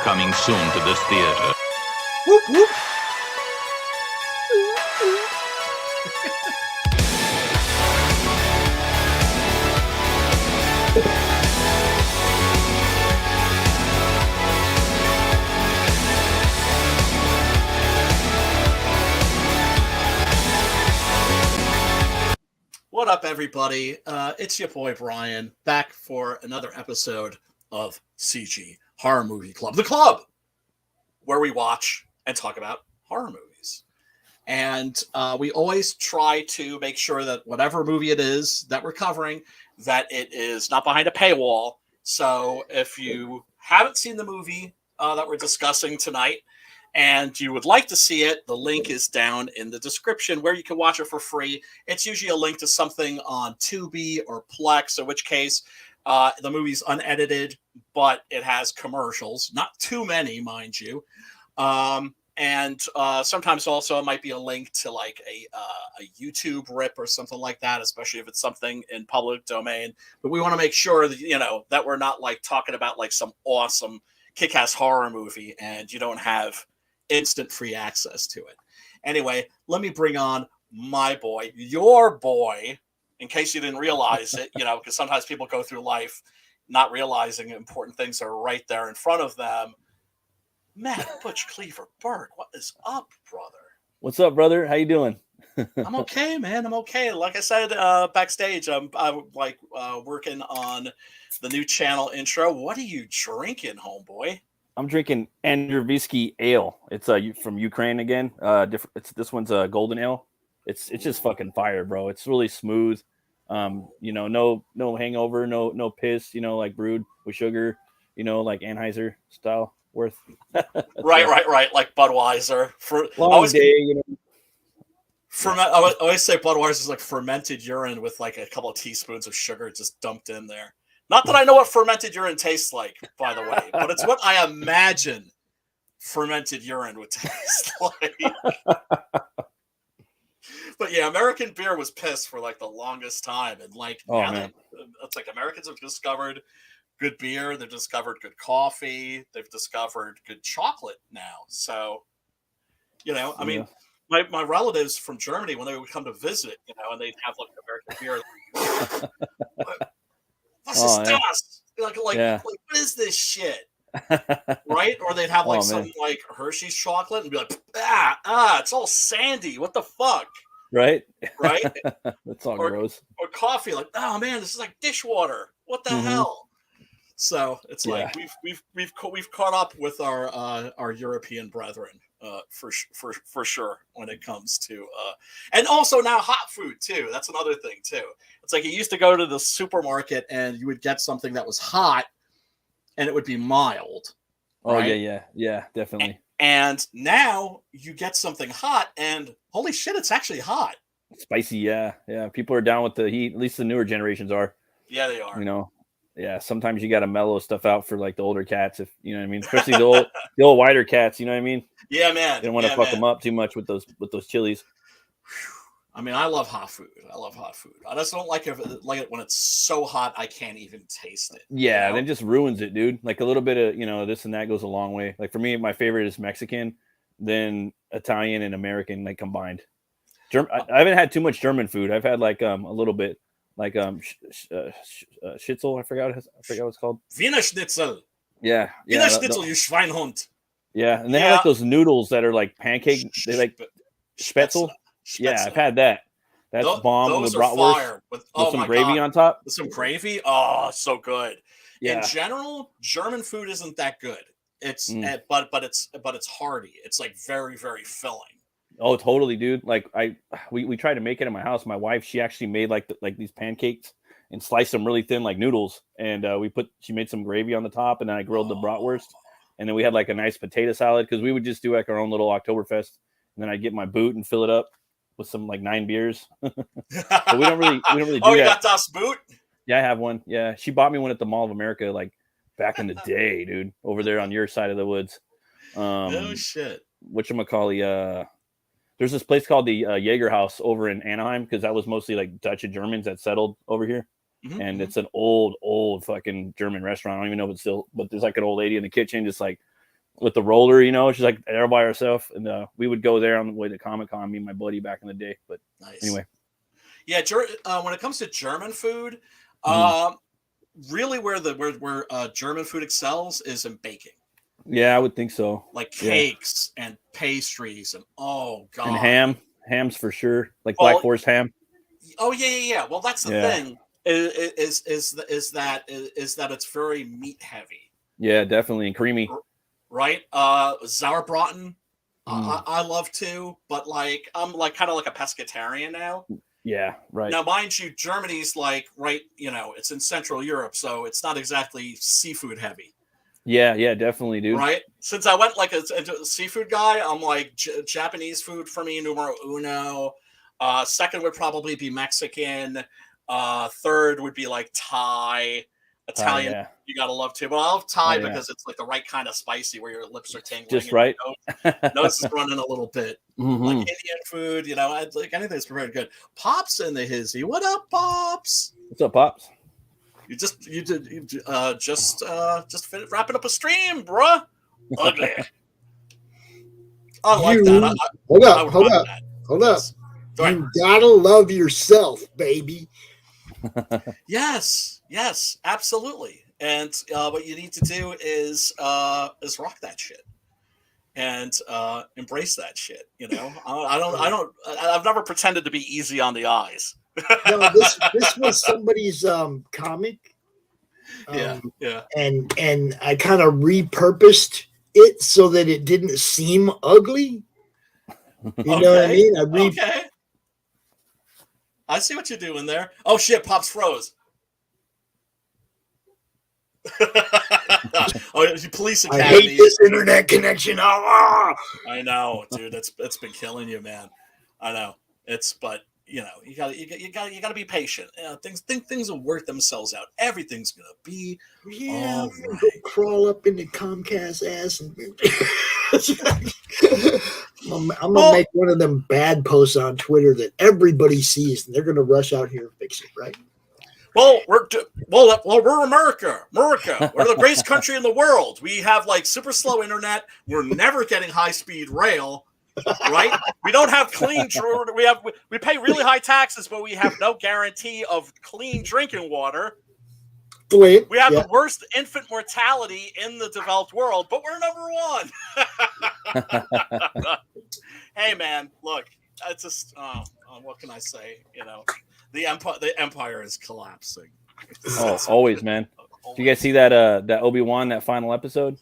coming soon to this theater. Whoop, whoop. What up, everybody? It's your boy Brian, back for another episode of CG Horror Movie Club, the club where we watch and talk about horror movies. And we always try to make sure that whatever movie it is that we're covering, that it is not behind a paywall. So if you haven't seen the movie that we're discussing tonight, and you would like to see it, the link is down in the description where you can watch it for free. It's usually a link to something on Tubi or Plex, in which case the movie's unedited, but it has commercials. Not too many, mind you. And sometimes also it might be a link to like a YouTube rip or something like that, especially if it's something in public domain. But we want to make sure that, you know, that we're not like talking about like some awesome kick-ass horror movie and you don't have instant free access to it. Anyway, let me bring on my boy, your boy, in case you didn't realize it, you know, because sometimes people go through life not realizing important things are right there in front of them. Matt Butch Cleaver Burke, what is up, brother? What's up, brother? How you doing? I'm okay, man. I'm okay. Like I said, backstage, I'm like working on the new channel intro. What are you drinking, homeboy? I'm drinking Androvsky Ale. It's from Ukraine again. This one's a golden ale. It's just fucking fire, bro. It's really smooth. You know, no hangover, no piss. You know, like brewed with sugar. You know, like Anheuser style worth. right. Like Budweiser for long day. You know. I always say Budweiser is like fermented urine with like a couple of teaspoons of sugar just dumped in there. Not that I know what fermented urine tastes like, by the way, but it's what I imagine fermented urine would taste like. But yeah, American beer was piss for like the longest time. And like, it's like Americans have discovered good beer. They've discovered good coffee. They've discovered good chocolate now. So, you know, I mean, my relatives from Germany, when they would come to visit, you know, and they'd have like American beer. What's this dust? Like, what is this shit? Right? Or they'd have like some like Hershey's chocolate and be like, it's all sandy. What the fuck? Right? That's all gross. Or coffee, like, oh man, this is like dishwater. What the hell? So it's like we've caught up with our European brethren for sure when it comes to and also now hot food too. That's another thing too. It's like you used to go to the supermarket and you would get something that was hot and it would be mild. Oh right? yeah, definitely. And now you get something hot and holy shit, it's actually hot. Spicy, yeah. People are down with the heat. At least the newer generations are. Yeah, they are. You know. Yeah, sometimes you got to mellow stuff out for like the older cats, if you know what I mean. Especially the old whiter cats, you know what I mean. Yeah, man. You don't want to fuck them up too much with those chilies. I mean, I love hot food. I just don't like it when it's so hot I can't even taste it. Yeah, you know? It just ruins it, dude. Like a little bit of this and that goes a long way. Like for me, my favorite is Mexican, then Italian and American like combined. I haven't had too much German food. I've had like a little bit. Like Schnitzel, I forgot what it's called. Wiener Schnitzel. Yeah. Wiener Schnitzel, you Schweinhund. Yeah, and they have like those noodles that are like pancake. They like Spätzle. Yeah, I've had that. That's bomb with bratwurst with some gravy on top. With some gravy, oh, so good. Yeah. In general, German food isn't that good. It's but it's hearty. It's like very, very filling. Oh, totally, dude. Like we tried to make it in my house. My wife, she actually made like these pancakes and sliced them really thin like noodles. And she made some gravy on the top, and then I grilled the bratwurst. And then we had like a nice potato salad because we would just do like our own little Oktoberfest. And then I'd get my boot and fill it up with some like 9 beers. But we don't really do that. You got Das Boot? Yeah, I have one. Yeah, she bought me one at the Mall of America like back in the day, dude. Over there on your side of the woods. No shit. Whatchamacallit, there's this place called the Jaeger House over in Anaheim because that was mostly like Dutch and Germans that settled over here. And it's an old fucking German restaurant. I don't even know if it's still, but there's like an old lady in the kitchen just like with the roller. She's like there by herself, and we would go there on the way to Comic-Con. Me and my buddy back in the day. But Nice. anyway, Yeah, when it comes to German food, really where German food excels is in baking. Yeah, I would think so. Like cakes and pastries and oh god, and hams for sure, like Black Forest ham. Oh yeah. Well, that's the thing is that it's very meat heavy. Yeah, definitely, and creamy. Right. Sauerbraten, I love too, but like I'm like kind of like a pescatarian now. Yeah, right. Now, mind you, Germany's like it's in Central Europe, so it's not exactly seafood heavy. Yeah, definitely, dude. Right? Since I went like a seafood guy, I'm like Japanese food for me, numero uno. Second would probably be Mexican. Third would be like Thai. Italian, you gotta love too. But I love Thai because it's like the right kind of spicy where your lips are tingling. Just right. Nose is running a little bit. Like Indian food, like anything that's prepared good. Pops in the hizzy. What up, Pops? What's up, Pops? You just wrapping up a stream, bruh. Ugly. I like that. Hold up. You gotta love yourself, baby. Yes, absolutely. And what you need to do is rock that shit and embrace that shit. I've never pretended to be easy on the eyes. No, this was somebody's comic. Yeah. And I kind of repurposed it so that it didn't seem ugly. You know what I mean? Okay. I see what you're doing there. Oh shit, Pops froze. Police academy. I hate this internet connection. I know, dude. It's been killing you, man. I know. But you gotta be patient. Things will work themselves out. Everything's gonna be all right. Go crawl up into Comcast ass and I'm gonna make one of them bad posts on Twitter that everybody sees, and they're gonna rush out here and fix it, right? Well, we're America. We're the greatest country in the world. We have like super slow internet. We're never getting high speed rail, right? We don't have clean. We pay really high taxes, but we have no guarantee of clean drinking water. We have the worst infant mortality in the developed world, but we're number one. Hey, man, look, it's just what can I say? The empire is collapsing. Always, man. Do you guys see that Obi-Wan, that final episode? Do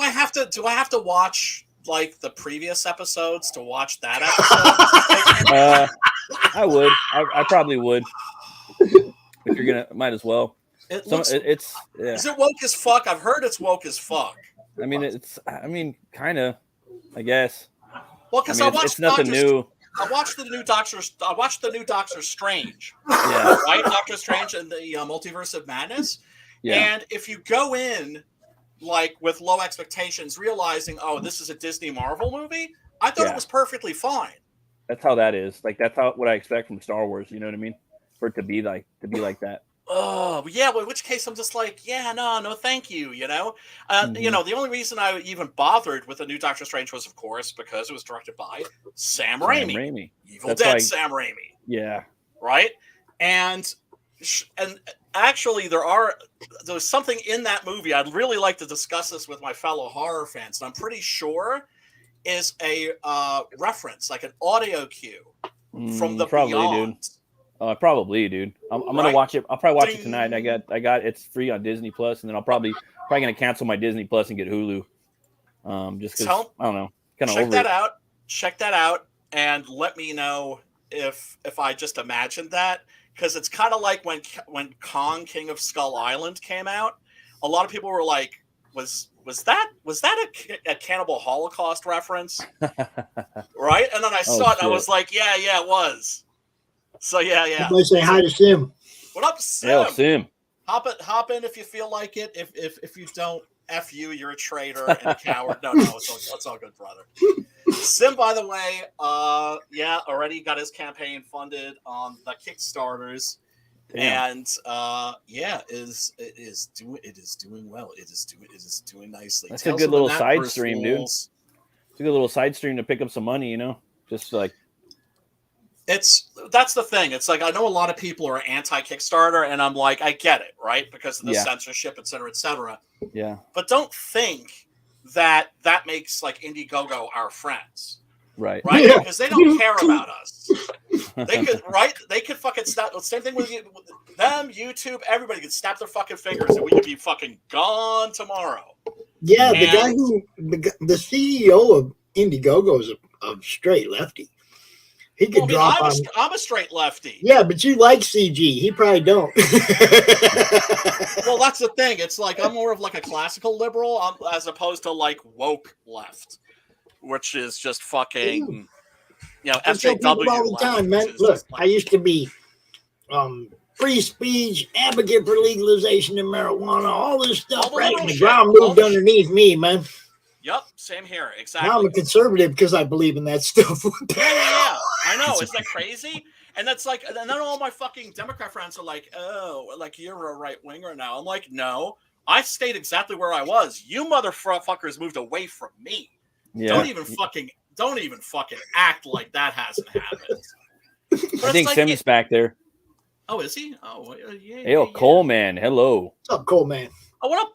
I have to watch like the previous episodes to watch that episode? I would. I probably would. If you're gonna, might as well. Is it woke as fuck? I've heard it's woke as fuck. I mean, kind of. I guess. Well, because I watched it's nothing new. I watched the new Doctor Strange. Yeah. Right, Doctor Strange and the Multiverse of Madness. Yeah. And if you go in like with low expectations, realizing, oh, this is a Disney Marvel movie, I thought it was perfectly fine. That's how that is. Like that's what I expect from Star Wars. You know what I mean? For it to be like that. Oh yeah, well, in which case I'm just like, no, thank you. The only reason I even bothered with the new Doctor Strange was, of course, because it was directed by Sam Raimi. Evil Dead Sam Raimi. Yeah. Right. And actually, there's something in that movie I'd really like to discuss this with my fellow horror fans. And I'm pretty sure is a reference, like an audio cue from the Beyond. Dude. Probably, dude. I'm gonna watch it. I'll probably watch it tonight. I got it's free on Disney Plus, and then I'll probably gonna cancel my Disney Plus and get Hulu. Just because I don't know. Kind of over it. Check that out, and let me know if I just imagined that, because it's kind of like when Kong, King of Skull Island came out. A lot of people were like, was that a Cannibal Holocaust reference? Right? And then I saw it, and I was like, yeah, it was. So yeah. Everybody say hi to Sim. What up, Sim? Yeah, Sim. Hop in if you feel like it. If you don't, F you, you're a traitor and a coward. No, it's all good, brother. Sim, by the way, already got his campaign funded on the Kickstarters. Damn. And it is doing well. It is doing nicely. That's Tales a good of the little Net side Verse stream, dude. Fools. It's a good little side stream to pick up some money, you know? Just like That's the thing. It's like I know a lot of people are anti-Kickstarter, and I'm like, I get it, right? Because of the censorship, et cetera, et cetera. yeah. But don't think that makes like Indiegogo our friends. Right. Right? Yeah. Because they don't care about us. They could fucking snap. Same thing with them, YouTube, everybody could snap their fucking fingers and we could be fucking gone tomorrow. Yeah, the guy the CEO of Indiegogo is a straight lefty. He could drop on. I'm a straight lefty. Yeah, but you like CG. He probably don't. Well, that's the thing. It's like I'm more of like a classical liberal as opposed to like woke left, which is just fucking, I tell people all the time, man. Look, I used to be free speech, advocate for legalization of marijuana, all this stuff. Right, and the ground moved underneath me, man. Yep, same here. Exactly. Now I'm a conservative because I believe in that stuff. Yeah. I know. Isn't that crazy? And that's like, and then all my fucking Democrat friends are like, oh, like you're a right winger now. I'm like, no, I stayed exactly where I was. You motherfuckers moved away from me. Yeah. Don't even fucking act like that hasn't happened. I think Sim's back there. Oh, is he? Oh, yeah. Hey, Coleman. Hello. What's up, Coleman? Oh, what up?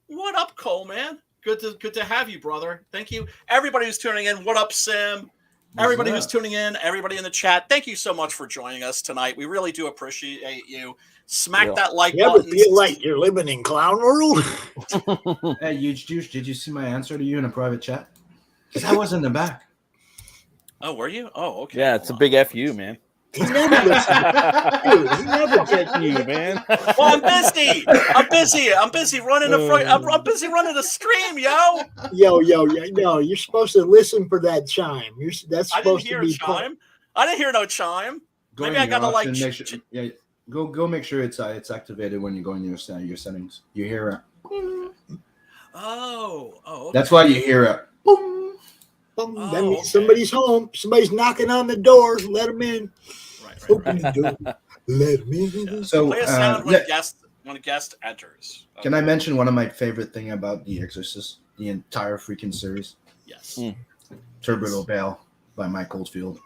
What up, Coleman? Good to have you, brother. Thank you. Everybody who's tuning in. What up, Sim? Everybody who's tuning in, everybody in the chat, thank you so much for joining us tonight. We really do appreciate you. Smack that like button. You ever feel like you're living in clown world? Hey, Huge Juice, did you see my answer to you in a private chat? Because I was in the back. Oh, were you? Oh, okay. Yeah, it's a big FU, man. He never listens. He never gets you, man. Well, I'm busy running I'm busy running a stream, yo. Yo, you're supposed to listen for that chime. That's supposed to be chime. I didn't hear no chime. Maybe I gotta like. Go make sure it's activated when you go in your settings. You hear it. Oh, okay. That's why you hear it. Boom. That means somebody's home. Somebody's knocking on the door. Let them in. Right. Open the door. Let them in. Yeah. So play a sound when a guest enters. Okay. Can I mention one of my favorite thing about The Exorcist, the entire freaking series? Yes. Turbidal Bell by Mike Oldfield.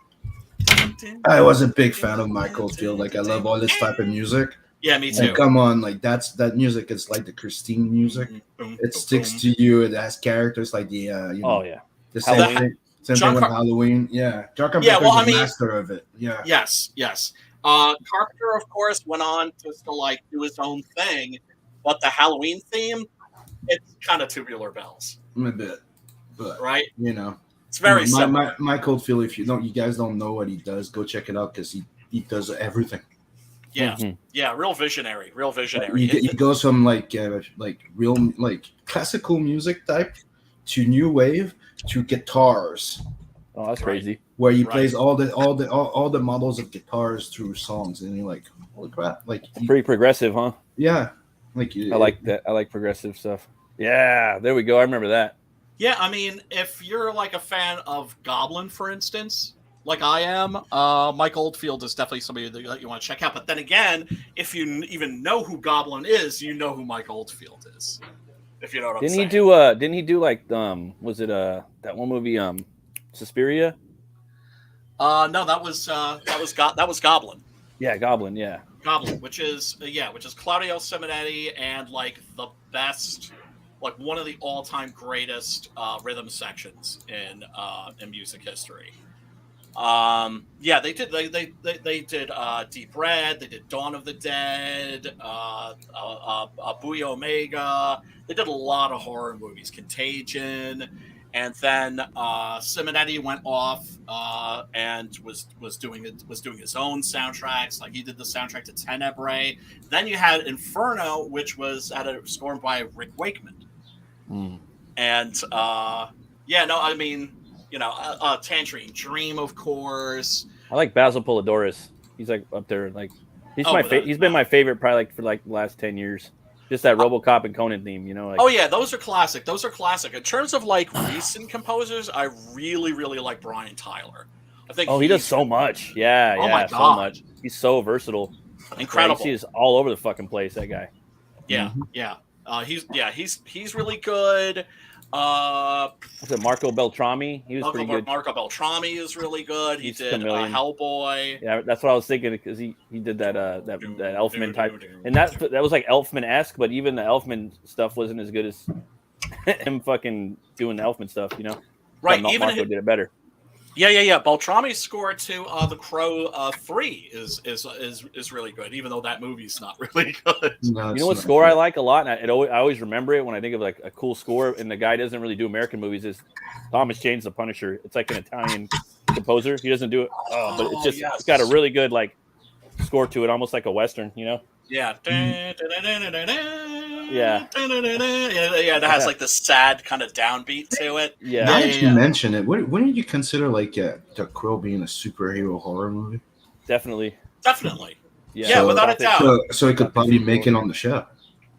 I was a big fan of Mike Oldfield. Like I love all this type of music. Yeah, me too. And come on, like that music is like the Christine music. It sticks to you. It has characters like the the same thing with Halloween. Yeah, John Carpenter's the master of it. Yeah. Yes. Carpenter, of course, went on just to like do his own thing, but the Halloween theme, it's kind of Tubular Bells. A bit, but right, it's very similar. Mike Oldfield. If you guys don't know what he does, go check it out because he does everything. Yeah, real visionary. He goes from like real like classical music type to new wave to guitars. Oh, that's crazy. Where he plays all the models of guitars through songs, and you're like, holy crap! Like pretty progressive, huh? Yeah, I like that. I like progressive stuff. Yeah, there we go. I remember that. Yeah, I mean, if you're like a fan of Goblin, for instance, like I am, Mike Oldfield is definitely somebody that you want to check out. But then again, if you even know who Goblin is, you know who Mike Oldfield is. If you know what I'm saying. Didn't he do like was it that one movie Suspiria? No, that was Goblin. Yeah, Goblin. Yeah, Goblin, which is Claudio Simonetti and like the best, like one of the all-time greatest rhythm sections in music history. They did Deep Red, they did Dawn of the Dead, Booyah Omega. They did a lot of horror movies, Contagion, and then Simonetti went off and was doing his own soundtracks. Like he did the soundtrack to Tenebrae. Then you had Inferno, which was scored by Rick Wakeman. And Tangerine Dream, of course. I like Basil Polidoris. He's like up there. Like he's been my favorite probably like for like the last 10 years. Just that RoboCop and Conan theme, Like, oh yeah, those are classic. In terms of like recent composers, I really, really like Brian Tyler. I think. Oh, he does so much. Yeah. Oh my God. So much. He's so versatile. Incredible. He's all over the fucking place. That guy. Yeah, he's really good. Was it Marco Beltrami? He was pretty good. Marco Beltrami is really good. He did Hellboy. Yeah, that's what I was thinking because he did that Elfman type, and that was like Elfman-esque, but even the Elfman stuff wasn't as good as him fucking doing the Elfman stuff, you know? Right. Even Marco did it better. Yeah. Beltrami's score to The Crow 3 is really good, even though that movie's not really good. No, you know what score I like a lot, and I always remember it when I think of like a cool score, and the guy doesn't really do American movies, is Thomas Jane's The Punisher. It's like an Italian composer. He doesn't do it, but it's just it's got a really good like score to it, almost like a Western, you know? Yeah. Yeah. Yeah, it has like the sad kind of downbeat to it. Yeah. Now that you mention it, wouldn't you consider like The Crow being a superhero horror movie? Definitely. Yeah, without a doubt. So it could probably make it on the show.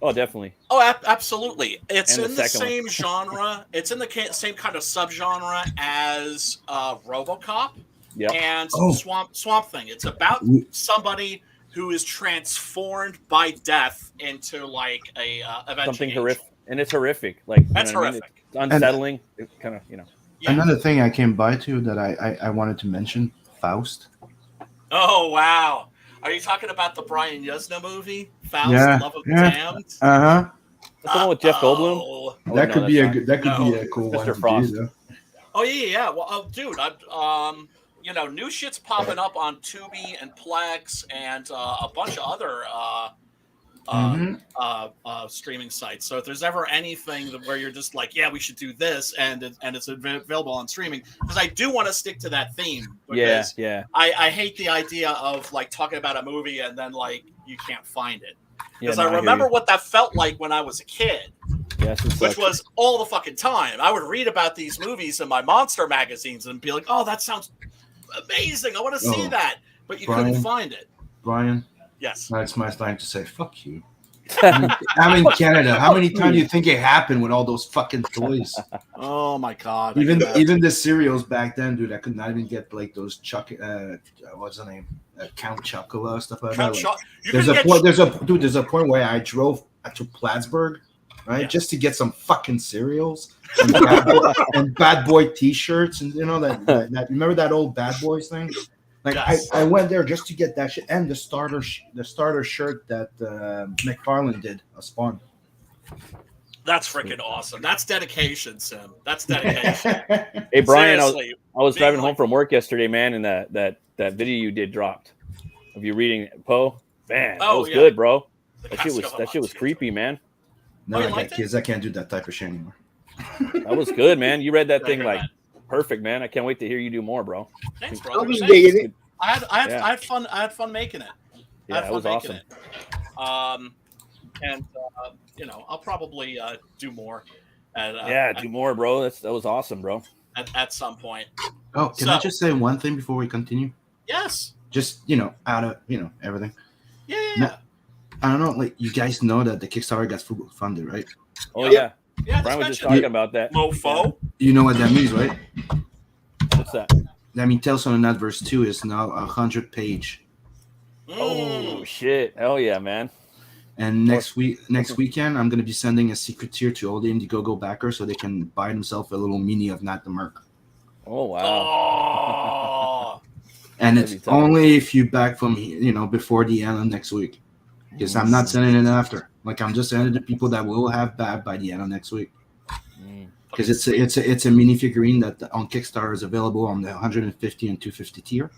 Oh, definitely. Oh, absolutely. It's in the same genre. It's in the same kind of subgenre as RoboCop and Swamp Thing. It's about somebody who is transformed by death into like a something horrific, and it's horrific. Like that's horrific. I mean? It's unsettling. It's kind of Yeah. Another thing I came by to that I wanted to mention, Faust. Oh wow! Are you talking about the Brian Yuzna movie, Faust, Love of the Damned? That's the one with Jeff Goldblum. That could be a cool one. Mr. Frost. Oh yeah. Well, dude, new shit's popping up on Tubi and Plex and a bunch of other streaming sites. So if there's ever anything where you're just like, yeah, we should do this, and it's available on streaming, because I do want to stick to that theme. Because I hate the idea of like talking about a movie and then like you can't find it. Because I remember what that felt like when I was a kid. Yes, which was all the fucking time. I would read about these movies in my Monster magazines and be like, oh, that sounds amazing. I want to see that. But you couldn't find it. Brian? Yes. Now it's my time to say, fuck you. I'm in Canada. How many times do you think it happened with all those fucking toys? Oh, my God. Even the cereals back then, dude, I could not even get like those what's the name? Count Chocula, stuff like that. There's a point where I drove to Plattsburgh, right, just to get some fucking cereals and Bad Boy T-shirts, and you know that remember that old Bad Boys thing? Like I went there just to get that shit and the starter shirt that McFarlane did a Spawn. That's freaking awesome. That's dedication, Sim. That's dedication. Hey Brian, I was driving home from work yesterday, man, and that video you did dropped of you reading Poe. Man, that was good, bro. That shit was creepy, man. No, I got kids. I can't do that type of shit anymore. That was good, man. You read that thing like perfect, man. I can't wait to hear you do more, bro. Thanks, bro. I had fun. I had fun making it. Yeah, it was awesome. I'll probably do more. Do more, bro. That was awesome, bro. At some point. Oh, can I just say one thing before we continue? Yes. Just out of everything. Yeah. Now, I don't know, like you guys know that the Kickstarter got funded, right? Oh yeah. Brian was just talking about that. Mofo. You know what that means, right? What's that? That means Tales from the Nutverse 2 is now 100-page. Oh shit! Hell yeah, man! And next weekend, I'm gonna be sending a secret tier to all the Indiegogo backers so they can buy themselves a little mini of Not the Merc. Oh wow! And it's only if you back from before the end of next week, because I'm not sending it after. Like I'm just sending it to people that will have bad by the end of next week. Because it's a mini figurine that on Kickstarter is available on the 150 and 250 tier.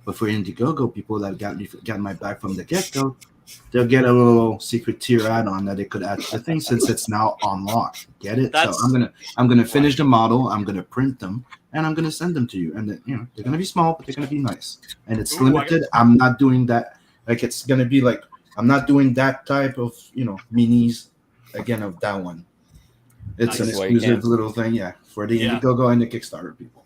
But for Indiegogo, people that got my back from the get-go, they'll get a little secret tier add-on that they could add to the thing since it's now unlocked. Get it? So I'm gonna finish the model. I'm gonna print them and I'm gonna send them to you. And they're gonna be small, but they're gonna be nice. And it's limited. I'm not doing that. Like it's gonna be like I'm not doing that type of minis again of that one. It's an exclusive little thing, for the Indiegogo and the Kickstarter people.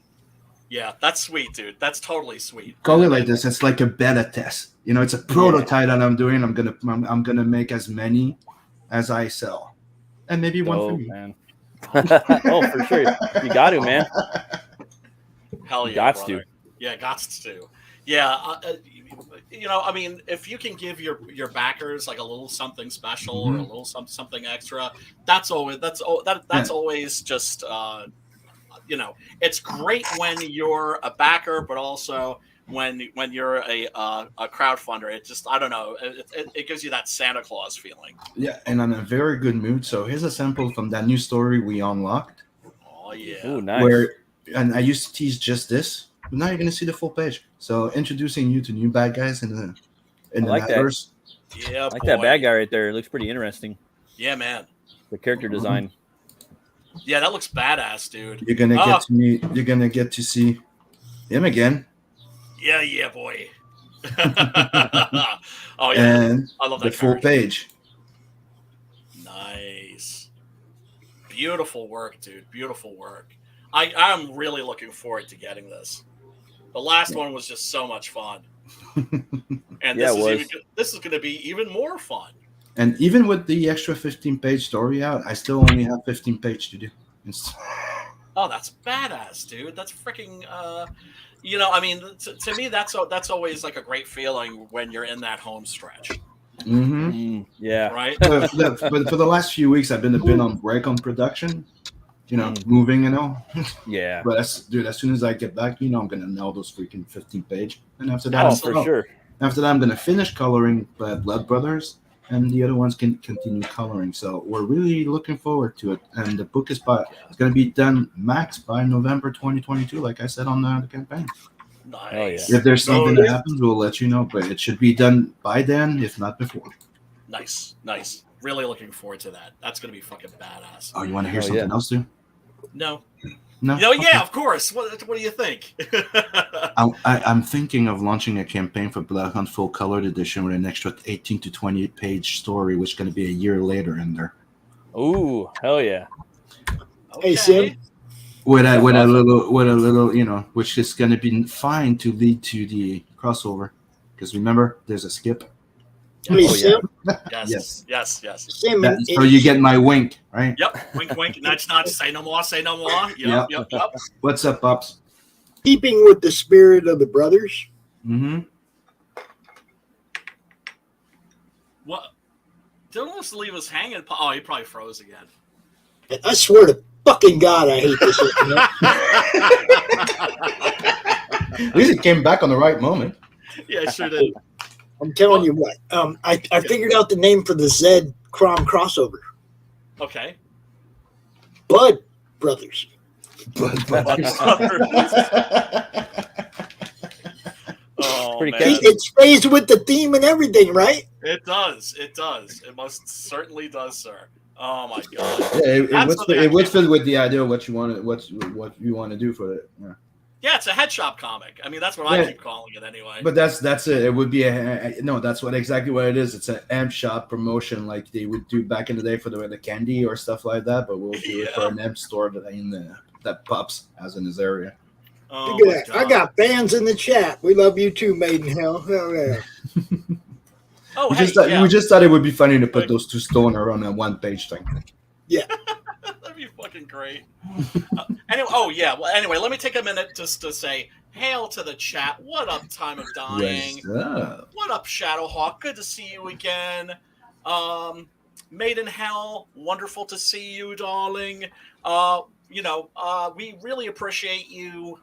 Yeah, that's sweet, dude. That's totally sweet. Call it like this. It's like a beta test. It's a prototype that I'm doing. I'm gonna make as many as I sell, and maybe one for me. Man. Oh, for sure. You got to, man. Hell yeah, gots to. Yeah, gots to. Yeah, I mean, if you can give your backers like a little something special or a little something extra, that's always just it's great when you're a backer, but also when you're a crowdfunder. It just, I don't know, it gives you that Santa Claus feeling. Yeah, and I'm in a very good mood. So here's a sample from that new story we unlocked. Oh yeah. Ooh, nice. And I used to tease just this, but now you're gonna see the full page. So introducing you to new bad guys in the Nightverse. Yeah, I like that bad guy right there. It looks pretty interesting. Yeah, man. The character design. Yeah, that looks badass, dude. You're gonna get to see him again. Yeah, boy. Oh yeah, and I love that the full page. Nice, beautiful work, dude. Beautiful work. I'm really looking forward to getting this. The last one was just so much fun, and this is going to be even more fun. And even with the extra 15-page story out, I still only have 15 pages to do. Oh, that's badass, dude. That's freaking. I mean, to me, that's always like a great feeling when you're in that home stretch. Mm-hmm. Yeah. Right. But for the last few weeks, I've been a bit on break on production. Moving and all. Yeah. But as soon as I get back, I'm gonna nail those freaking 15-page. And after that, sure. After that, I'm gonna finish coloring Blood Brothers, and the other ones can continue coloring. So we're really looking forward to it. And the book is gonna be done max by November 2022, like I said on the campaign. Nice. If there's something that happens, we'll let you know. But it should be done by then, if not before. Nice. Really looking forward to that. That's gonna be fucking badass. Oh, you want to hear something else too? No. No. Yeah, of course. What do you think? I'm thinking of launching a campaign for Blood Hunt Full Colored Edition with an extra 18 to 28-page story, which is going to be a year later in there. Ooh, hell yeah! Okay. Hey, Sim. With a little, which is going to be fine to lead to the crossover, because remember, there's a skip. Hey, Sim. Yes. Sim, so you get my wink, right? Yep. Wink. Nudge. Say no more. Yep. What's up, Pops? Keeping with the spirit of the brothers. Mm-hmm. What? Don't let's leave us hanging. Oh, he probably froze again. I swear to fucking God, I hate this. At least it came back on the right moment. Yeah, sure did. I'm telling you what. I figured out the name for the Zed Crom crossover. Okay. Blood Brothers. Oh, Pretty man. catchy. It stays with the theme and everything, right? It does. It most certainly does, sir. Oh my God. Yeah, it would fit with the idea of what you want to do for it. Yeah. Yeah, it's a head shop comic. I mean, that's what I keep calling it anyway. But that's it. It would be that's exactly what it is. It's an amp shop promotion like they would do back in the day for the candy or stuff like that. But we'll do it for an amp store that Pops has in his area. Oh, look at that. I got fans in the chat. We love you too, Maiden Hell. Oh, yeah. We just thought it would be funny to put those two stoner on a one-page thing. Yeah. That'd be fucking great. Anyway, let me take a minute just to say hail to the chat. What up, Time of Dying? What up, Shadowhawk? Good to see you again. Maiden Hell, wonderful to see you, darling. We really appreciate you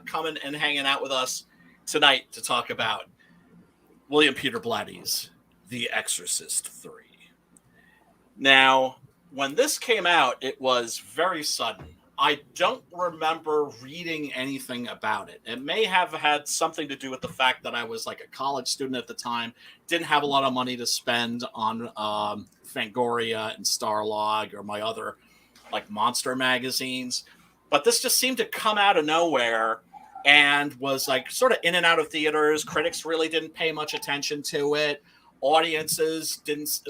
coming and hanging out with us tonight to talk about William Peter Blatty's The Exorcist 3. Now, when this came out, it was very sudden. I don't remember reading anything about it. It may have had something to do with the fact that I was like a college student at the time, didn't have a lot of money to spend on Fangoria and Starlog or my other like monster magazines. But this just seemed to come out of nowhere and was like sort of in and out of theaters. Critics really didn't pay much attention to it. Audiences didn't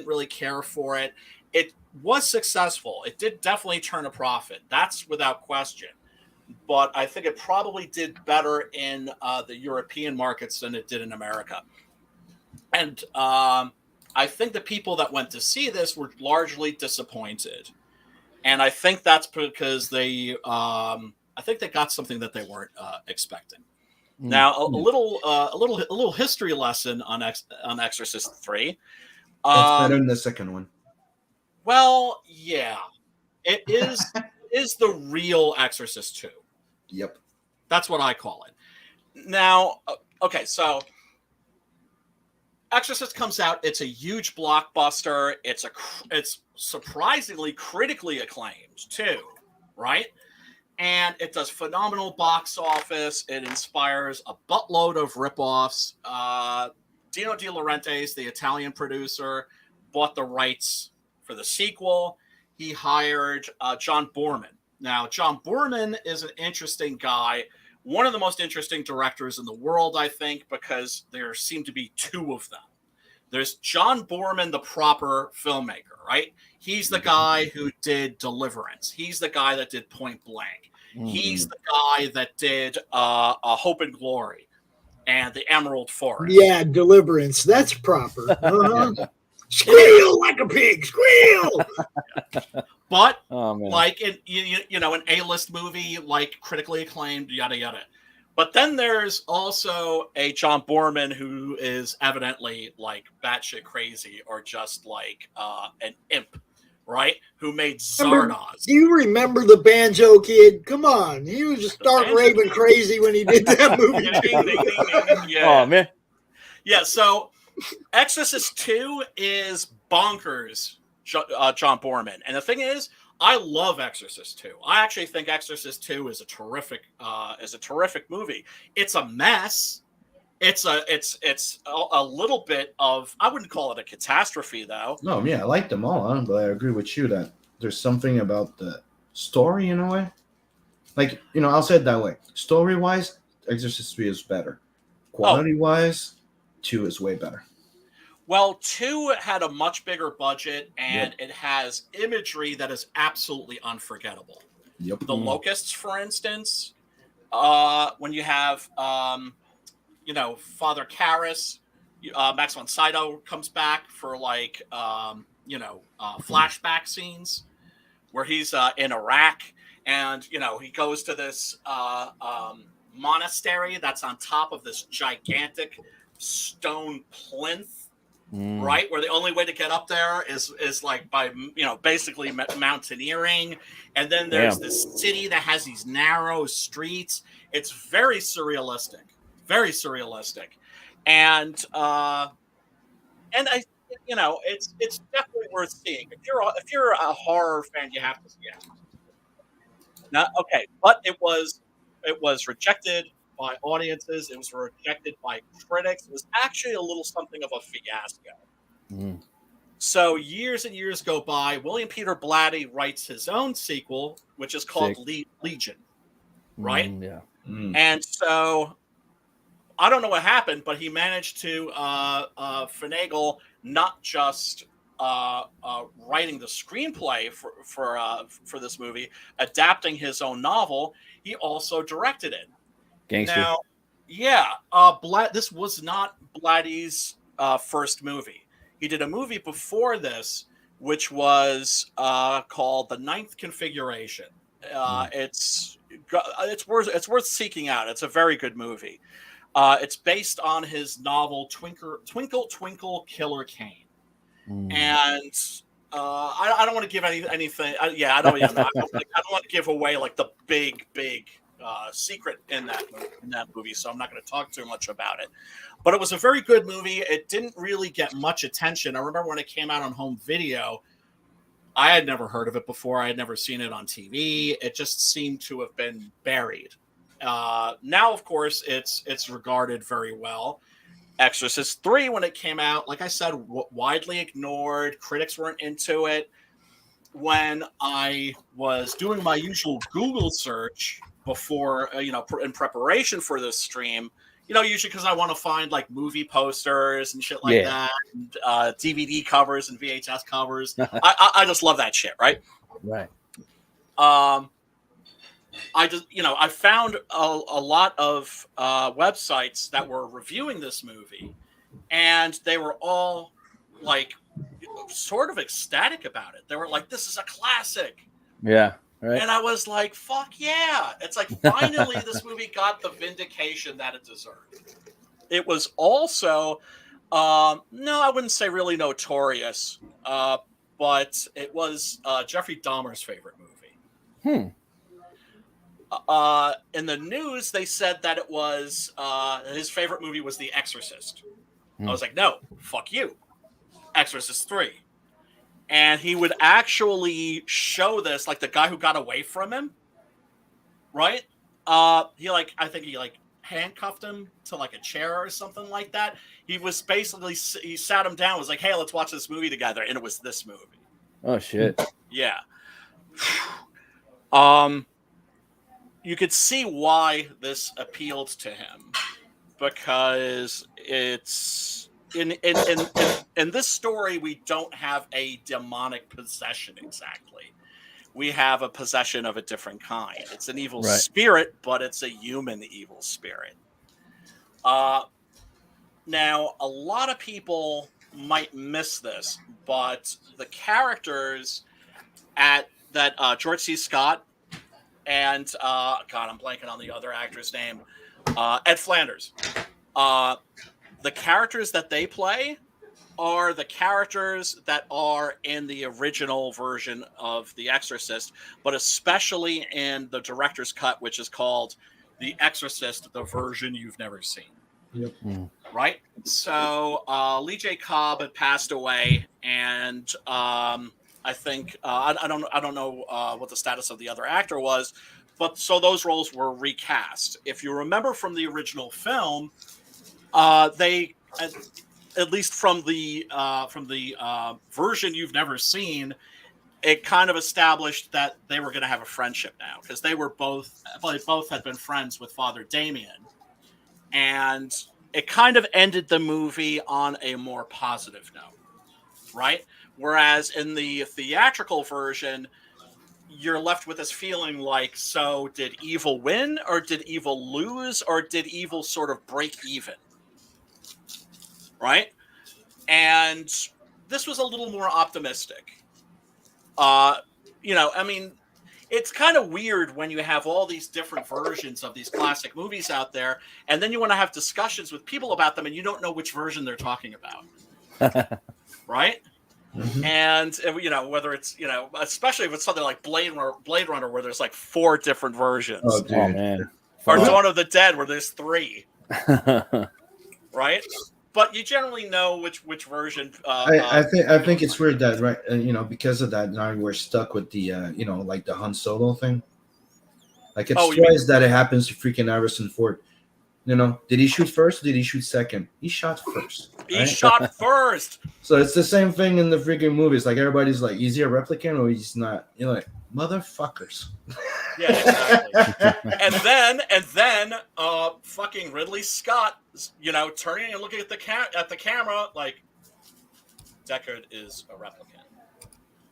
really care for it. It was successful. It did definitely turn a profit. That's without question. But I think it probably did better in the European markets than it did in America. And I think the people that went to see this were largely disappointed. And I think that's because they got something that they weren't expecting. Now, a little history lesson on Exorcist 3. It's better than the second one. Well, yeah, it is the real Exorcist 2. Yep, that's what I call it. Now, okay, so Exorcist comes out. It's a huge blockbuster. It's surprisingly critically acclaimed too, right? And it does phenomenal box office. It inspires a buttload of ripoffs. Dino De Laurentiis, the Italian producer, bought the rights for the sequel. He hired John Boorman. Now, John Boorman is an interesting guy, one of the most interesting directors in the world, I think, because there seem to be two of them. There's John Boorman, the proper filmmaker, right? He's the guy who did Deliverance. He's the guy that did Point Blank. Mm-hmm. He's the guy that did Hope and Glory and The Emerald Forest. Yeah, Deliverance. That's proper. Uh-huh. Squeal like a pig. Squeal. But like in an A-list movie, like critically acclaimed, yada yada. But then there's also a John Boorman who is evidently like batshit crazy or just like an imp, right? Who made Zardoz. Do you remember the Banjo Kid? Come on, he was just stark raving crazy when he did that movie. Yeah. Oh man. Yeah. So Exorcist 2 is bonkers, John Boorman, and the thing is, I love Exorcist 2. I actually think Exorcist 2 is a terrific movie. It's a mess. It's a little bit of, I wouldn't call it a catastrophe though. No, yeah, I like them all, but I agree with you that there's something about the story in a way. Like, I'll say it that way. Story-wise, Exorcist 3 is better. Quality-wise, 2 is way better. Well, 2 had a much bigger budget, and it has imagery that is absolutely unforgettable. Yep. The locusts, for instance, when you have, Father Karras, Max von Sydow comes back for flashback scenes where he's in Iraq, and he goes to this monastery that's on top of this gigantic stone plinth. Right, where the only way to get up there is like by basically mountaineering, and then there's this city that has these narrow streets. It's very surrealistic, and I it's definitely worth seeing. If you're a horror fan, you have to see it. Now, okay, but it was rejected by audiences. It was rejected by critics. It was actually a little something of a fiasco. So years and years go by. William Peter Blatty writes his own sequel, which is called Legion, right? And so I don't know what happened, but he managed to finagle not just writing the screenplay for this movie, adapting his own novel. He also directed it. Gangster. Now, this was not Blatty's first movie. He did a movie before this, which was called The Ninth Configuration. It's worth seeking out. It's a very good movie. It's based on his novel Twinkle Twinkle Killer Kane, and I don't want to give anything. I don't want to give away like the big secret in that movie, so I'm not going to talk too much about it. But it was a very good movie. It didn't really get much attention. I remember when it came out on home video, I had never heard of it before. I had never seen it on TV. It just seemed to have been buried. Now, of course, it's regarded very well. Exorcist 3, when it came out, like I said, widely ignored. Critics weren't into it. When I was doing my usual Google search before, in preparation for this stream, usually because I want to find like movie posters and shit like that, and DVD covers and VHS covers. I just love that shit, right? Right. I found a lot of websites that were reviewing this movie, and they were all like sort of ecstatic about it. They were like, "This is a classic." Yeah. Right. And I was like, fuck yeah. It's like, finally, this movie got the vindication that it deserved. It was also, no, I wouldn't say really notorious, but it was Jeffrey Dahmer's favorite movie. In the news, they said that it was his favorite movie was The Exorcist. I was like, no, fuck you. Exorcist 3. And he would actually show this, like the guy who got away from him, right? I think he handcuffed him to like a chair or something like that. He was basically, he sat him down, was like, hey, let's watch this movie together. And it was this movie. Oh, shit. Yeah. You could see why this appealed to him, because it's in this story, we don't have a demonic possession exactly. We have a possession of a different kind. It's an evil spirit, but it's a human evil spirit. Now, a lot of people might miss this, but the characters that George C. Scott and God, I'm blanking on the other actor's name, Ed Flanders. The characters that they play are the characters that are in the original version of The Exorcist, but especially in the director's cut, which is called The Exorcist, the version you've never seen. Yep. Right? So Lee J. Cobb had passed away, and I think I don't know what the status of the other actor was, but so those roles were recast. If you remember from the original film, they, at least from the version you've never seen, it kind of established that they were going to have a friendship now, because they both had been friends with Father Damien, and it kind of ended the movie on a more positive note, right? Whereas in the theatrical version, you're left with this feeling like, so did evil win, or did evil lose, or did evil sort of break even? Right? And this was a little more optimistic. I mean, it's kind of weird when you have all these different versions of these classic movies out there, and then you want to have discussions with people about them, and you don't know which version they're talking about. Right? Mm-hmm. And whether it's especially if it's something like Blade Runner, where there's like 4 different versions. Oh, dude. Oh man. Or Dawn of the Dead, where there's 3. Right? But you generally know which version. I think it's weird that because of that, now we're stuck with the like the Han Solo thing. Like it's twice that it happens to freaking Harrison Ford. Did he shoot first? Or did he shoot second? He shot first. Right? He shot first. So it's the same thing in the freaking movies. Like everybody's like, is he a replicant or he's not? You're like, motherfuckers. Yeah, exactly. and then fucking Ridley Scott, turning and looking at the camera like, Deckard is a replicant.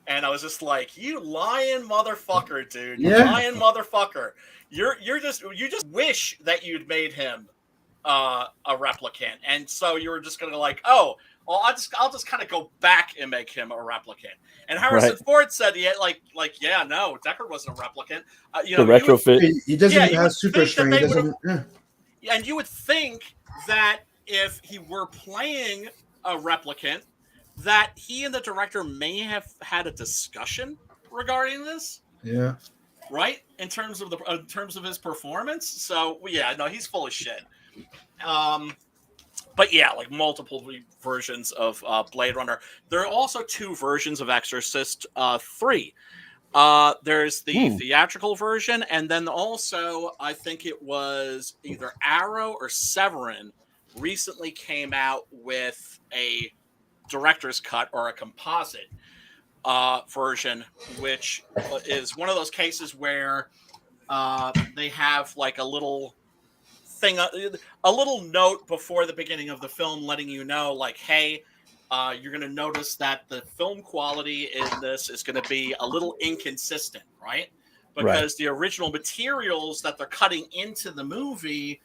And I was just like, you lying motherfucker, dude. You lying motherfucker. You just wish that you'd made him a replicant. And so you were just gonna like, oh, well, I'll just kind of go back and make him a replicant. And Harrison Ford said, yeah, no, Deckard wasn't a replicant. The retrofit. He doesn't have super strength. And you would think that if he were playing a replicant, that he and the director may have had a discussion regarding this. Yeah. Right? In terms of his performance. So no, he's full of shit. But yeah, like multiple versions of Blade Runner. There are also 2 versions of Exorcist 3. There's the theatrical version, and then also I think it was either Arrow or Severin recently came out with a director's cut or a composite version, which is one of those cases where they have like a little thing, a little note before the beginning of the film letting you know, like, hey, you're going to notice that the film quality in this is going to be a little inconsistent, right? Because the original materials that they're cutting into the movie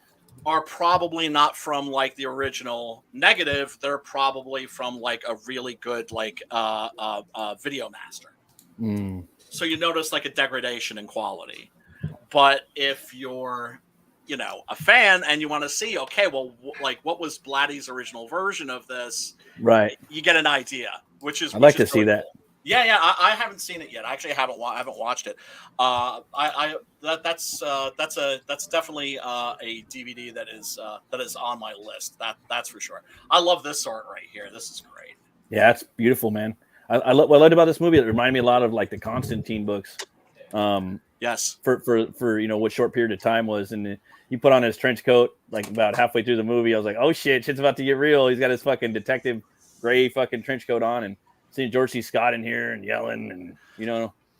are probably not from like the original negative. They're probably from like a really good like video master. so you notice like a degradation in quality. But if you're, a fan and you want to see, okay, well, like what was Blatty's original version of this? Right. You get an idea, I'd like to see that. Cool. Yeah. I haven't seen it yet. I actually haven't watched it. That's definitely a DVD that is on my list. That's for sure. I love this art right here. This is great. Yeah, it's beautiful, man. What I liked about this movie, it reminded me a lot of like the Constantine books. Yes. For what short period of time was, and he put on his trench coat like about halfway through the movie. I was like, oh shit's about to get real. He's got his fucking detective gray fucking trench coat on, and seeing George C. Scott in here and yelling, and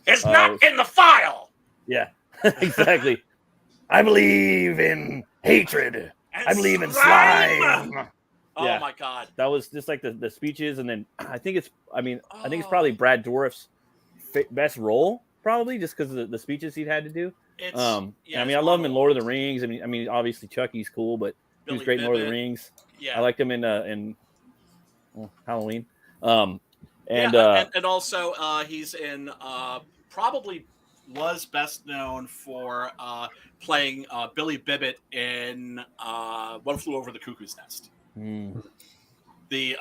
it's not in the file. Yeah, exactly. I believe in hatred. I believe in slime. Oh my god, that was just like the speeches, and then I think it's probably Brad Dwarf's best role, probably just because of the speeches he'd had to do. I love him in Lord of the Rings. I mean, obviously Chucky's cool, but he was great in Lord of the Rings. Yeah, I liked him in Halloween. And also he's in probably was best known for playing Billy Bibbit in One Flew Over the Cuckoo's Nest. The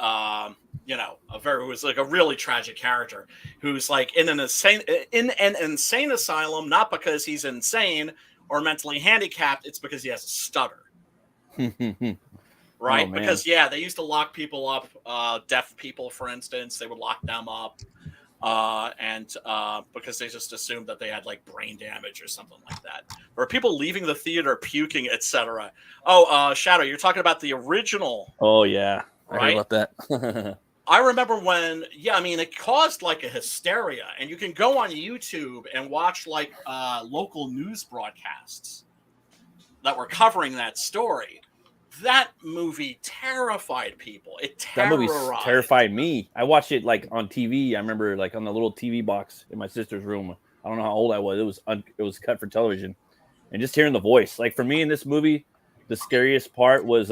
was like a really tragic character who's like in an insane asylum, not because he's insane or mentally handicapped, it's because he has a stutter. Right? Because they used to lock people up, deaf people, for instance, they would lock them up. And because they just assumed that they had like brain damage or something like that, or people leaving the theater puking, etc. Shadow, you're talking about the original. Oh yeah, right? I heard about that. I remember when, it caused like a hysteria, and you can go on YouTube and watch like local news broadcasts that were covering that story. That movie terrified people. That movie terrified me. I watched it like on TV. I remember like on the little TV box in my sister's room. I don't know how old I was. It was cut for television, and just hearing the voice. Like for me in this movie, the scariest part was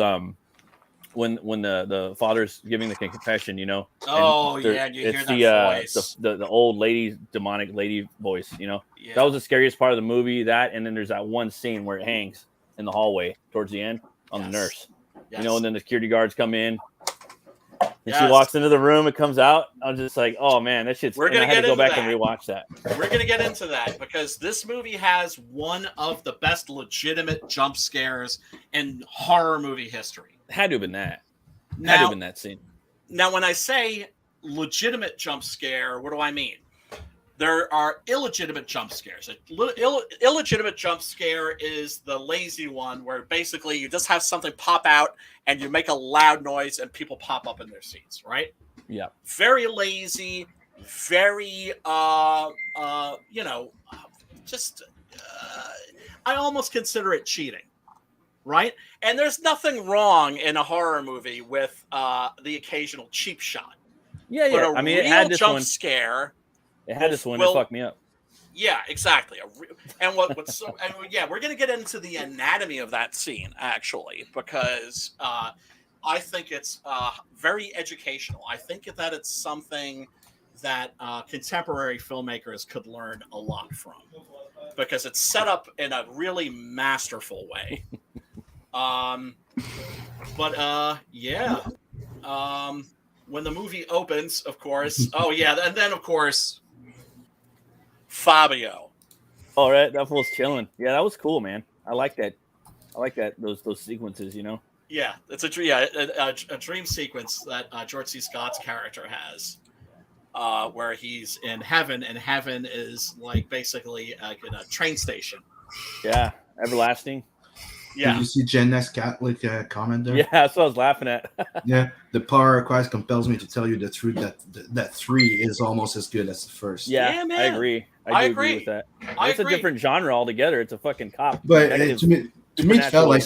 when the father's giving the confession. Oh yeah, you hear that voice. The old lady, demonic lady voice. That was the scariest part of the movie. That, and then there's that one scene where it hangs in the hallway towards the end. On the nurse, and then the security guards come in, and she walks into the room and comes out. I was just like, "Oh man, that shit's." We're gonna go back and rewatch that. We're gonna get into that because this movie has one of the best legitimate jump scares in horror movie history. It had to have been that. Had to have been that scene. Now, when I say legitimate jump scare, what do I mean? There are illegitimate jump scares. Illegitimate jump scare is the lazy one where basically you just have something pop out and you make a loud noise and people pop up in their seats, right? Yeah. Very lazy, very, I almost consider it cheating, right? And there's nothing wrong in a horror movie with the occasional cheap shot. Yeah, yeah. But it had this jump scare. It had this one that fucked me up. Yeah, exactly. And we're going to get into the anatomy of that scene actually, because I think it's very educational. I think that it's something that contemporary filmmakers could learn a lot from, because it's set up in a really masterful way. When the movie opens, of course. And then of course, Fabio. All right, that fool's chilling. Yeah, that was cool, man. I like that. Those sequences, Yeah, it's a dream sequence that George C. Scott's character has, where he's in heaven, and heaven is like basically like in a train station. Yeah, everlasting. Yeah. Did you see Jenna's Catholic comment there? Yeah, that's what I was laughing at. Yeah, the power of Christ compels me to tell you the truth that 3 is almost as good as the first. Yeah, man. I agree. I agree with that. It's a different genre altogether. It's a fucking cop. But to me, it felt like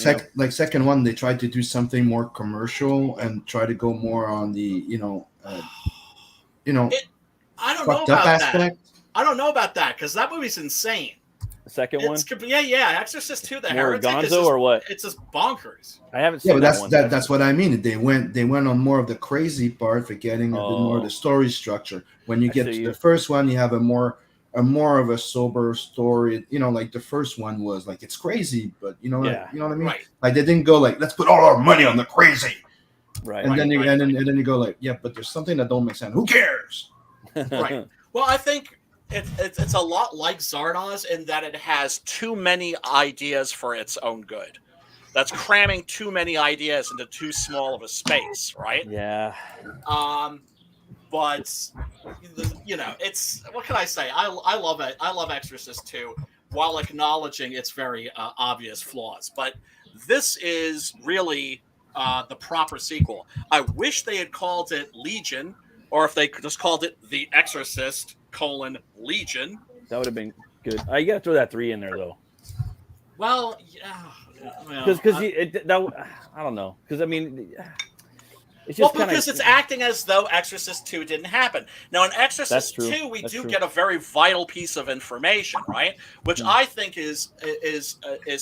second one, they tried to do something more commercial and try to go more on the I don't know about that. I don't know about that because that movie's insane. The second one? Yeah. Exorcist 2, the Heretic. Gonzo or what? It's just bonkers. I haven't seen that one. That's what I mean. They went on more of the crazy part, forgetting a bit more of the story structure. When you get to the first one, you have a more a more of a sober story. You know, like the first one was like it's crazy, but you know, Yeah. you know what I mean? Right. Like they didn't go like let's put all our money on the crazy, Right. and Right, then you right, and, right. then, and then you go like yeah, but there's something that don't make sense. Who cares? Right. Well, I think it's a lot like Zardoz in that it has too many ideas for its own good. That's cramming too many ideas into too small of a space, right? Yeah. But you know, it's what can I say? I love it. I love Exorcist 2, while acknowledging its very obvious flaws. But this is really the proper sequel. I wish they had called it Legion, or if they could just called it The Exorcist: Legion. That would have been good. You got to throw that 3 in there though. Well, yeah, because I don't know. Because I mean, it's just because it's acting as though Exorcist 2 didn't happen. Now, in Exorcist 2, we do get a very vital piece of information, right? Which I think is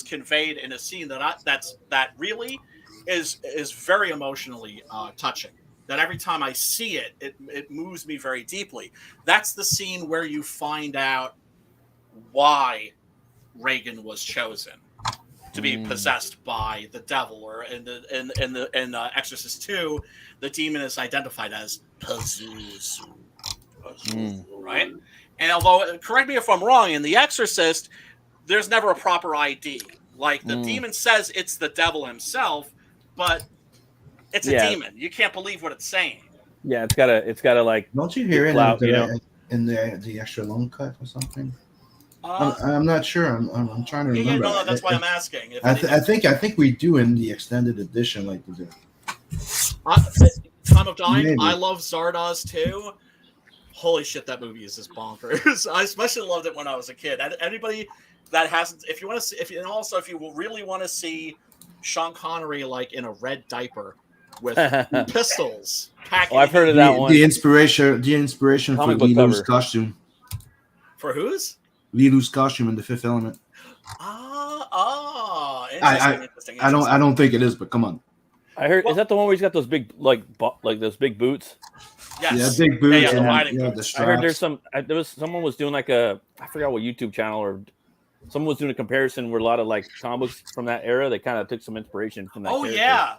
conveyed in a scene that really is very emotionally touching. That every time I see it, it moves me very deeply. That's the scene where you find out why Reagan was chosen to be possessed by the devil, or in Exorcist 2, the demon is identified as Pazuzu, right? And although, correct me if I'm wrong, in The Exorcist, there's never a proper ID. Like the demon says it's the devil himself, but it's a demon. You can't believe what it's saying. Yeah, it's gotta like. Don't you hear it in the extra long cut or something? I'm not sure. I'm trying to remember. No, that's why I'm asking. I think we do in the extended edition, like the Time of Dying. Maybe. I love Zardoz too. Holy shit, that movie is just bonkers. I especially loved it when I was a kid. Anybody that hasn't, if you want to see, if you really want to see Sean Connery like in a red diaper with pistols. I've heard of that one. The inspiration for Lilu's costume. For whose? Lilu's costume in The Fifth Element. Interesting. I don't think it is, but come on. I heard. Is that the one where he's got those big like those big boots? Yes. Yeah, big boots. Yeah, the riding boots. I heard someone was doing like I forgot what YouTube channel, or someone was doing a comparison where a lot of like comic books from that era, they kind of took some inspiration from that. Oh yeah.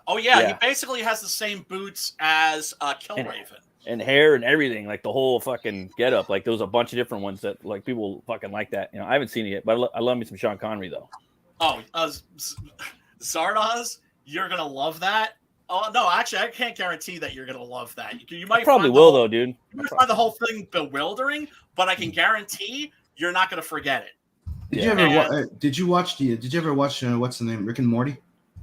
He basically has the same boots as Killraven. And hair and everything, like the whole fucking getup. Like there was a bunch of different ones that like people fucking like that. You know, I haven't seen it yet, but I love me some Sean Connery though. Oh, Zardoz, you're gonna love that. Oh no, actually, I can't guarantee that you're gonna love that. You might probably will though, dude. You might find the whole thing bewildering, but I can guarantee you're not gonna forget it. Did you ever watch what's the name, Rick and Morty,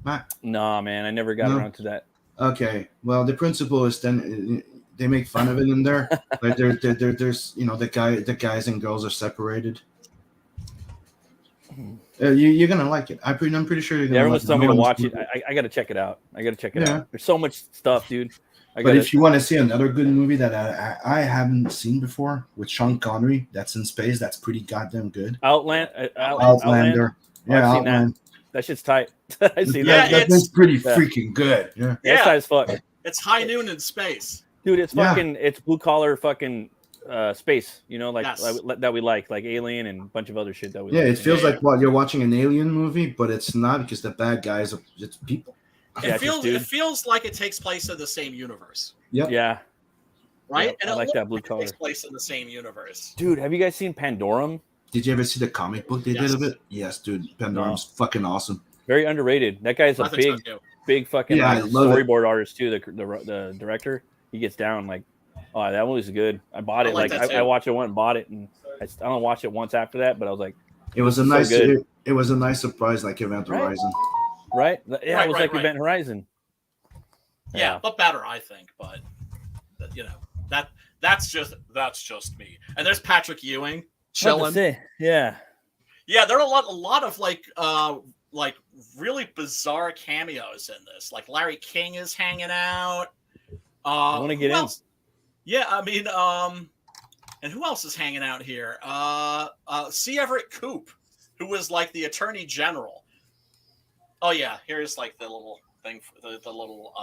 Matt? No, man, I never got around to that. Okay, well, the principle is then they make fun of it in there. Like there's the guys and girls are separated. You're gonna like it. I'm pretty sure you're gonna. Everyone's telling me to watch it. I got to check it out. There's so much stuff, dude. But if you want to see another good movie that I haven't seen before with Sean Connery, that's in space. That's pretty goddamn good. Outlander. Yeah, Outlander. That shit's tight. I see that. That's pretty freaking good. Yeah. That's tight as fuck. It's high noon in space. Dude, it's fucking, it's blue collar fucking space, you know, like that we like Alien and a bunch of other shit that we like. Yeah, it feels like you're watching an alien movie, but it's not, because the bad guys are just people. It feels like it takes place in the same universe. Yep. Yeah. Right? Yep. And I like that blue color. It takes place in the same universe. Dude, have you guys seen Pandorum? Did you ever see the comic book they did of it? Yes, dude. Pandorum's fucking awesome. Very underrated. That guy's a big fucking storyboard artist too. The director, he gets down like, oh, that one was good. I bought it. I watched it once and bought it, and I don't watch it once after that. But I was like, it was a nice surprise, like Event Horizon. Right? Yeah, it was like Event Horizon. Yeah, but better, I think. But you know, that's just me. And there's Patrick Ewing chilling. Yeah, there are a lot of like really bizarre cameos in this. Like Larry King is hanging out. I want to get in. Yeah, I mean, and who else is hanging out here? C. Everett Koop, who was like the Attorney General. Oh yeah, here's like the little thing, the little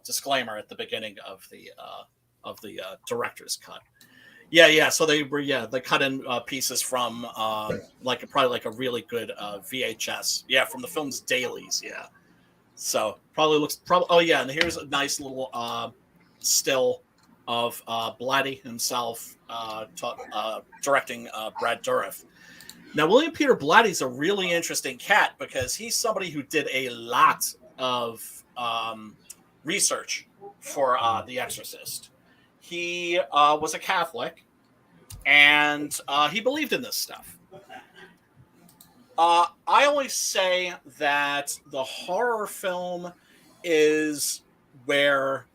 disclaimer at the beginning of the director's cut. Yeah. So they cut in pieces from probably like a really good VHS. Yeah, from the film's dailies. Yeah. So oh yeah, and here's a nice little still of Blatty himself directing Brad Dourif. Now, William Peter Blatty's a really interesting cat because he's somebody who did a lot of research for The Exorcist. He was a Catholic, and he believed in this stuff. I always say that the horror film is where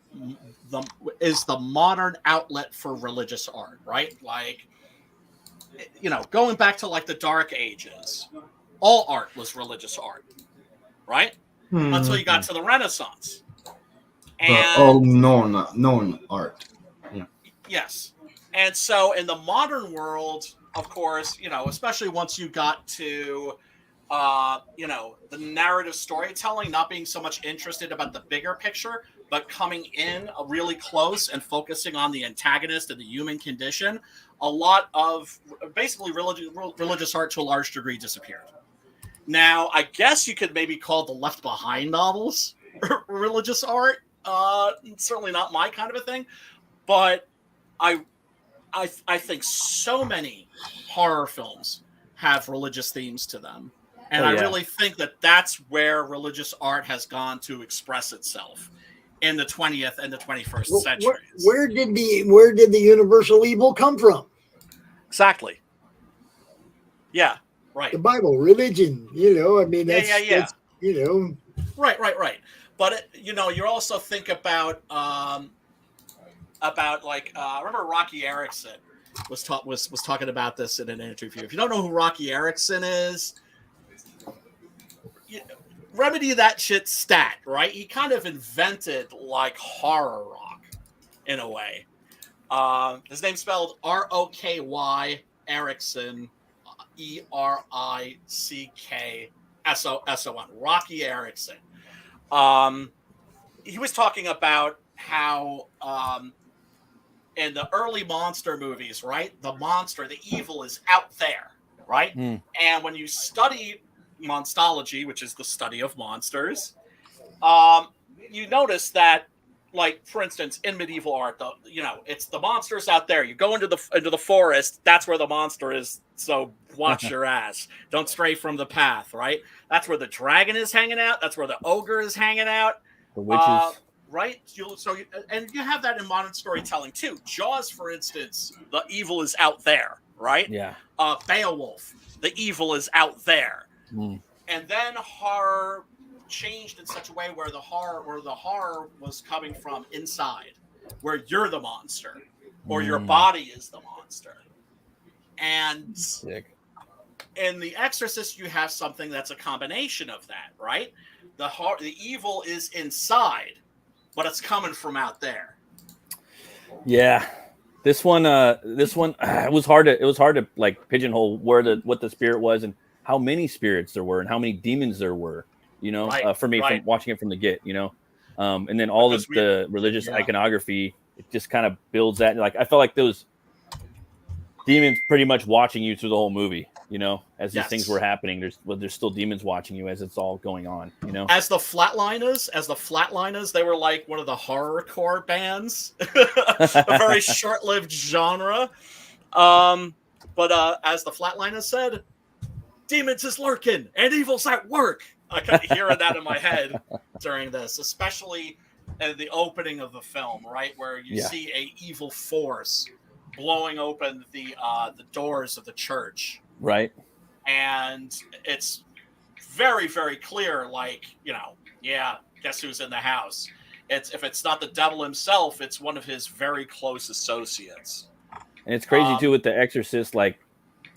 the modern outlet for religious art, right? Like, going back to like the Dark Ages, all art was religious art, right? Until you got to the Renaissance. But all known art. Yeah. Yes. And so in the modern world, of course, especially once you got to, the narrative storytelling, not being so much interested about the bigger picture, but coming in really close and focusing on the antagonist and the human condition, a lot of basically religious art to a large degree disappeared. Now, I guess you could maybe call the Left Behind novels religious art. Certainly not my kind of a thing, but I think so many horror films have religious themes to them. And I really think that that's where religious art has gone to express itself in the 20th and the 21st centuries. Where did the universal evil come from? Exactly. Yeah, right. The Bible, religion, that's, yeah. That's, Right. But, you also think about remember Rocky Erickson was talking about this in an interview. If you don't know who Rocky Erickson is, remedy that shit stat, right? He kind of invented like horror rock in a way. His name's spelled Roky Erickson, ERICKSON. Rocky Erickson. He was talking about how in the early monster movies, right? The evil is out there, right? And when you study monstology, which is the study of monsters, you notice that, like, for instance, in medieval art, it's the monsters out there. You go into the forest, that's where the monster is. So watch your ass. Don't stray from the path, right? That's where the dragon is hanging out. That's where the ogre is hanging out. The witches. Right? You have that in modern storytelling too. Jaws, for instance, the evil is out there, right? Yeah. Beowulf, the evil is out there. Mm. And then horror changed in such a way where the horror was coming from inside, where you're the monster, or your body is the monster. And Sick. In The Exorcist, you have something that's a combination of that, right? The evil is inside, but it's coming from out there. Yeah. This one, it was hard to like pigeonhole what the spirit was and how many spirits there were and how many demons there were, for me, from watching it from the get, and then all of the religious iconography, it just kind of builds that. Like, I felt like those demons pretty much watching you through the whole movie, as these things were happening. There's still demons watching you as it's all going on, As the Flatliners, they were like one of the horrorcore bands, a very short-lived genre. But as the Flatliners said, demons is lurking and evil's at work. I kept hearing that in my head during this, especially at the opening of the film, right, where you see a evil force blowing open the doors of the church, right? And it's very, very clear, like, guess who's in the house? If it's not the devil himself, it's one of his very close associates. And it's crazy too with The Exorcist, like,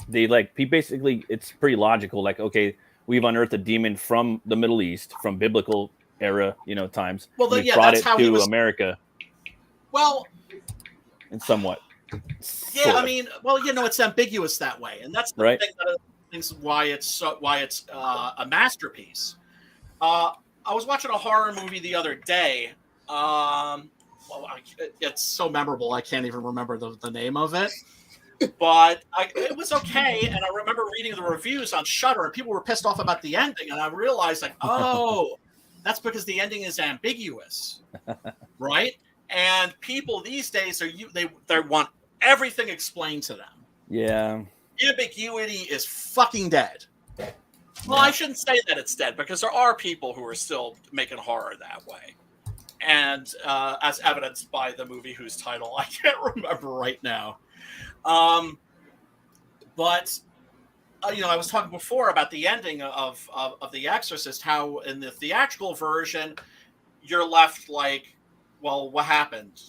it's pretty logical. Like, okay, we've unearthed a demon from the Middle East, from biblical era, times. Well, we brought it to America. Well, and somewhat. Yeah, sort of. I mean, it's ambiguous that way, and that's the thing that is why it's a masterpiece. I was watching a horror movie the other day. I it's so memorable. I can't even remember the name of it. But it was okay, and I remember reading the reviews on Shudder, and people were pissed off about the ending, and I realized, like, oh, that's because the ending is ambiguous, right? And people these days they want everything explained to them. Yeah, ambiguity is fucking dead. Well, I shouldn't say that it's dead, because there are people who are still making horror that way, and as evidenced by the movie whose title I can't remember right now. But I was talking before about the ending of The Exorcist, how in the theatrical version you're left like, well, what happened,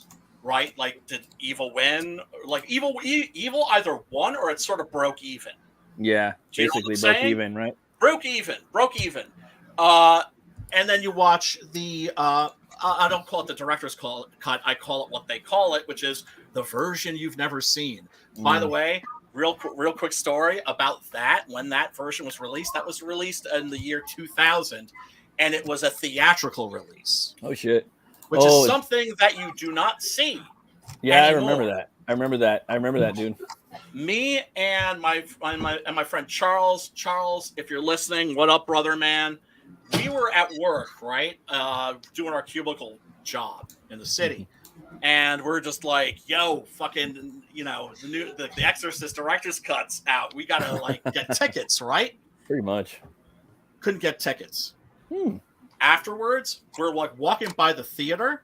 right? Like, did evil win? Like, evil either won or it sort of broke even. Yeah, basically broke even, right? Broke even. And then you watch the I don't call it the director's cut. I call it what they call it, which is the version you've never seen. By the way, real quick story about that. When that version was released, that was released in the year 2000, and it was a theatrical release. Oh shit! Which is something that you do not see. Yeah, anymore. I remember that, dude. Me and my friend Charles. Charles, if you're listening, what up, brother, man? We were at work, right, doing our cubicle job in the city, and we're just like, "Yo, fucking, the Exorcist director's cut's out. We gotta like get tickets, right?" Pretty much. Couldn't get tickets. Afterwards, we're like walking by the theater,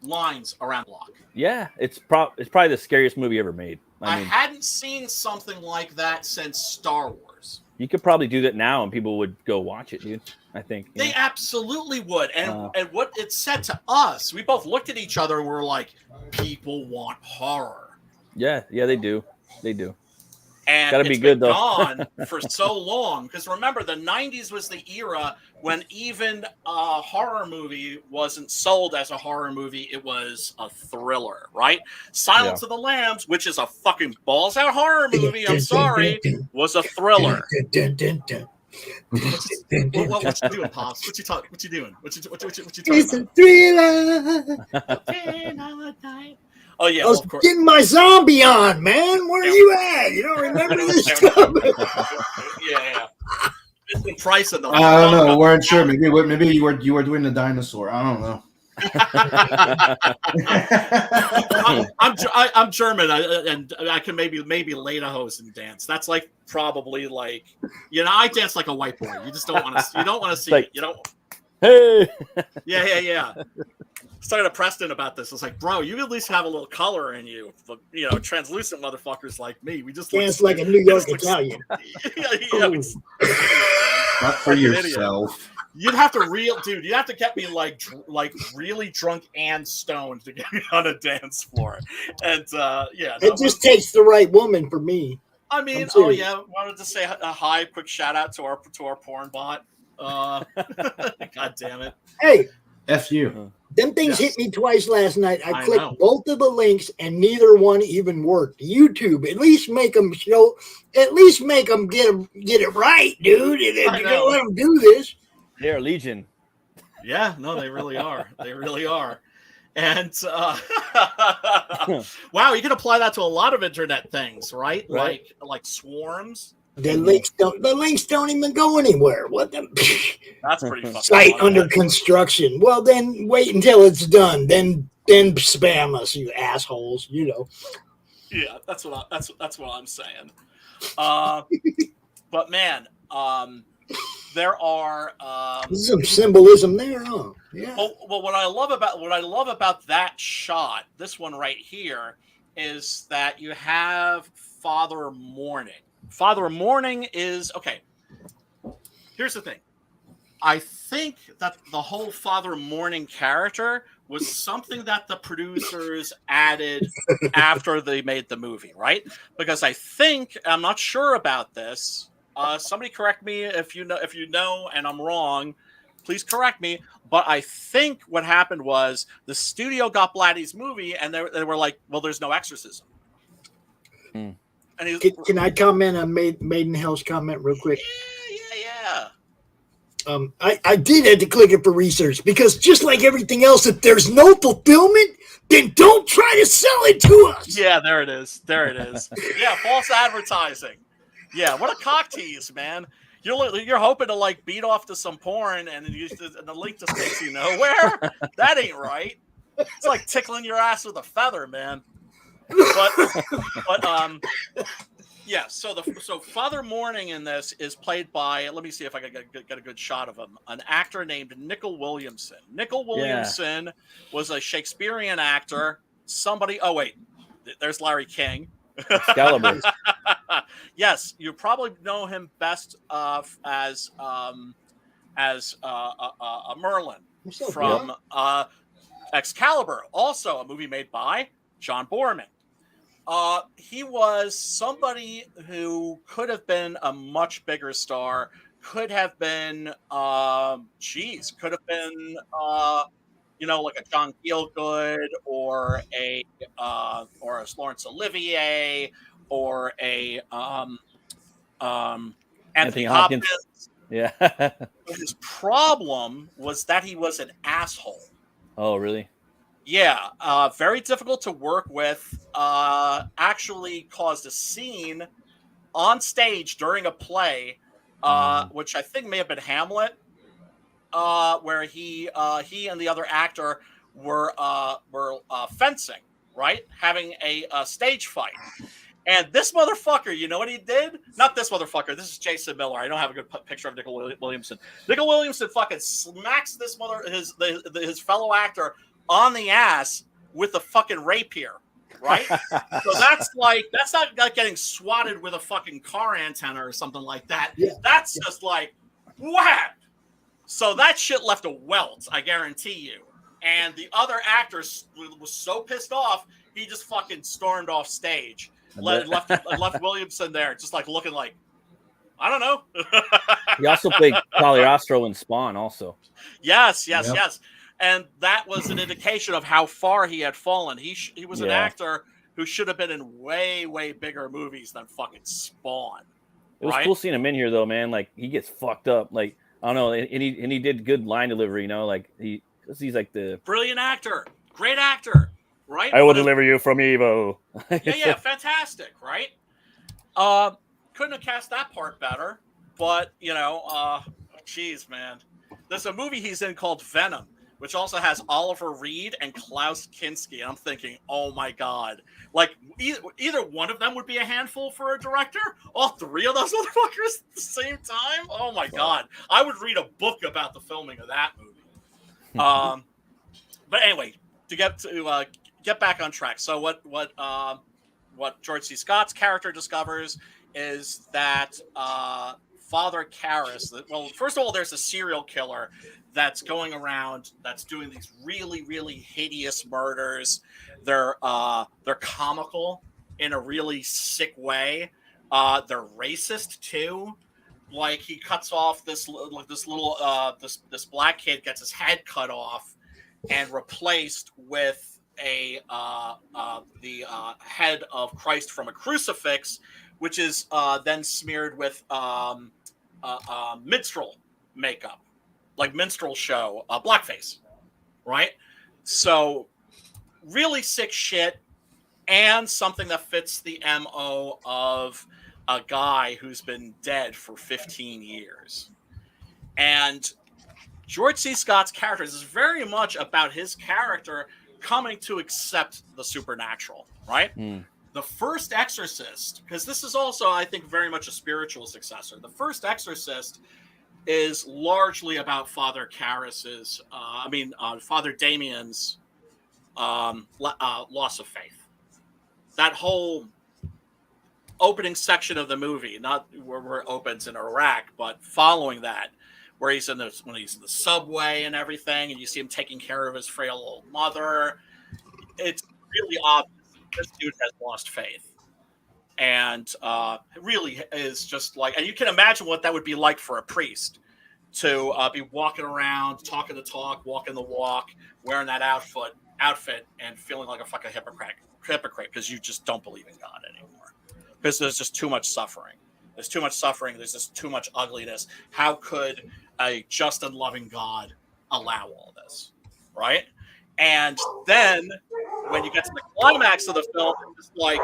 lines around the block. Yeah, it's probably the scariest movie ever made. I hadn't seen something like that since Star Wars. You could probably do that now, and people would go watch it, dude. I think they absolutely would. And what it said to us, we both looked at each other and we're like, people want horror. Yeah, they do. And gotta be good though. Gone for so long, because remember, the 90s was the era when even a horror movie wasn't sold as a horror movie; it was a thriller, right? Silence of the Lambs, which is a fucking balls out horror movie. I'm sorry, was a thriller. What you doing, Pops? What you doing? What you talking it's about? A thriller. Oh yeah, I was getting my zombie on, man. Where are you at? You don't remember this stuff? Yeah. It's the price of the. I don't know. We weren't sure. Maybe you were doing the dinosaur. I don't know. I'm German, and I can maybe lederhosen and dance. That's like probably like I dance like a white boy. You just don't want to. You don't want to see like, it. You don't. Hey. Yeah. I was talking to Preston about this. I was like, bro, you at least have a little color in you. But, translucent motherfuckers like me. We just dance like a New York Italian. Not for yourself. You'd have to get me like really drunk and stoned to get me on a dance floor. And it just takes the right woman for me. I mean, wanted to say a quick shout out to our porn bot. God damn it. Hey, F you. Them things hit me twice last night. I clicked both of the links, and neither one even worked. YouTube, at least make them get it right, dude. If you're gonna let them do this, they're legion. Yeah, no, they really are. They really are. And wow, you can apply that to a lot of internet things, right? Like swarms. The links don't even go anywhere. What the? That's pretty fucking site under construction. Well, then wait until it's done. Then spam us, you assholes. Yeah, that's what I'm saying. But man, there are some symbolism there, huh? Yeah. Well, what I love about that shot, this one right here, is that you have Father Mourning. Father Mourning is okay. Here's the thing. I think that the whole Father Mourning character was something that the producers added after they made the movie, right? Because I'm not sure about this. Somebody correct me if you know, and I'm wrong. Please correct me. But I think what happened was the studio got Blatty's movie, and they were like, "Well, there's no exorcism." Can I comment on Maidenhell's comment real quick? Yeah. I did have to click it for research because just like everything else, if there's no fulfillment, then don't try to sell it to us. Yeah, there it is. Yeah, false advertising. Yeah, what a cock tease, man. You're hoping to like beat off to some porn and the link just takes you nowhere. That ain't right. It's like tickling your ass with a feather, man. But yeah. So Father Mourning in this is played by. Let me see if I can get a good shot of him. An actor named Nicol Williamson. Nicol Williamson was a Shakespearean actor. Oh wait, there's Larry King. Excalibur. Yes, you probably know him best as Merlin from Excalibur, also a movie made by John Boorman. He was somebody who could have been a much bigger star. Could have been, like a John Gielgud or a Laurence Olivier or a Anthony Hopkins. Yeah. His problem was that he was an asshole. Oh, really? Yeah, very difficult to work with. Actually caused a scene on stage during a play, which I think may have been Hamlet, where he and the other actor were fencing, right, having a stage fight. And this motherfucker, you know what he did? Not this motherfucker. This is Jason Miller. I don't have a good picture of Nicol Williamson. Nicol Williamson fucking smacks this his fellow actor on the ass with a fucking rapier, right? So that's not like getting swatted with a fucking car antenna or something like that. Yeah. That's just like whap. So that shit left a welt, I guarantee you. And the other actor was so pissed off, he just fucking stormed off stage. Left Williamson there, just like looking like, I don't know. He also played Cagliostro in Spawn, also. Yes. And that was an indication of how far he had fallen. He was an actor who should have been in way, way bigger movies than fucking Spawn. It was cool seeing him in here, though, man. Like, he gets fucked up. Like, I don't know. And he did good line delivery, you know? Like, he's like the... Brilliant actor. Great actor. Right? I will deliver you from evil. yeah, fantastic, right? Couldn't have cast that part better, but geez, man. There's a movie he's in called Venom, which also has Oliver Reed and Klaus Kinski. I'm thinking, oh my god, like either one of them would be a handful for a director. All three of those motherfuckers at the same time. Oh my god, I would read a book about the filming of that movie. But anyway, to get back on track. So what George C. Scott's character discovers is that Father Karras. Well, first of all, there's a serial killer that's going around that's doing these really, really hideous murders. They're comical in a really sick way. They're racist too. Like he cuts off this black kid gets his head cut off and replaced with the head of Christ from a crucifix, which is then smeared with minstrel makeup, like minstrel show, blackface, right? So really sick shit, and something that fits the MO of a guy who's been dead for 15 years. And George C. Scott's character is very much about his character coming to accept the supernatural, right? The first Exorcist, because this is also, I think, very much a spiritual successor. The first Exorcist is largely about Father Karras's, Father Damien's loss of faith. That whole opening section of the movie, not where it opens in Iraq, but following that, where he's when he's in the subway and everything, and you see him taking care of his frail old mother. It's really obvious this dude has lost faith, and it really is just like, and you can imagine what that would be like for a priest to be walking around, talking the talk, walking the walk, wearing that outfit, and feeling like a fucking hypocrite because you just don't believe in God anymore, because there's just too much suffering. There's too much suffering. There's just too much ugliness. How could a just and loving God allow all this, right? And then when you get to the climax of the film, it's like,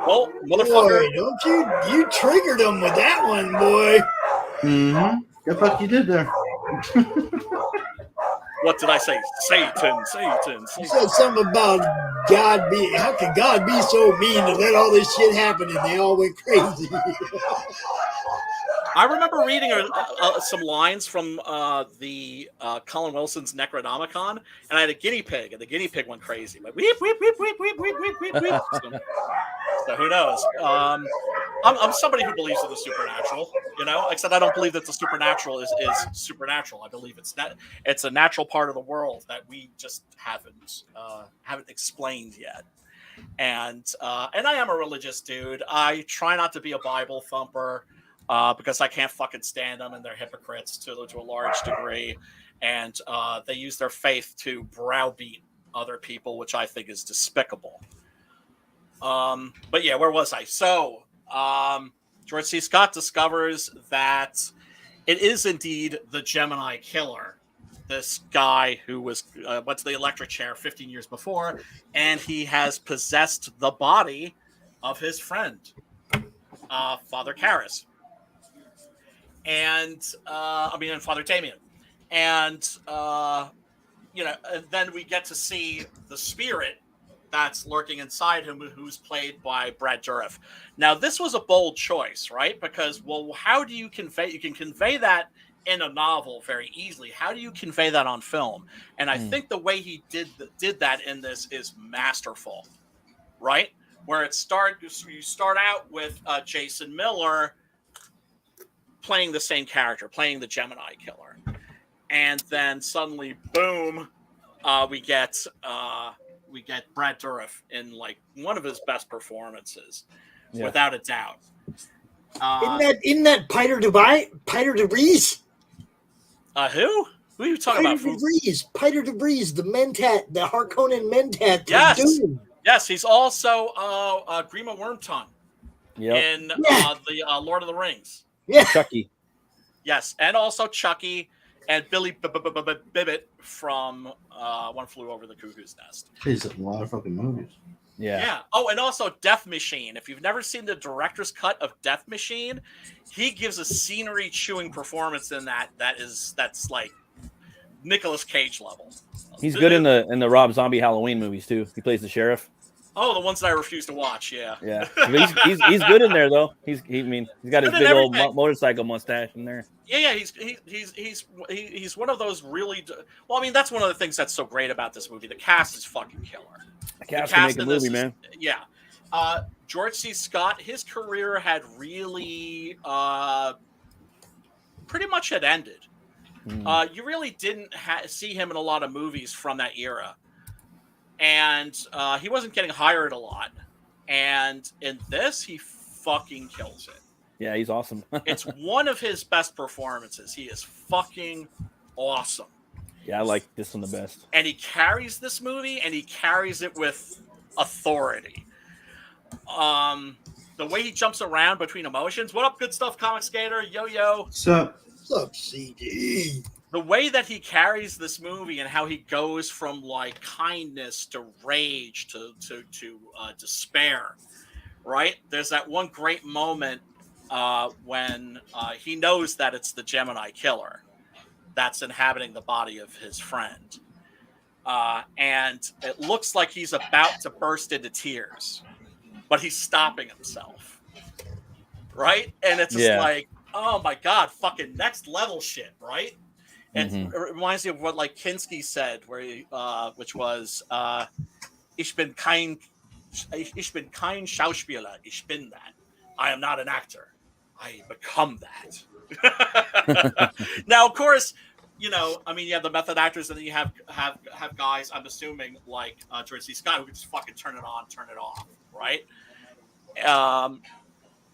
well, motherfucker. Boy, you triggered him with that one, boy. Mm-hmm. The fuck you did there? What did I say? Satan. You said something about God be. How can God be so mean to let all this shit happen and they all went crazy? I remember reading some lines from the Colin Wilson's Necronomicon, and I had a guinea pig, and the guinea pig went crazy. Like, weep, weep, weep, weep, weep, weep, weep, weep, weep. So who knows? I'm somebody who believes in the supernatural, except I don't believe that the supernatural is supernatural. I believe it's a natural part of the world that we just haven't explained yet. And I am a religious dude. I try not to be a Bible thumper. Because I can't fucking stand them, and they're hypocrites to a large degree, and they use their faith to browbeat other people, which I think is despicable. But yeah, where was I? So George C. Scott discovers that it is indeed the Gemini killer. This guy who went to the electric chair 15 years before, and he has possessed the body of his friend, Father Karras. And Father Damien, and then we get to see the spirit that's lurking inside him, who's played by Brad Dourif. Now, this was a bold choice, right? Because, well, how do you convey? You can convey that in a novel very easily. How do you convey that on film? And I think the way he did that in this is masterful, right? Where you start out with Jason Miller playing the same character, playing the Gemini killer, and then suddenly, boom, we get Brad Dourif in like one of his best performances, without a doubt. Isn't that Peter de Vries? Who? Who are you talking about? Peter de Vries, the the Harkonnen Mentat. Yes, yes, he's also Grima Wormtongue in the Lord of the Rings. Yeah, Chucky. Yes, and also Chucky and Billy Bibbit from One Flew Over the Cuckoo's Nest. He's a lot of fucking movies. Yeah. Oh, and also Death Machine. If you've never seen the director's cut of Death Machine, he gives a scenery-chewing performance in that. That's like Nicolas Cage level. He's good in the Rob Zombie Halloween movies too. He plays the sheriff. Oh, the ones that I refuse to watch. Yeah. Yeah. He's good in there though. He's got his big old motorcycle mustache in there. Yeah. He's one of those really. Well, I mean, that's one of the things that's so great about this movie. The cast is fucking killer. The cast can make a movie, man. Yeah. George C. Scott, his career had really pretty much had ended. You really didn't see him in a lot of movies from that era. And he wasn't getting hired a lot. And in this, he fucking kills it. Yeah, he's awesome. It's one of his best performances. He is fucking awesome. Yeah, I like this one the best. And he carries this movie, and he carries it with authority. The way he jumps around between emotions. What up, good stuff, Comic Skater? Yo. What's up, CD? The way that he carries this movie and how he goes from like kindness to rage to despair, right? There's that one great moment when he knows that it's the Gemini killer that's inhabiting the body of his friend. And it looks like he's about to burst into tears, but he's stopping himself, right? And it's just like, oh my God, fucking next level shit, right? And it reminds me of what like Kinski said, where he, which was, Ich bin kein Schauspieler, ich bin that. I am not an actor. I become that. Now, of course, you have the method actors, and then you have guys, I'm assuming, like George C. Scott, who can just fucking turn it on, turn it off, right?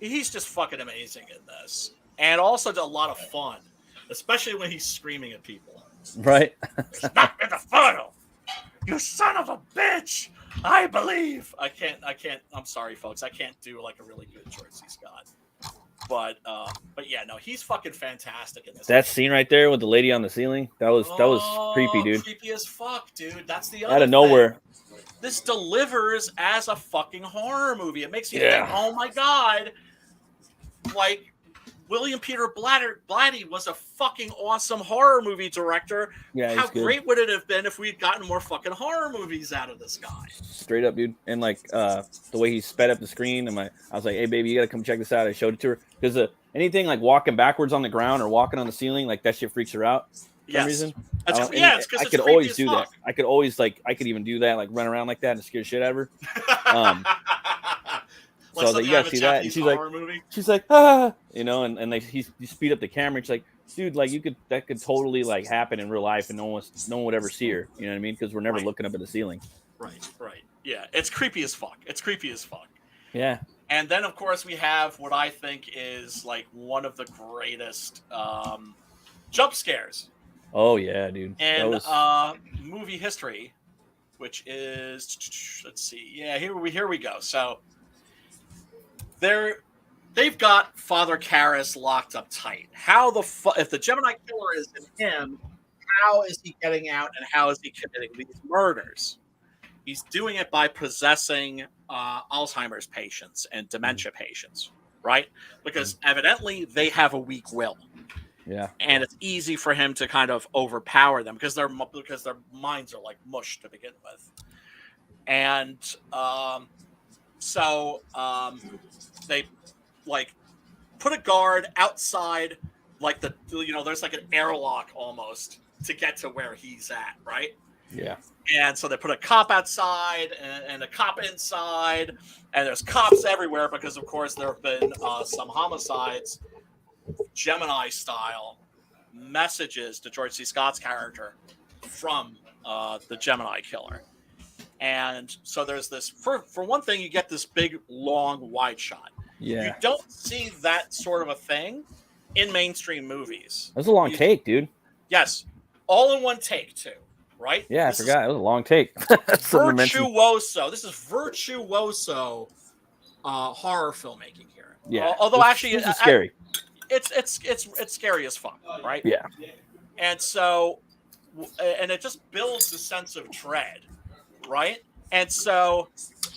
He's just fucking amazing in this. And also a lot of fun. Especially when he's screaming at people. Right. It's not in the photo. You son of a bitch. I believe. I can't. I'm sorry, folks. I can't do like a really good George C. Scott. But yeah, no, he's fucking fantastic in this. That scene right there with the lady on the ceiling, that was creepy, dude. Creepy as fuck, dude. That's the other out of nowhere. Thing. This delivers as a fucking horror movie. It makes you think, oh my god, like William Peter Blatty was a fucking awesome horror movie director. Yeah, how great would it have been if we'd gotten more fucking horror movies out of this guy? Straight up, dude. And like the way he sped up the screen, and I was like, "Hey, baby, you gotta come check this out." I showed it to her because anything like walking backwards on the ground or walking on the ceiling, like that shit freaks her out. For some reason. It's because I could always do that. I could always I could even do that, like run around like that and scare shit out of her. So I was like, you gotta see that. And she's like, ah, you know, and like you speed up the camera. She's like, dude, like that could totally like happen in real life, and no one would ever see her. You know what I mean? Because we're never looking up at the ceiling. Right. Yeah, it's creepy as fuck. Yeah. And then of course we have what I think is like one of the greatest jump scares. Oh yeah, dude. In movie history, which is let's see, here we go. So they've got Father Karras locked up tight. How the if the Gemini killer is in him, how is he getting out and how is he committing these murders? He's doing it by possessing Alzheimer's patients and dementia patients, right? Because evidently they have a weak will. Yeah. And it's easy for him to kind of overpower them because their minds are like mush to begin with. And so they like put a guard outside, like there's like an airlock almost to get to where he's at, right? Yeah. And so they put a cop outside and a cop inside, and there's cops everywhere because, of course, there have been some homicides, Gemini style, messages to George C. Scott's character from the Gemini killer. And so there's this, for one thing, you get this big, long, wide shot. Yeah. You don't see that sort of a thing in mainstream movies. That's a long take, dude. Yes. All in one take, too. Right? Yeah, I forgot. It was a long take. Virtuoso. This is virtuoso horror filmmaking here. Yeah. Although actually, it's scary. It's scary as fuck, right? Yeah. And so, and it just builds a sense of dread, right? And so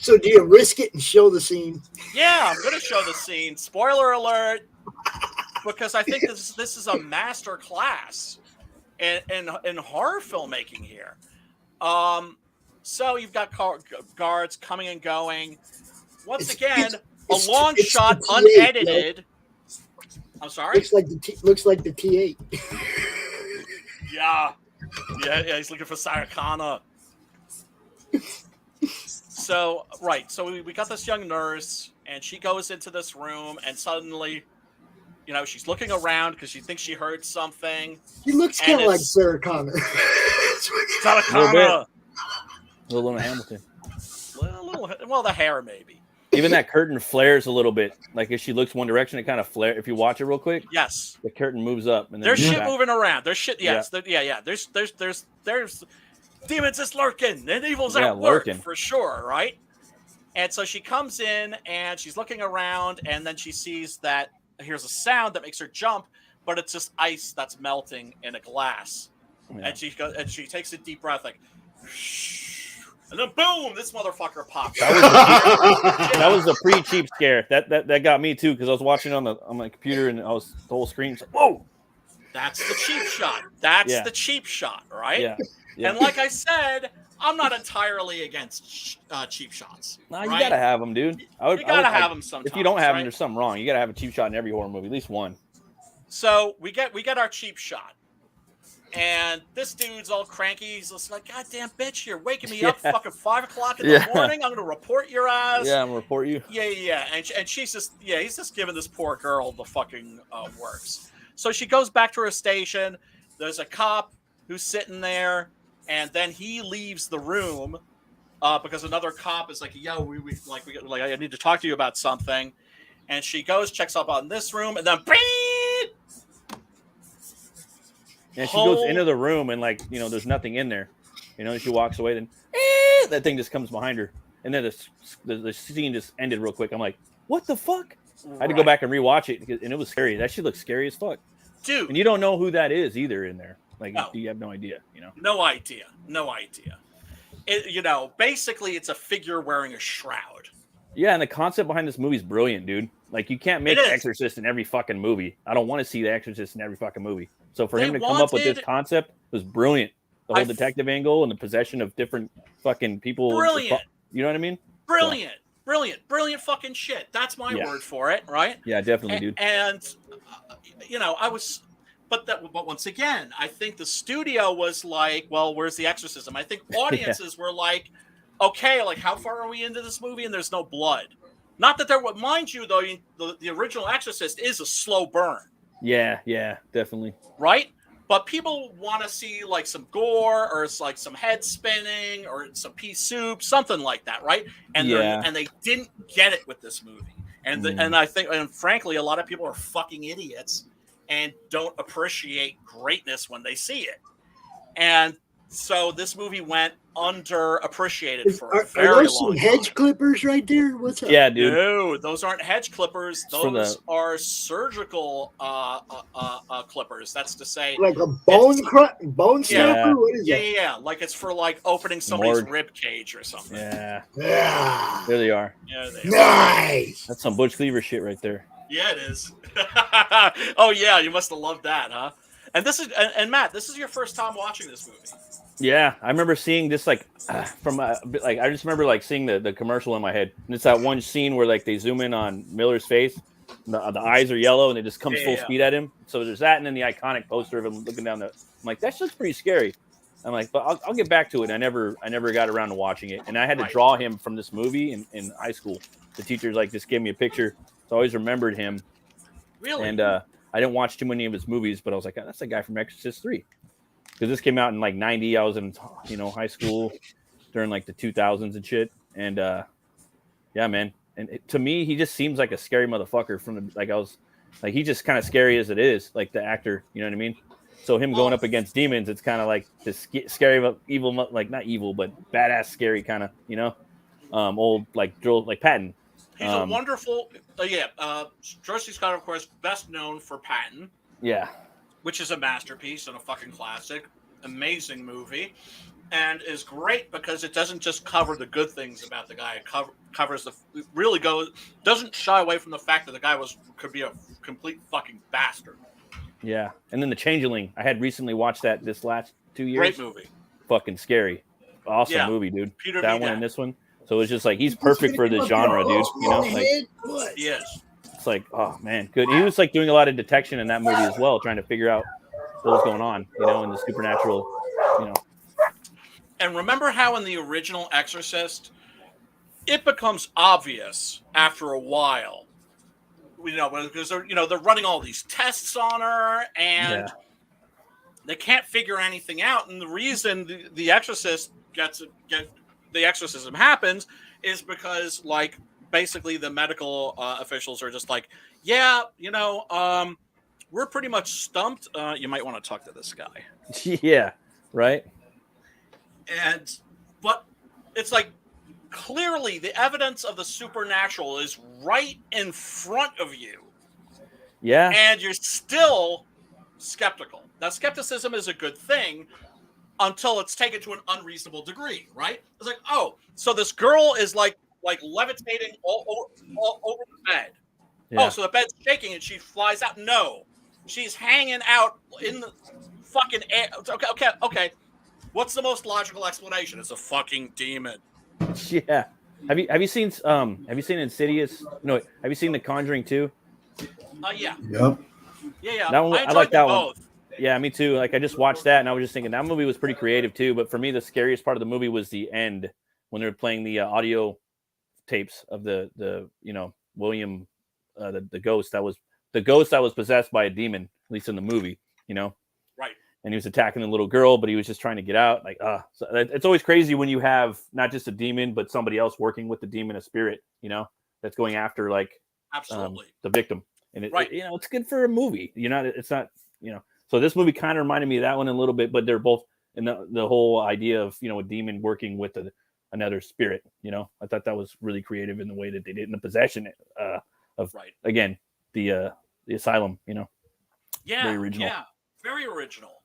do you risk it and show the scene? Yeah, I'm going to show the scene. Spoiler alert, because I think this is a master class in horror filmmaking here. So you've got guards coming and going. Once again, a long shot, unedited. I'm sorry? Looks like the T8. Yeah, he's looking for Saracana. So we got this young nurse, and she goes into this room, and suddenly, she's looking around because she thinks she heard something. She looks kind of like Sarah Connor. Sarah Connor. A little Hamilton. Well, the hair maybe. Even that curtain flares a little bit. Like if she looks one direction, it kind of flares. If you watch it real quick, yes, the curtain moves up. And then there's shit moving around. There's shit. Yes, yeah. There's demons is lurking and evil's at work for sure, right? And so she comes in and she's looking around, and then she sees that here's a sound that makes her jump, but it's just ice that's melting in a glass. Yeah. And she takes a deep breath, like, and then boom, this motherfucker pops. That was a pretty cheap scare. That got me too, because I was watching on my computer and the whole screen was like, whoa. That's the cheap shot. That's the cheap shot, right? Yeah. And like I said, I'm not entirely against cheap shots. No, you gotta have them, dude. You gotta have them sometimes. If you don't have them, there's something wrong. You gotta have a cheap shot in every horror movie, at least one. So we get our cheap shot, and this dude's all cranky. He's just like, "God damn bitch, you're waking me up fucking 5 o'clock in the morning. I'm gonna report your ass." Yeah, I'm gonna report you. Yeah. And she's just he's just giving this poor girl the fucking works. So she goes back to her station. There's a cop who's sitting there. And then he leaves the room because another cop is like, "Yo, we I need to talk to you about something." And she goes, checks up on this room, and then and she goes into the room, and there's nothing in there. She walks away, then that thing just comes behind her, and then the scene just ended real quick. I'm like, "What the fuck?" I had to go back and rewatch it, and it was scary. That shit looks scary as fuck, dude. And you don't know who that is either in there. Like, you have no idea. No idea. Basically, it's a figure wearing a shroud. Yeah, and the concept behind this movie is brilliant, dude. Like, you can't make Exorcist in every fucking movie. I don't want to see the Exorcist in every fucking movie. So for him to come up with this concept was brilliant. The whole detective angle and the possession of different fucking people. Brilliant. You know what I mean? Brilliant. Brilliant fucking shit. That's my word for it, right? Yeah, definitely, dude. And but once again, I think the studio was like, well, where's the exorcism? I think audiences were like, okay, like, how far are we into this movie and there's no blood? Not that there would, mind you, though, the original Exorcist is a slow burn. Yeah, definitely. Right? But people want to see like some gore or like some head spinning or some pea soup, something like that, right? And they didn't get it with this movie. And and I think, and frankly, a lot of people are fucking idiots and don't appreciate greatness when they see it. And so this movie went underappreciated for a very long time. Are those some hedge clippers right there? What's up? Yeah, dude. No, those aren't hedge clippers. Those are surgical clippers. That's to say, like a bone snapper. What is that? Yeah. Like it's for like opening somebody's rib cage or something. Yeah. There they are. Yeah, nice. That's some Butch Cleaver shit right there. Yeah, it is. Oh yeah, you must have loved that, huh? And this is and Matt, this is your first time watching this movie. Yeah, I remember seeing this like from like I just remember like seeing the commercial in my head, and it's that one scene where like they zoom in on Miller's face, and the eyes are yellow, and it just comes full speed at him. So there's that, and then the iconic poster of him looking down the. I'm like, that shit's pretty scary. I'm like, but I'll get back to it. I never got around to watching it, and I had to draw him from this movie in high school. The teachers like just gave me a picture, so I always remembered him. Really? And I didn't watch too many of his movies, but I was like, oh, that's the guy from Exorcist 3. Because this came out in like 90. I was in high school during like the 2000s and shit. And yeah, man. And to me, he just seems like a scary motherfucker he's just kind of scary as it is, like the actor, you know what I mean? So him going up against demons, it's kind of like this scary, evil, like not evil, but badass, scary kind of, old like drill, like Patton. He's a wonderful, George Scott, of course, best known for Patton. Yeah. Which is a masterpiece and a fucking classic. Amazing movie. And is great because it doesn't just cover the good things about the guy. It doesn't shy away from the fact that the guy could be a complete fucking bastard. Yeah. And then The Changeling. I had recently watched that this last 2 years. Great movie. Fucking scary. Awesome movie, dude. Peter that one and this one. So it's just like he's perfect for the genre, dude. Like, yes. It's like, oh man, good. He was like doing a lot of detection in that movie as well, trying to figure out what was going on, in the supernatural, And remember how in the original Exorcist, it becomes obvious after a while, because they're running all these tests on her and they can't figure anything out. And the reason the Exorcist the exorcism happens is because like basically the medical officials are just like, we're pretty much stumped. You might want to talk to this guy. Yeah, right. But it's like clearly the evidence of the supernatural is right in front of you. Yeah. And you're still skeptical. Now, skepticism is a good thing until it's taken to an unreasonable degree, right? It's like, oh, so this girl is like levitating all over the bed. Yeah. Oh, so the bed's shaking and she flies out. No, she's hanging out in the fucking air. Okay. What's the most logical explanation? It's a fucking demon. Yeah. Have you seen Insidious? No, have you seen The Conjuring 2? Yeah. Yep. Yeah. That one, I like that one. Yeah, me too. Like I just watched that and I was just thinking that movie was pretty creative too. But for me, the scariest part of the movie was the end when they were playing the audio tapes of the William, the ghost that was possessed by a demon, at least in the movie, Right. And he was attacking the little girl, but he was just trying to get out. Like, so it's always crazy when you have not just a demon, but somebody else working with the demon, a spirit, that's going after like absolutely the victim. And it's good for a movie. It's not. So this movie kind of reminded me of that one a little bit, but they're both in the whole idea of a demon working with another spirit. I thought that was really creative in the way that they did in the possession of of again the asylum. You know, very original. Yeah, very original.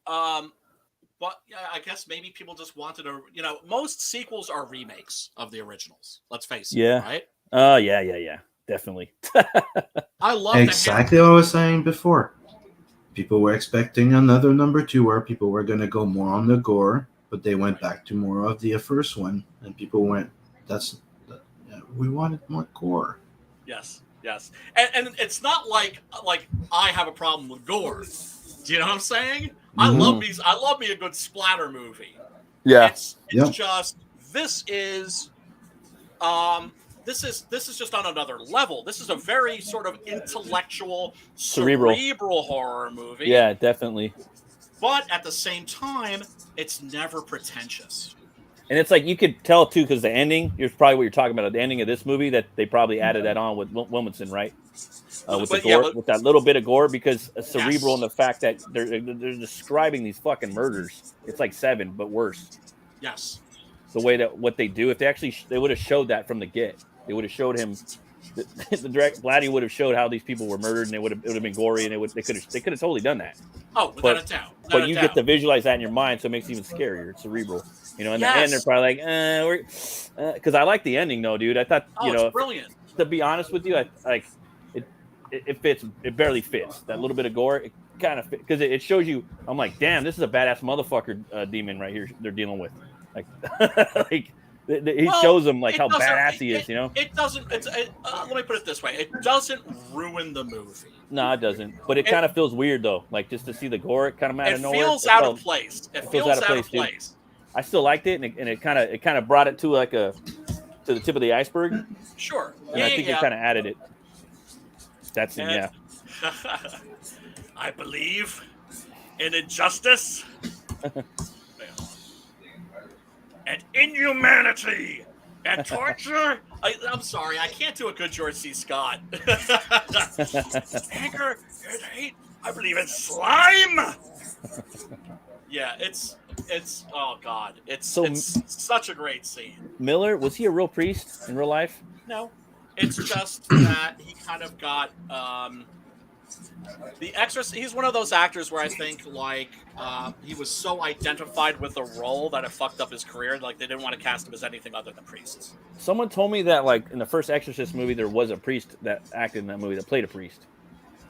But yeah, I guess maybe people just wanted to, most sequels are remakes of the originals. Let's face it. Right? Yeah, definitely. I love exactly what I was saying before. People were expecting another number 2 where people were going to go more on the gore, but they went back to more of the first one, and people went, we wanted more gore. Yes. And it's not like I have a problem with gore. Do you know what I'm saying? I love me a good splatter movie. Yeah. It's just this is just on another level. This is a very sort of intellectual, cerebral horror movie. Yeah, definitely. But at the same time, it's never pretentious. And it's like you could tell too, because the ending, here's probably what you're talking about, the ending of this movie, that they probably added that on with Williamson, right? With the gore, with that little bit of gore, because cerebral in the fact that they're describing these fucking murders. It's like 7, but worse. Yes. The way that what they do, if they would have showed that from the get, they would have showed him. The direct Vladdy would have showed how these people were murdered, and it would have been gory, and they could have totally done that. Oh, without a doubt. But you get to visualize that in your mind, so it makes it even scarier. It's cerebral. In the end, they're probably like, because I like the ending though, dude. I thought, it's brilliant. To be honest with you, it fits. It barely fits. That little bit of gore, it kind of fits because it shows you. I'm like, damn, this is a badass motherfucker demon right here. They're dealing with, he shows them how badass he is. It doesn't. Let me put it this way: it doesn't ruin the movie. No, it doesn't. But it kind of feels weird though. Like just to see the gore, it kind of out of nowhere. It feels out of place. It feels out of place. Dude. I still liked it, and it kind of brought it to to the tip of the iceberg. Sure. And I think it kind of added it. That's it. Yeah. I believe in injustice and inhumanity and torture. I'm sorry, I can't do a good George C. Scott. Anger and hate. I believe in slime. Yeah, it's oh god, it's such a great scene. Miller, was he a real priest in real life? No, it's just that he kind of got the Exorcist. He's one of those actors where I think he was so identified with the role that it fucked up his career. Like they didn't want to cast him as anything other than priests. Someone told me that in the first Exorcist movie there was a priest that acted in that movie that played a priest.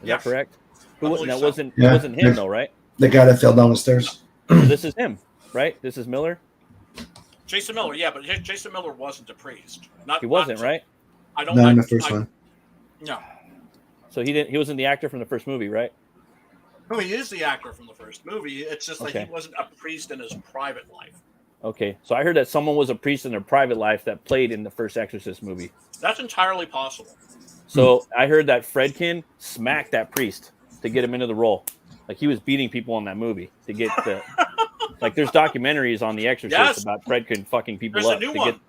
Is that correct? Wasn't him though, right? The guy that fell down the stairs. This is him, right? This is Miller. Jason Miller, yeah, but Jason Miller wasn't a priest. He wasn't, right? I don't. Not in the first one. No. So he didn't. He wasn't the actor from the first movie, right? No, he is the actor from the first movie. It's just that he wasn't a priest in his private life. Okay, so I heard that someone was a priest in their private life that played in the first Exorcist movie. That's entirely possible. So I heard that Fredkin smacked that priest to get him into the role. Like he was beating people in that movie to get the. There's documentaries on The Exorcist about Fredkin fucking people up. There's a new one.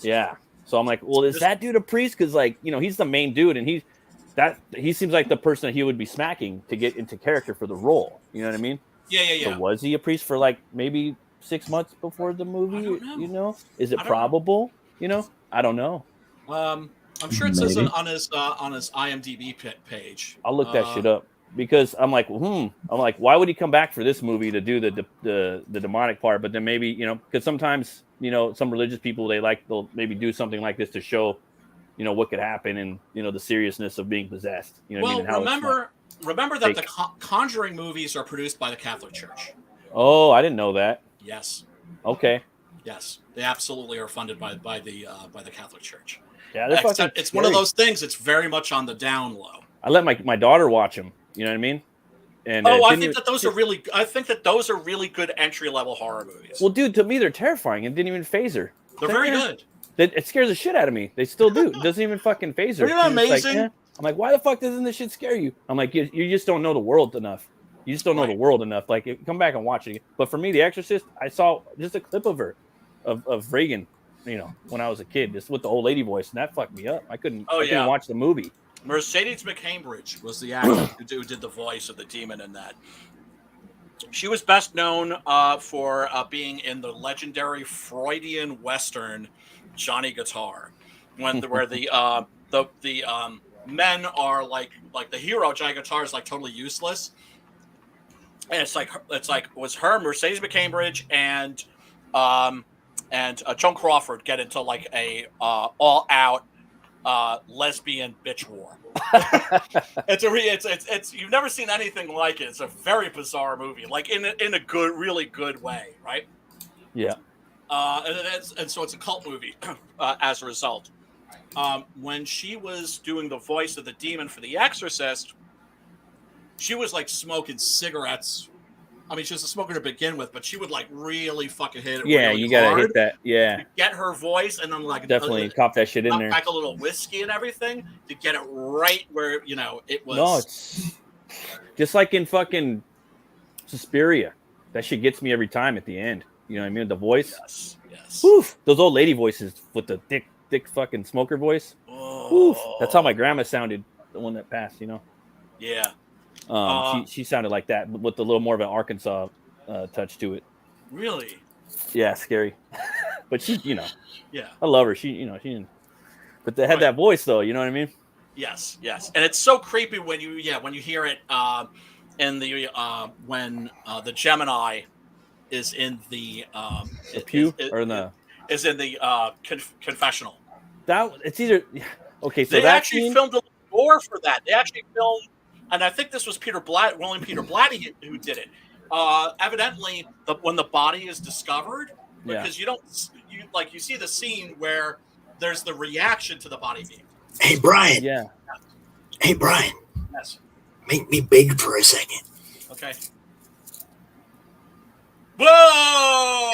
Yeah. So I'm like, well, is that dude a priest? Because he's the main dude, and he seems like the person that he would be smacking to get into character for the role. You know what I mean? Yeah. So was he a priest for maybe 6 months before the movie? I don't know. Is it probable? I don't know. I'm sure it says on his IMDb page. I'll look that shit up. Because I'm like, why would he come back for this movie to do the demonic part? But then maybe, because sometimes, some religious people, they'll maybe do something like this to show, what could happen and, the seriousness of being possessed. Remember that the Conjuring movies are produced by the Catholic Church. Oh, I didn't know that. Yes. Okay. Yes, they absolutely are funded by the Catholic Church. Yeah, it's one of those things. It's very much on the down low. I let my daughter watch them. You know what I mean? And I think that those are really. I think that those are really good entry level horror movies. Well, dude, to me they're terrifying. It didn't even phase her. They're very good. It scares the shit out of me. They still do. It doesn't even fucking phase her. Isn't that amazing? I'm like, why the fuck doesn't this shit scare you? I'm like, you just don't know the world enough. You just don't know the world enough. Come back and watch it. But for me, The Exorcist, I saw just a clip of her, of Reagan. When I was a kid, just with the old lady voice, and that fucked me up. I couldn't watch the movie. Mercedes McCambridge was the actor who did the voice of the demon in that. She was best known for being in the legendary Freudian Western Johnny Guitar, where the men are like the hero, Giant Guitar, is like totally useless. And it's like it was her, Mercedes McCambridge, and Joan Crawford get into like a all out lesbian bitch war. It's you've never seen anything like it. It's a very bizarre movie, like in a good, really good way, right? Yeah. And so it's a cult movie as a result. When she was doing the voice of the demon for The Exorcist, she was like smoking cigarettes. I mean, she was a smoker to begin with, but she would like really fucking hit it. Yeah, really you gotta hard hit that. Yeah, to get her voice, and then like definitely cop that shit in there. Back a little whiskey and everything to get it right where it was. No, it's just like in fucking Suspiria. That shit gets me every time at the end. You know what I mean? The voice. Yes. Woof. Those old lady voices with the thick fucking smoker voice. Woof. That's how my grandma sounded, the one that passed, Yeah. She sounded like that, but with a little more of an Arkansas touch to it. Really? Yeah, scary. But she, yeah, I love her. She, but they had that voice though. You know what I mean? Yes, and it's so creepy when you hear it in the when the Gemini is in the pew or in the is in the confessional. That it's either okay. So they that actually scene, filmed a little more for that. They actually filmed. And I think this was William Peter Blatty who did it. Evidently, when the body is discovered, because you see the scene where there's the reaction to the body being. Hey, Brian. Yeah. Hey, Brian. Yes. Make me big for a second. Okay. Whoa!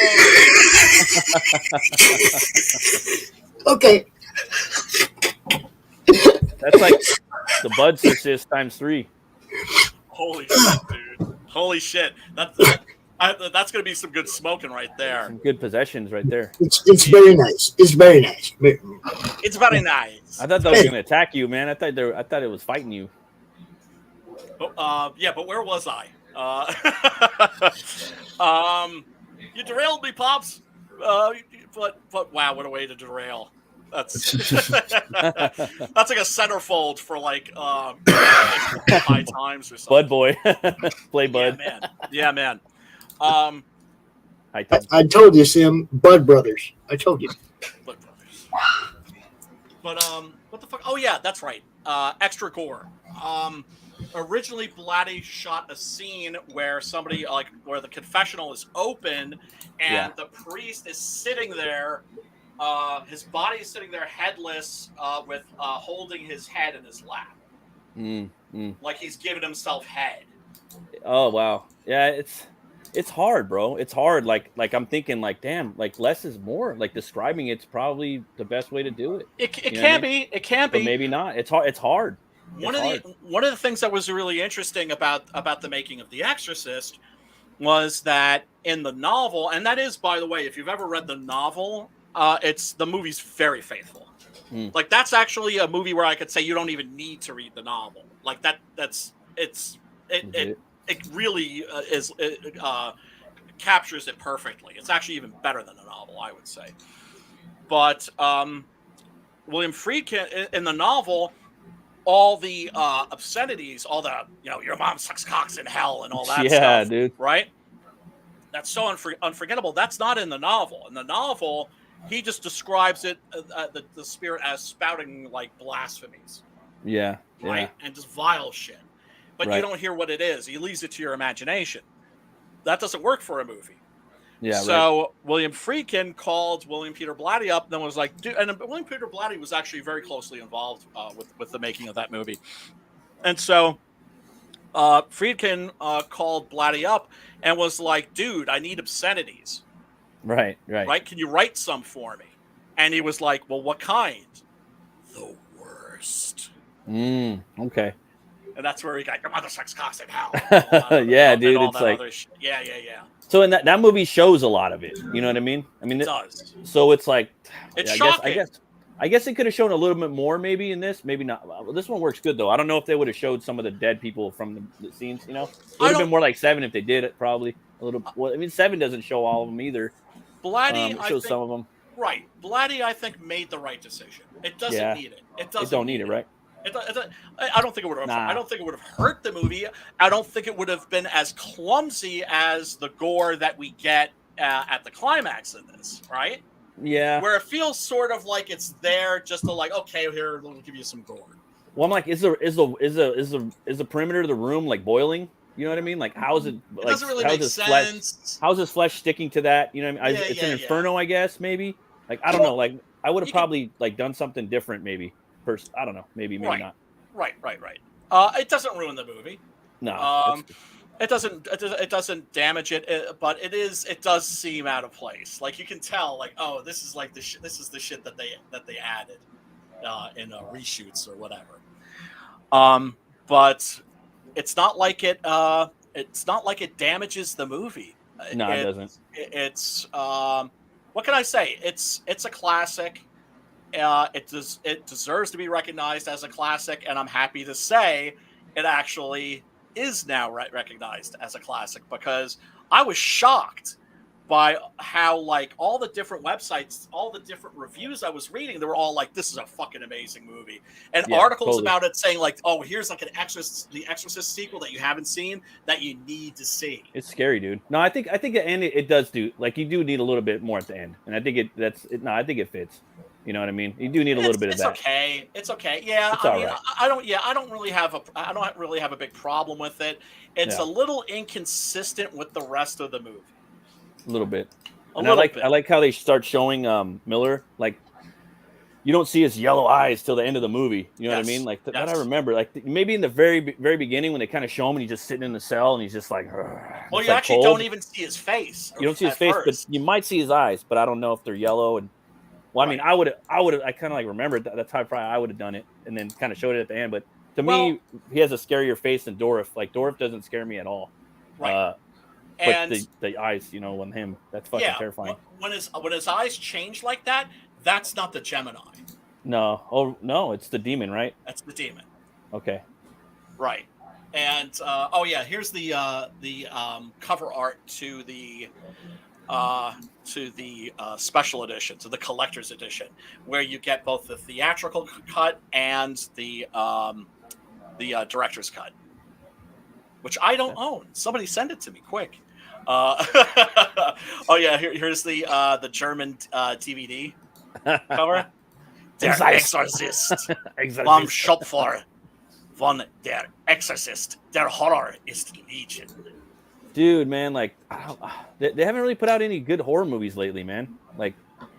Okay. That's like the Bud Assist times 3. Holy shit, dude! Holy shit! That's gonna be some good smoking right there. Some good possessions right there. It's very nice. It's very nice. It's very nice. I thought that was gonna attack you, man. I thought it was fighting you. Yeah, but where was I? You derailed me, Pops. But wow, what a way to derail. That's that's like a centerfold for like High Times or something. Bud boy, play Bud. Yeah, man. I told you, Sim. Bud Brothers. I told you. Bud Brothers. But what the fuck? Oh yeah, that's right. Extra gore. Originally, Blatty shot a scene where where the confessional is open and the priest is sitting there. His body is sitting there headless, with holding his head in his lap, like he's giving himself head. Oh wow, yeah, it's hard, bro. It's hard. Like I'm thinking, like, damn, like less is more. Like describing it's probably the best way to do it. It can be. It can be. But maybe not. It's hard. It's hard. One of the things that was really interesting about the making of The Exorcist was that in the novel, and that is, by the way, if you've ever read the novel, the movie's very faithful. Like that's actually a movie where I could say you don't even need to read the novel. Like it really captures it perfectly. It's actually even better than the novel, I would say. But William Friedkin in the novel, all the obscenities, all the your mom sucks cocks in hell and all that stuff. Yeah, dude. Right? That's so unforgettable. That's not in the novel. In the novel, he just describes it, the spirit, as spouting like blasphemies. Yeah. Right? And just vile shit. But you don't hear what it is. He leaves it to your imagination. That doesn't work for a movie. Yeah. So William Friedkin called William Peter Blatty up and then was like, dude, and William Peter Blatty was actually very closely involved with the making of that movie. And so Friedkin called Blatty up and was like, dude, I need obscenities. Right. Can you write some for me? And he was like, well, what kind? The worst. Okay. And that's where he got your mother sucks cocks in hell. Yeah, dude. It's like, yeah. So in that movie shows a lot of it. You know what I mean? I mean, it does. So it's like, it's shocking. I guess it could have shown a little bit more, maybe in this, maybe not. Well, this one works good though. I don't know if they would have showed some of the dead people from the scenes. It would have been more like 7 if they did it. Probably a little. Well, I mean, 7 doesn't show all of them either. Blatty, it shows some of them. Right. Blatty, I think, made the right decision. It doesn't need it. It doesn't. It don't need it, right? I don't think it would have. I don't think it would have hurt the movie. I don't think it would have been as clumsy as the gore that we get at the climax of this, right? Yeah. Where it feels sort of like it's there just to like, okay, here, we'll give you some gore. Well, I'm like, is the perimeter of the room like boiling? You know what I mean? Like, how is it? Like, it doesn't really make sense. How's his flesh sticking to that? You know what I mean? It's an inferno, I guess, maybe. Like, I don't know. Like, I would have probably like done something different, maybe. First, I don't know. Maybe not. Right. It doesn't ruin the movie. No. It doesn't damage it, but it does seem out of place. Like you can tell, like, oh, this is like this is the shit that they added in reshoots or whatever. But it's not like it damages the movie. No, it doesn't. It's what can I say? It's a classic. It deserves to be recognized as a classic, and I'm happy to say it actually is now recognized as a classic, because I was shocked by how, like, all the different websites, all the different reviews I was reading, they were all like, this is a fucking amazing movie. And articles about it saying like, oh, here's like the Exorcist sequel that you haven't seen that you need to see. It's scary, dude. No, I think at the end it does do, like, you do need a little bit more at the end. And I think I think it fits. You know what I mean? You do need a little bit of that. It's okay. Yeah, I don't really have a big problem with it. It's a little inconsistent with the rest of the movie. A little bit. I like how they start showing Miller, like, you don't see his yellow eyes till the end of the movie. You know what I mean? Like that I remember. Like maybe in the very beginning when they kind of show him and he's just sitting in the cell and he's just like. Well, you actually don't even see his face. You don't see his face, but you might see his eyes. But I don't know if they're yellow. And well, I mean, I kind of like remembered that's how probably I would have done it, and then kind of showed it at the end. But to me, he has a scarier face than Dwarf. Like Dwarf doesn't scare me at all. Right. But the eyes, you know, on him, that's fucking terrifying. When his eyes change like that, that's not the Gemini. No. Oh, no, it's the demon, right? That's the demon. Okay. Right. And here's the cover art to the special edition, to the collector's edition, where you get both the theatrical cut and the director's cut, which I don't own. Somebody send it to me quick. Here's the German DVD cover. Der Exorcist. Vom Schöpfer von der Exorcist. Der Horror ist Legion. Dude, man, like, they haven't really put out any good horror movies lately, man. Like,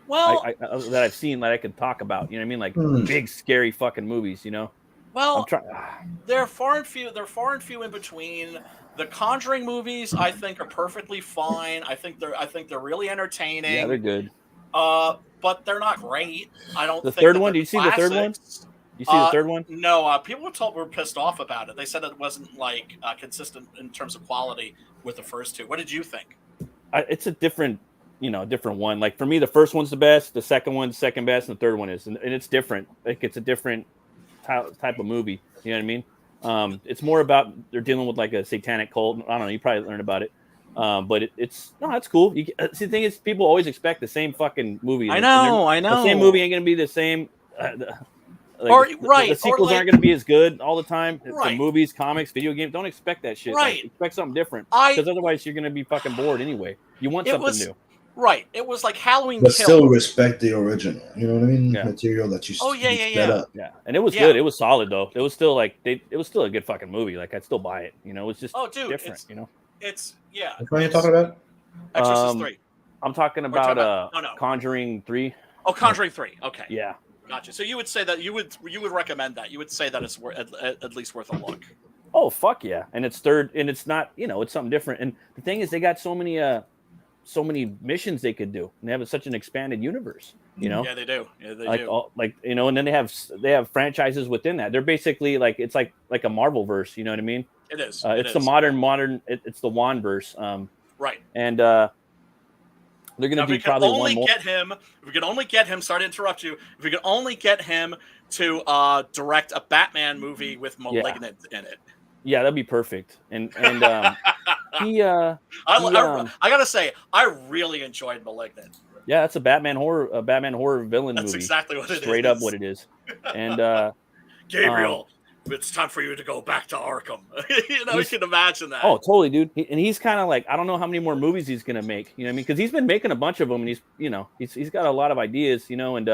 well, that I've seen that I could talk about. You know what I mean? Like big, scary fucking movies. You know. Well, they're far and few. They're far and few in between. The Conjuring movies, I think, are perfectly fine. I think they're really entertaining. Yeah, they're good. But they're not great. I don't. The third one? Do you see the third one? You see the third one? No. People were pissed off about it. They said it wasn't like consistent in terms of quality with the first two. What did you think? It's a different one. Like for me, the first one's the best. The second one's second best, and the third one is, and it's different. Like it's a different type of movie. You know what I mean? It's more about they're dealing with like a satanic cult. I don't know. You probably learned about it. But it's cool. See, the thing is, people always expect the same fucking movie. I know. The same movie ain't gonna be the same. The sequels aren't going to be as good all the time. The movies, comics, video games. Don't expect that shit. Right. Like, expect something different. Because otherwise you're going to be fucking bored anyway. You want something new. Right. It was like Halloween But still respect the original. You know what I mean? Yeah. Material that you set up. Yeah. And it was good. It was solid, though. It was still like, it was still a good fucking movie. Like, I'd still buy it. You know, it was just different, you know? Which one are you talking about? Exorcist 3. I'm talking about Conjuring 3. Oh, Conjuring 3. Okay. Yeah. Gotcha. So you would say that you would recommend that. You would say that it's at least worth a look. Oh fuck yeah! And it's third, and it's not, it's something different. And the thing is, they got so many missions they could do, and they have such an expanded universe. You know? Yeah, they do. Yeah, they do. And then they have franchises within that. They're basically like it's like a Marvel verse. You know what I mean? It is. It's the modern. It's the Wand verse. Right. And they're going to do probably one more. If we could only get him, sorry to interrupt you, if we could only get him to direct a Batman movie with Malignant in it. Yeah, that'd be perfect. And I gotta say, I really enjoyed Malignant. Yeah, that's a Batman horror villain movie. That's exactly what it is. Straight up what it is. And Gabriel, it's time for you to go back to Arkham. You can imagine that. Oh, totally, dude. And he's kind of like, I don't know how many more movies he's gonna make. You know what I mean? Because he's been making a bunch of them, and he's got a lot of ideas. And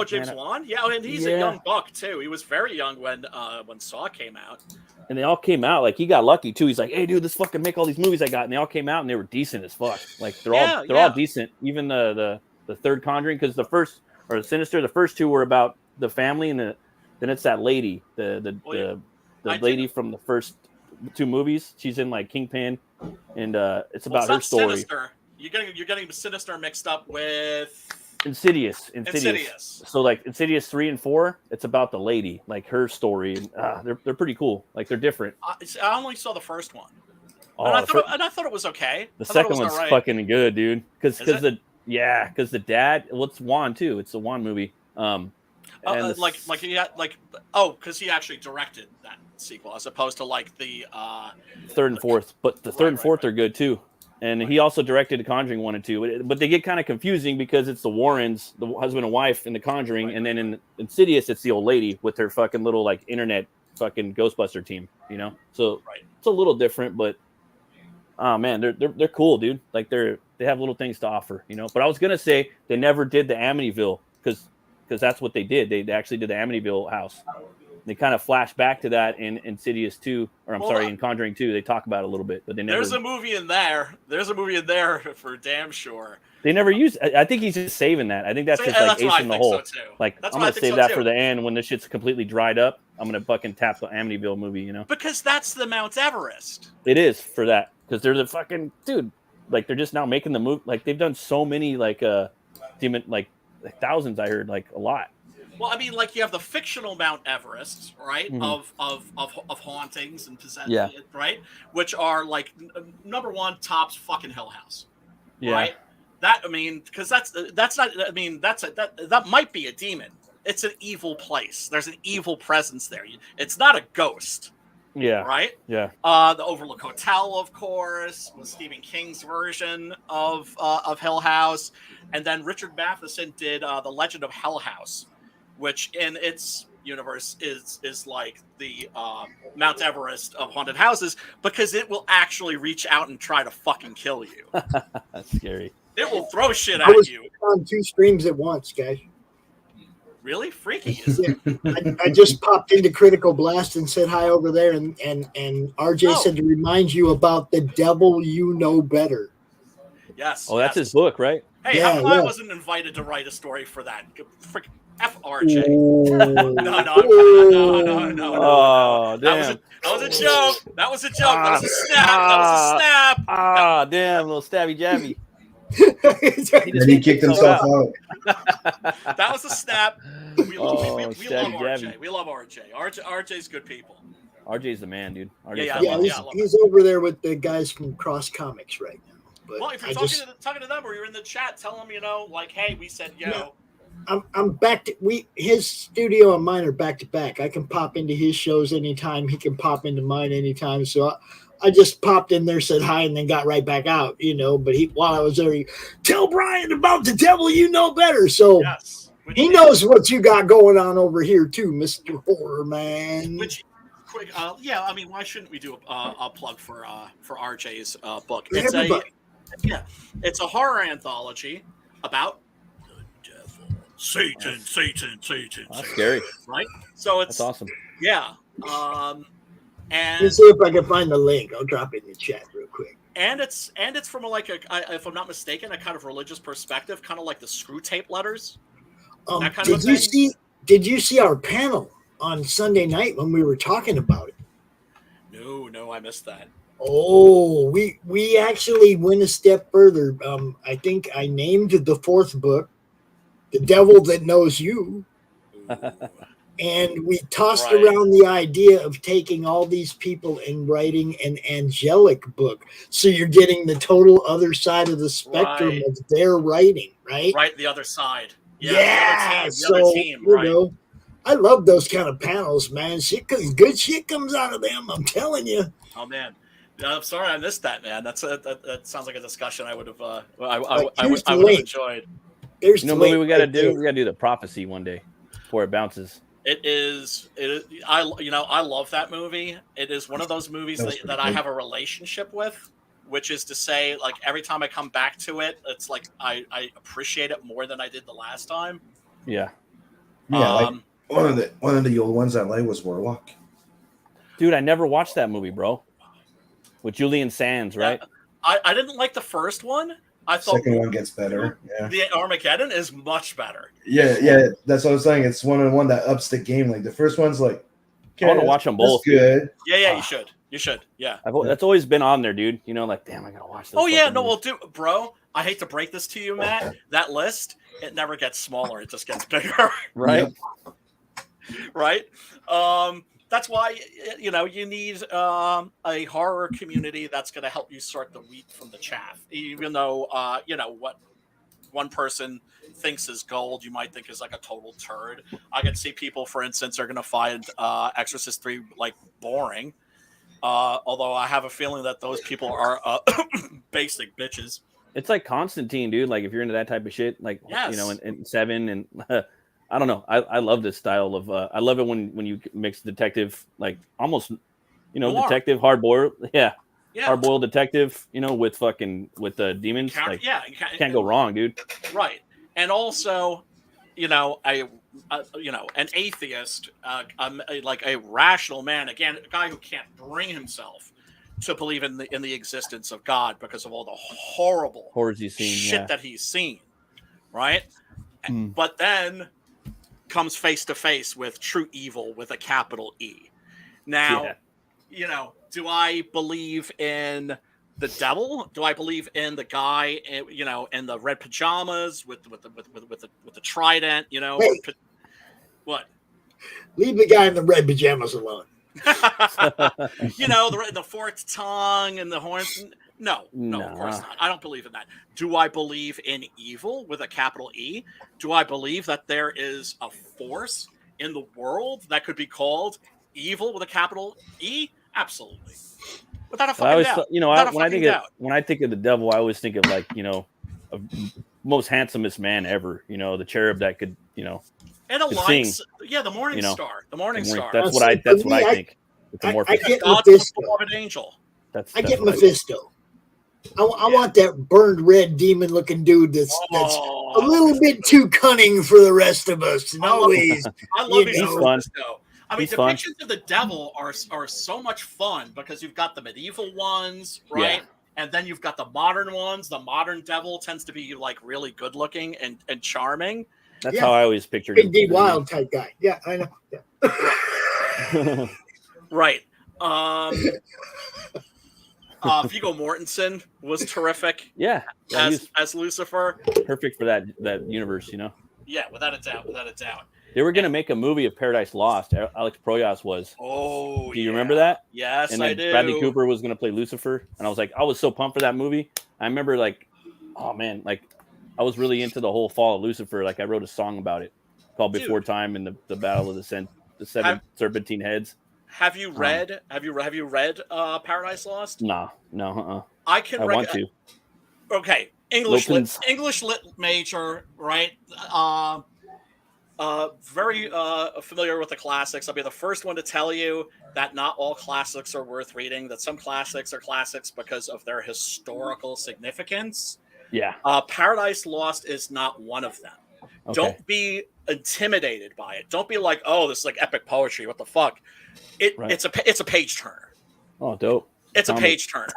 James Wan, and he's a young buck too. He was very young when Saw came out. And they all came out like he got lucky too. He's like, "Hey, dude, let's fucking make all these movies I got," and they all came out and they were decent as fuck. Like they're all decent. Even the third Conjuring, because the first or the Sinister, the first two were about the family, and then it's that lady, the lady from the first two movies. She's in like Kingpin, and it's about her story. Sinister. You're getting Sinister mixed up with Insidious. So like Insidious 3 and 4, it's about the lady, like her story, and they're pretty cool. Like they're different. I only saw the first one, and I thought it was okay. The second one's fucking good, dude. Because the dad, it's Wan too. It's a Wan movie. Because he actually directed that sequel as opposed to like the third and fourth. But the third and fourth are good too. And he also directed The Conjuring 1 and 2, but they get kind of confusing because it's the Warrens, the husband and wife in The Conjuring, and then in Insidious, it's the old lady with her fucking little like internet fucking Ghostbuster team, So it's a little different, but man, they're cool, dude. Like they have little things to offer, But I was gonna say they never did the Amityville because that's what they did. They actually did the Amityville house. They kind of flash back to that in Insidious 2, or in Conjuring 2. They talk about it a little bit, but they never. There's a movie in there for damn sure. They never use. I think he's just saving that. I think that's just like ace in the hole. So like I'm gonna save that for the end when this shit's completely dried up. I'm gonna fucking tap the Amityville movie, Because that's the Mount Everest. It is for that because they're the fucking dude. Like they're just now making the movie. Like they've done so many like demon like thousands. I heard like a lot. Well, I mean, like you have the fictional Mount Everest, right? Mm-hmm. Of hauntings and possession, right? Which are like number one tops fucking Hill House, right? That because that's not. I mean, that might be a demon. It's an evil place. There's an evil presence there. It's not a ghost. Yeah. Right. Yeah. The Overlook Hotel, of course, was Stephen King's version of Hill House, and then Richard Matheson did The Legend of Hell House, which in its universe is like the Mount Everest of haunted houses because it will actually reach out and try to fucking kill you. That's scary. It will throw shit at you. On 2 streams at once, guys. Really freaky. I just popped into Critical Blast and said hi over there, and RJ said to remind you about The Devil You Know Better. Yes. Oh, that's his book, right? Hey, how come I wasn't invited to write a story for that? Freaking F RJ. No. Oh, damn. That was a joke. That was a snap. Ah, damn, little stabby jabby. He kicked himself out. That was a snap. We love RJ. Jabby. We love RJ. RJ's good people. RJ's the man, dude. He's over there with the guys from Cross Comics right now. But well, if you're talking to them or you're in the chat, tell them, like, hey, we said yo. Yeah. I'm back to his studio and mine are back to back. I can pop into his shows anytime. He can pop into mine anytime. So I just popped in there, said hi, and then got right back out, But while I was there, tell Brian about The Devil You Know Better. So he knows what you got going on over here too, Mr. Horror Man. I mean, why shouldn't we do a plug for RJ's book? It's a horror anthology about the devil, Satan. That's scary, right? So that's awesome. Yeah. And let's see if I can find the link. I'll drop it in the chat real quick. And it's from if I'm not mistaken, a kind of religious perspective, kind of like the Screw Tape letters. That kind of thing. Did you see our panel on Sunday night when we were talking about it? No, I missed that. Oh, we actually went a step further. I think I named the 4th book, The Devil That Knows You. And we tossed around the idea of taking all these people and writing an angelic book. So you're getting the total other side of the spectrum of their writing, right? Right, the other side. Yeah, the other team, right. I love those kind of panels, man. Good shit comes out of them, I'm telling you. Oh, man. I'm sorry I missed that, man. That sounds like a discussion I would have enjoyed. There's movie we got to do? We got to do the prophecy one day before it bounces. It is. I love that movie. It is one of those movies that I have a relationship with, which is to say, like every time I come back to it, it's like I appreciate it more than I did the last time. Yeah. Yeah. Like one of the old ones I like was Warlock. Dude, I never watched that movie, bro. With Julian Sands, right? I didn't like the first one. I thought second one gets better. Yeah. The Armageddon is much better. Yeah. That's what I was saying. It's one that ups the game. Like the first one's like, okay, I want to watch them both. Good. Yeah, you should. You should. Yeah. That's always been on there, dude. You know, like, damn, I gotta watch this. Oh yeah, no, well, bro. I hate to break this to you, Matt. That list, it never gets smaller. It just gets bigger. Right. Right. That's why you need a horror community that's going to help you sort the wheat from the chaff. Even though what one person thinks is gold, you might think is like a total turd. I can see people, for instance, are going to find Exorcist 3 like boring. Although I have a feeling that those people are basic bitches. It's like Constantine, dude. Like if you're into that type of shit, like yes. in 7 and. I don't know. I love this style of. I love it when you mix detective, like almost, detective hard-boiled. Yeah, hard-boiled detective. With demons. Can't go wrong, dude. Right, and also, an atheist, like a rational man. Again, a guy who can't bring himself to believe in the existence of God because of all the horrible horrors he's seen, shit that he's seen. Right, but then comes face to face with true evil with a capital E. Now, do I believe in the devil? Do I believe in the guy, in the red pajamas with the trident? Hey. What? Leave the guy in the red pajamas alone. The forked tongue and the horns. No, of course not. I don't believe in that. Do I believe in evil with a capital E? Do I believe that there is a force in the world that could be called evil with a capital E? Absolutely. Without a fucking doubt. When I think of the devil, I always think of like, a most handsomest man ever, the cherub that could, and a lights, the morning star. The morning star. That's what I think. It's a I get God's Mephisto. beloved angel. I get Mephisto. I want that burned red demon looking dude that's a little bit too cunning for the rest of us. And always, I love these fun. Depictions of the devil are so much fun because you've got the medieval ones, right? Yeah. And then you've got the modern ones. The modern devil tends to be like really good looking and charming. That's how I always pictured him. Big D Wild type guy. Yeah, I know. Yeah. Right. Viggo Mortensen was terrific. Yeah, as Lucifer. Perfect for that universe, Yeah, without a doubt. They were going to make a movie of Paradise Lost. Alex Proyas was. Oh, do you remember that? Yes, and then I do. Bradley Cooper was going to play Lucifer, and I was so pumped for that movie. I remember oh man, I was really into the whole fall of Lucifer. Like I wrote a song about it called "Before Time" and the Battle of the Seven Serpentine Heads. Have you read? Have you read Paradise Lost? No. I want to. Okay, English lit major, right? Very familiar with the classics. I'll be the first one to tell you that not all classics are worth reading. That some classics are classics because of their historical significance. Yeah. Paradise Lost is not one of them. Okay. Don't be intimidated by it. Don't be like, oh, this is like epic poetry. What the fuck? It's a page turner. Oh, dope. It's a page turner.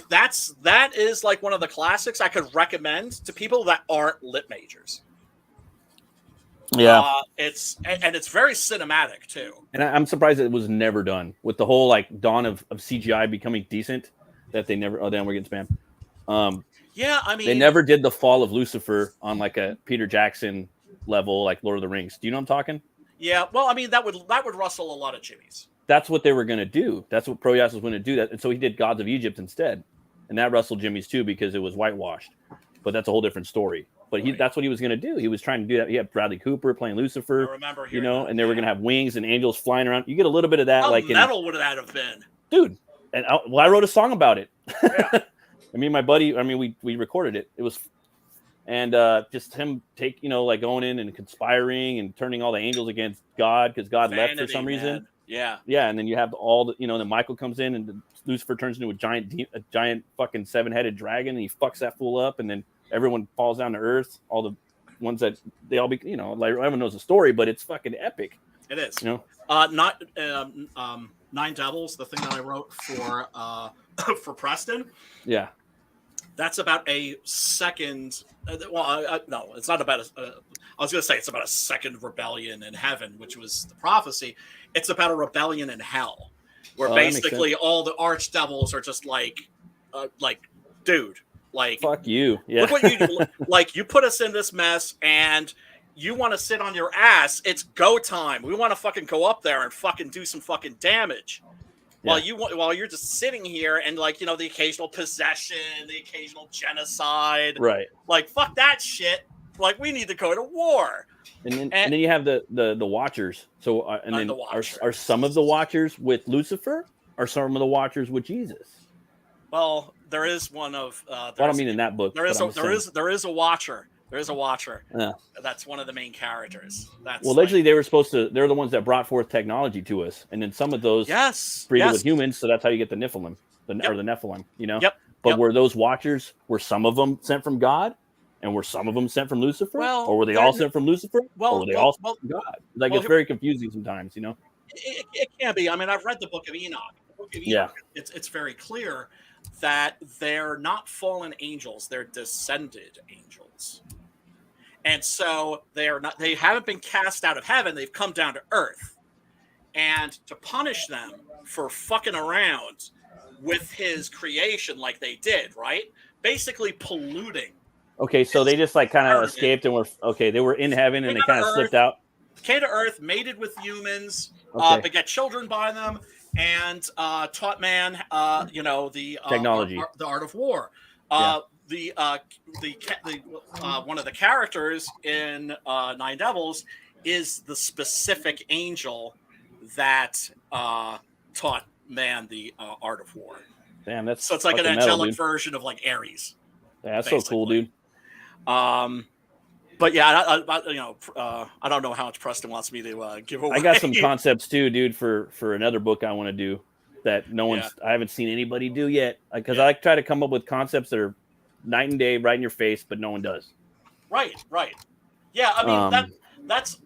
That is like one of the classics I could recommend to people that aren't lit majors. Yeah, it's very cinematic too. And I'm surprised it was never done with the whole dawn of CGI becoming decent. That they never. Oh, damn, we're getting spam. Yeah, I mean, they never did the fall of Lucifer on like a Peter Jackson level, like Lord of the Rings. Do you know what I'm talking? Yeah, well, I mean that would rustle a lot of jimmies. That's what they were going to do. That's what Proyas was going to do. That, and so he did Gods of Egypt instead, and that rustled jimmies too because it was whitewashed. But that's a whole different story. But that's what he was going to do. He was trying to do that. He had Bradley Cooper playing Lucifer. I remember, and they were going to have wings and angels flying around. You get a little bit of that. How metal would that have been, dude? And I wrote a song about it. Yeah. I mean, my buddy. I mean, we recorded it. It was, And just him like going in and conspiring and turning all the angels against God because God left for some reason. Yeah. Yeah. And then you have all the, then Michael comes in and Lucifer turns into a giant fucking 7-headed dragon and he fucks that fool up. And then everyone falls down to earth. All the ones that they all be, like everyone knows the story, but it's fucking epic. It is. Nine Devils, the thing that I wrote for Preston. Yeah. That's about a second. No, it's not about I was going to say it's about a second rebellion in heaven, which was the prophecy. It's about a rebellion in hell, where basically all the archdevils are just like, dude, like fuck you. Yeah. Look what you like. You put us in this mess, and you want to sit on your ass. It's go time. We want to fucking go up there and fucking do some fucking damage. Yeah. While you're just sitting here and the occasional possession, the occasional genocide, right? Like fuck that shit. Like we need to go to war. And then you have the Watchers. So are some of the Watchers with Lucifer? Or some of the Watchers with Jesus? Well, there is one of. I don't mean in that book. There is a Watcher. There is a Watcher. Yeah. That's one of the main characters. Allegedly they're the ones that brought forth technology to us, and then some of those breeded with humans, so that's how you get the Nephilim, or the Nephilim. Yep. But were those Watchers? Were some of them sent from God, and were some of them sent from Lucifer, or were they all sent from Lucifer, or were they all sent from God? It's very confusing sometimes, It can be. I mean, I've read the Book of Enoch. It's very clear that they're not fallen angels; they're descended angels. And so they haven't been cast out of heaven. They've come down to earth. And to punish them for fucking around with his creation like they did, right? Basically polluting. Okay, so they just kind of escaped and they were in heaven and they kind of slipped out. Came to earth, mated with humans, but got children by them, and taught man, the technology, the art of war. The one of the characters in Nine Devils is the specific angel that taught man the art of war. Damn, that's so it's like an angelic version of like Ares. Yeah, that's basically so cool, dude. But yeah, I don't know how much Preston wants me to give away. I got some concepts too, dude, for another book I want to do that I haven't seen anybody do yet. Because I try to come up with concepts that are night and day, right in your face, but no one does. Right. Yeah, I mean that's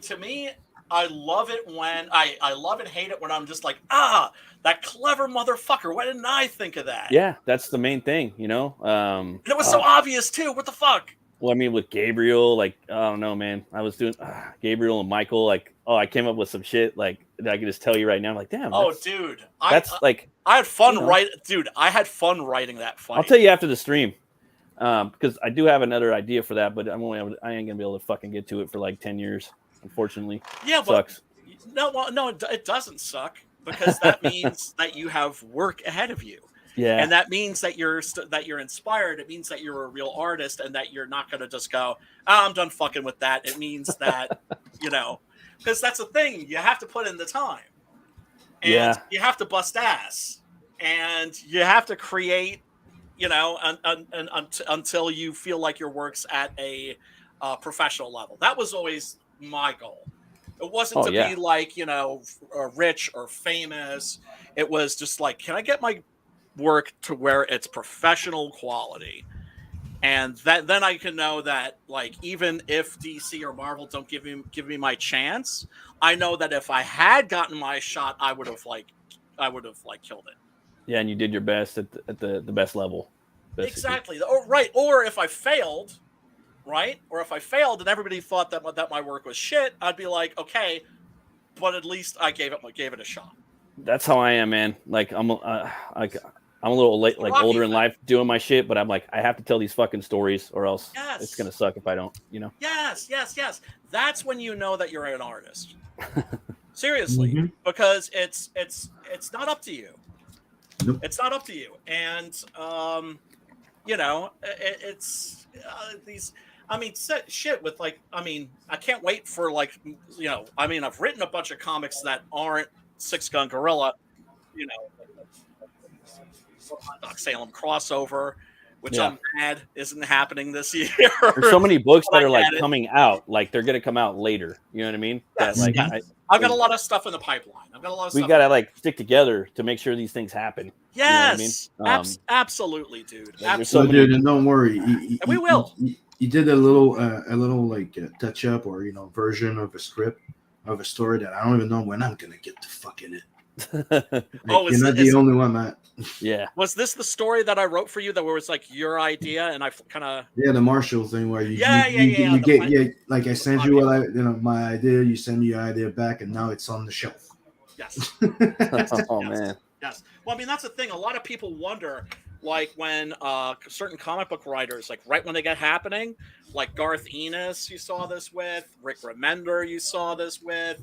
to me, I love it when I love and hate it when I'm just like, that clever motherfucker. Why didn't I think of that? Yeah, that's the main thing, And it was so obvious too. What the fuck? Well, I mean, with Gabriel, I don't know, man. I was doing Gabriel and Michael, I came up with some shit that I can just tell you right now. I'm like, damn. Oh, dude. I had fun dude, I had fun writing that fight. I'll tell you after the stream. Because I do have another idea for that, but I ain't gonna be able to fucking get to it for like 10 years, unfortunately. Yeah, it sucks. No, it doesn't suck, because that means that you have work ahead of you. Yeah, and that means that you're inspired. It means that you're a real artist, and that you're not going to just go, I'm done fucking with that. It means that because that's the thing. You have to put in the time, and you have to bust ass, and you have to create, until you feel like your work's at a professional level. That was always my goal. It wasn't to be like rich or famous. It was just like, can I get my work to where it's professional quality, and then I can know that even if DC or Marvel don't give me my chance, I know that if I had gotten my shot, I would have killed it. Yeah, and you did your best at the best level. Basically. Exactly. Or if I failed, and everybody thought that my work was shit, I'd be like, okay, but at least I gave it a shot. That's how I am, man. I'm a little late, older in life, doing my shit, but I'm like, I have to tell these fucking stories, or else it's gonna suck if I don't. Yes. That's when you know that you're an artist. Seriously, because it's not up to you. Nope. It's not up to you, and it's these. I mean, shit with I can't wait for I've written a bunch of comics that aren't Six Gun Gorilla, Doc Salem crossover. which I'm mad isn't happening this year. There's so many books that are like coming out, like they're gonna come out later. You know what I mean? Yes, that, like, I've got a lot of stuff in the pipeline. We gotta like stick together to make sure these things happen. Yes, you know what I mean? Absolutely, dude. Absolutely. So, dude, and don't worry, and we will. You did a little like touch up or version of a script of a story that I don't even know when I'm gonna get to fucking it. Like, you're not the only one, Matt. Yeah. Was this the story that I wrote for you that was like your idea and I kind of the Marshall thing where you like I sent you my idea, you send me your idea back, and now it's on the shelf. Yes. Man. Yes. Well, I mean that's the thing. A lot of people wonder, like when certain comic book writers, like right when they get happening, like Garth Ennis, you saw this with Rick Remender, you saw this with.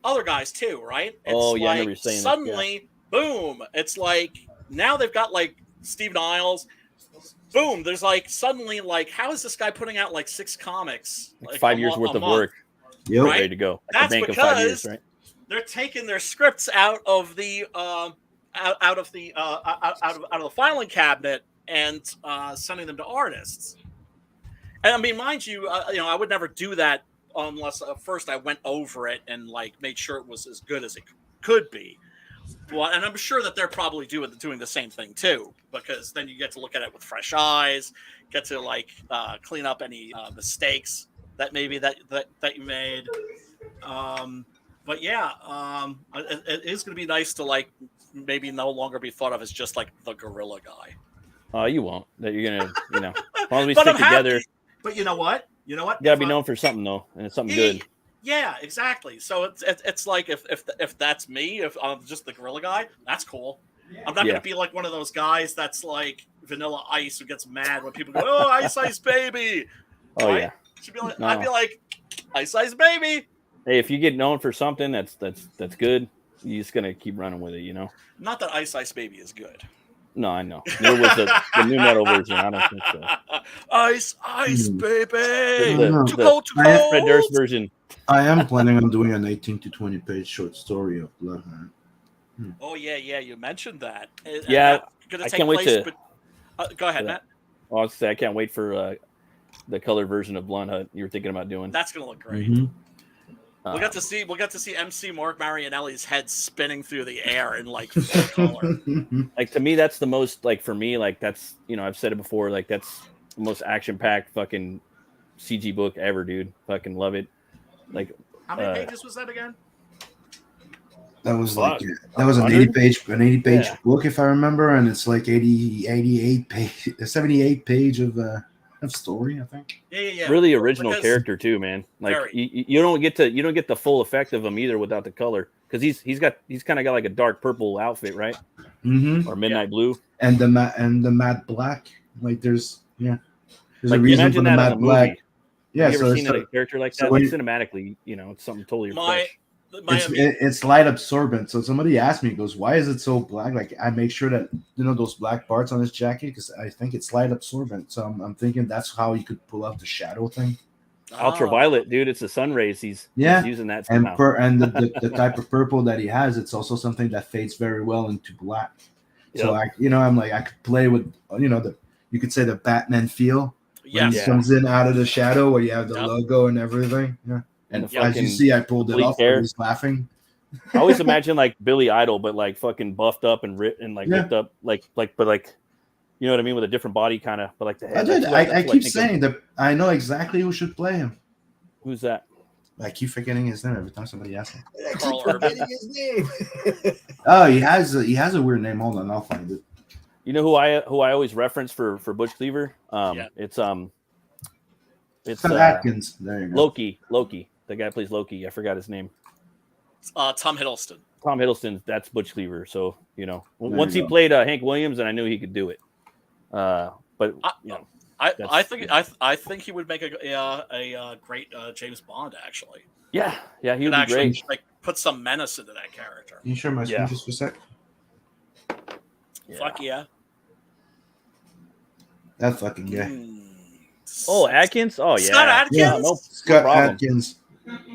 Other guys too, right? It's I like remember saying suddenly, boom! It's like now they've got like Steve Niles. Boom! There's like suddenly like, how is this guy putting out like 6 comics? Like 5 years worth of work. Yep. Ready to go. Like That's because 5 years, right? they're taking their scripts out of the out of the filing cabinet and sending them to artists. And I mean, mind you, I would never do that unless first I went over it and like made sure it was as good as it could be. Well, and I'm sure that they're probably doing the same thing too, because then you get to look at it with fresh eyes, get to like clean up any mistakes that maybe that you made. But yeah, it is going to be nice to like maybe no longer be thought of as just like the gorilla guy. You won't. That you're gonna, as long as we stick together. But you know what? You gotta be known for something though, and it's something good. Yeah, exactly. So it's like if that's me, if I'm just the gorilla guy, that's cool. I'm not gonna be like one of those guys that's like Vanilla Ice who gets mad when people go, "Oh, Ice Baby." Oh right? yeah. I'd be like, Ice Baby. Hey, if you get known for something that's good, you're just gonna keep running with it, Not that Ice Baby is good. No, I know. There was the new metal version. I don't think so. Ice Baby. The Fred Durst version. I am planning on doing an 18 to 20 page short story of Bloodhunt. Oh yeah, you mentioned that. Yeah, I can't wait to. Go ahead, Matt. Well, I'll say I can't wait for the color version of Bloodhunt you were thinking about doing. That's gonna look great. Mm-hmm. We'll get to see MC Mark Marianelli's head spinning through the air in like full color. Like to me, that's the most like for me like that's I've said it before like that's the most action packed fucking CG book ever, dude. Fucking love it. Like how many pages was that again? That was like an 80 page book if I remember, and it's like 78 page of story, I think. Yeah. Really original character too, man. Like you don't get the full effect of him either without the color, because he's kind of got like a dark purple outfit, right? Mm-hmm. Or midnight blue, and the matte black. Like there's like, a reason for the matte black. Movie. Yeah, have you ever seen a character like that? Like cinematically, it's something totally fresh. It's light absorbent. So somebody asked me, goes, why is it so black? Like I make sure that those black parts on his jacket, because I think it's light absorbent. So I'm thinking that's how you could pull off the shadow thing. Ultraviolet, dude. It's the sun rays. He's using that somehow. And the type of purple that he has, it's also something that fades very well into black. Yep. So I'm like I could play with you could say the Batman feel. When he comes in out of the shadow where you have the logo and everything. Yeah. And as you see, I pulled it off and he's laughing. I always imagine like Billy Idol, but like fucking buffed up and ripped up, but you know what I mean, with a different body kind of, but like the head. I keep saying that I know exactly who should play him. Who's that? I keep forgetting his name every time somebody asks me. I keep forgetting his name. Oh, he has a weird name. Hold on, I'll find it. You know who I always reference for Butch Cleaver? It's Atkins. There you go. Loki. The guy plays Loki. I forgot his name. Tom Hiddleston. Tom Hiddleston. That's Butch Cleaver. So once he played Hank Williams, and I knew he could do it. But I think he would make a great James Bond actually. Yeah, he would be great. Like put some menace into that character. Can you share my screen just for a sec? Yeah. Fuck yeah. That fucking guy. Oh, Atkins? Oh, yeah. Scott Atkins? Yeah, Scott Atkins.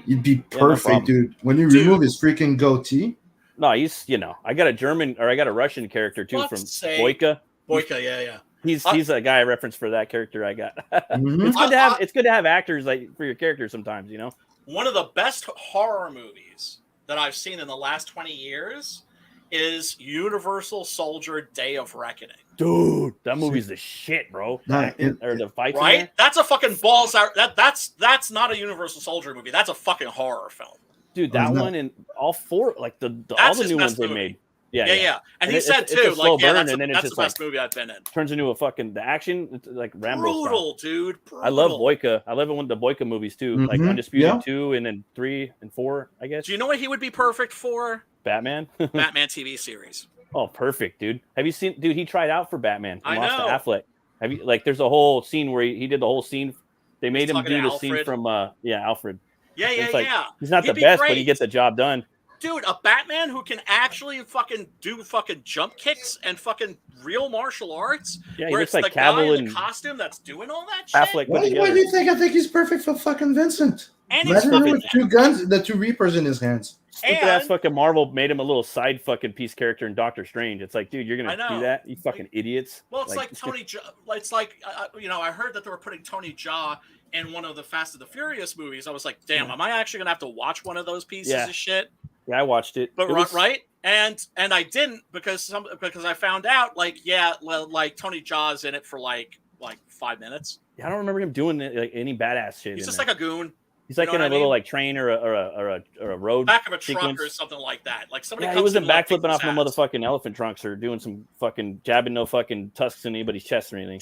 You'd be perfect, dude. When you remove his freaking goatee. No, he's, I got a Russian character, too, from Boyka. Boyka, yeah. He's a guy I reference for that character I got. It's good to have actors like for your characters sometimes, you know. One of the best horror movies that I've seen in the last 20 years is Universal Soldier: Day of Reckoning. Dude, that movie's the shit, bro. Or the fights, right? That's a fucking balls out. That's not a Universal Soldier movie. That's a fucking horror film. Dude, that one and all four, like all the new ones they made. Yeah. And he said too, like, that's the best movie I've been in. Turns into the action, it's like Rambo. Brutal, dude. Brutal. I love Boyka. I love it when the Boyka movies too, like Undisputed 2 and then 3 and 4, I guess. Do you know what he would be perfect for? Batman. Batman TV series. Oh, perfect, dude. Have you seen? Dude, he tried out for Batman. I know. Affleck. Have you there's a whole scene where he did the whole scene. They made him do the scene from Alfred. Yeah. He's not the best, but he gets the job done. Dude, a Batman who can actually fucking do fucking jump kicks and fucking real martial arts. Yeah, where it's like the guy in the costume that's doing all that shit. Affleck why do you think? I think he's perfect for fucking Vincent. And imagine him with 2 guns, the 2 Reapers in his hands. Stupid ass fucking Marvel made him a little side fucking piece character in Doctor Strange. It's like, dude, you're gonna do that? You fucking idiots. Well, it's like Tony. It's like I heard that they were putting Tony Jaa in one of the Fast and the Furious movies. I was like, damn, am I actually gonna have to watch one of those pieces of shit? Yeah, I watched it. But right, and I didn't because I found out like Tony Jaa's in it for like 5 minutes. Yeah, I don't remember him doing like any badass shit. He's just like a goon. He's like in a little like train or a road back of a sequence. truck or something like that. Like somebody. Yeah, he wasn't backflipping off no motherfucking elephant trunks or doing some fucking jabbing no fucking tusks in anybody's chest or anything.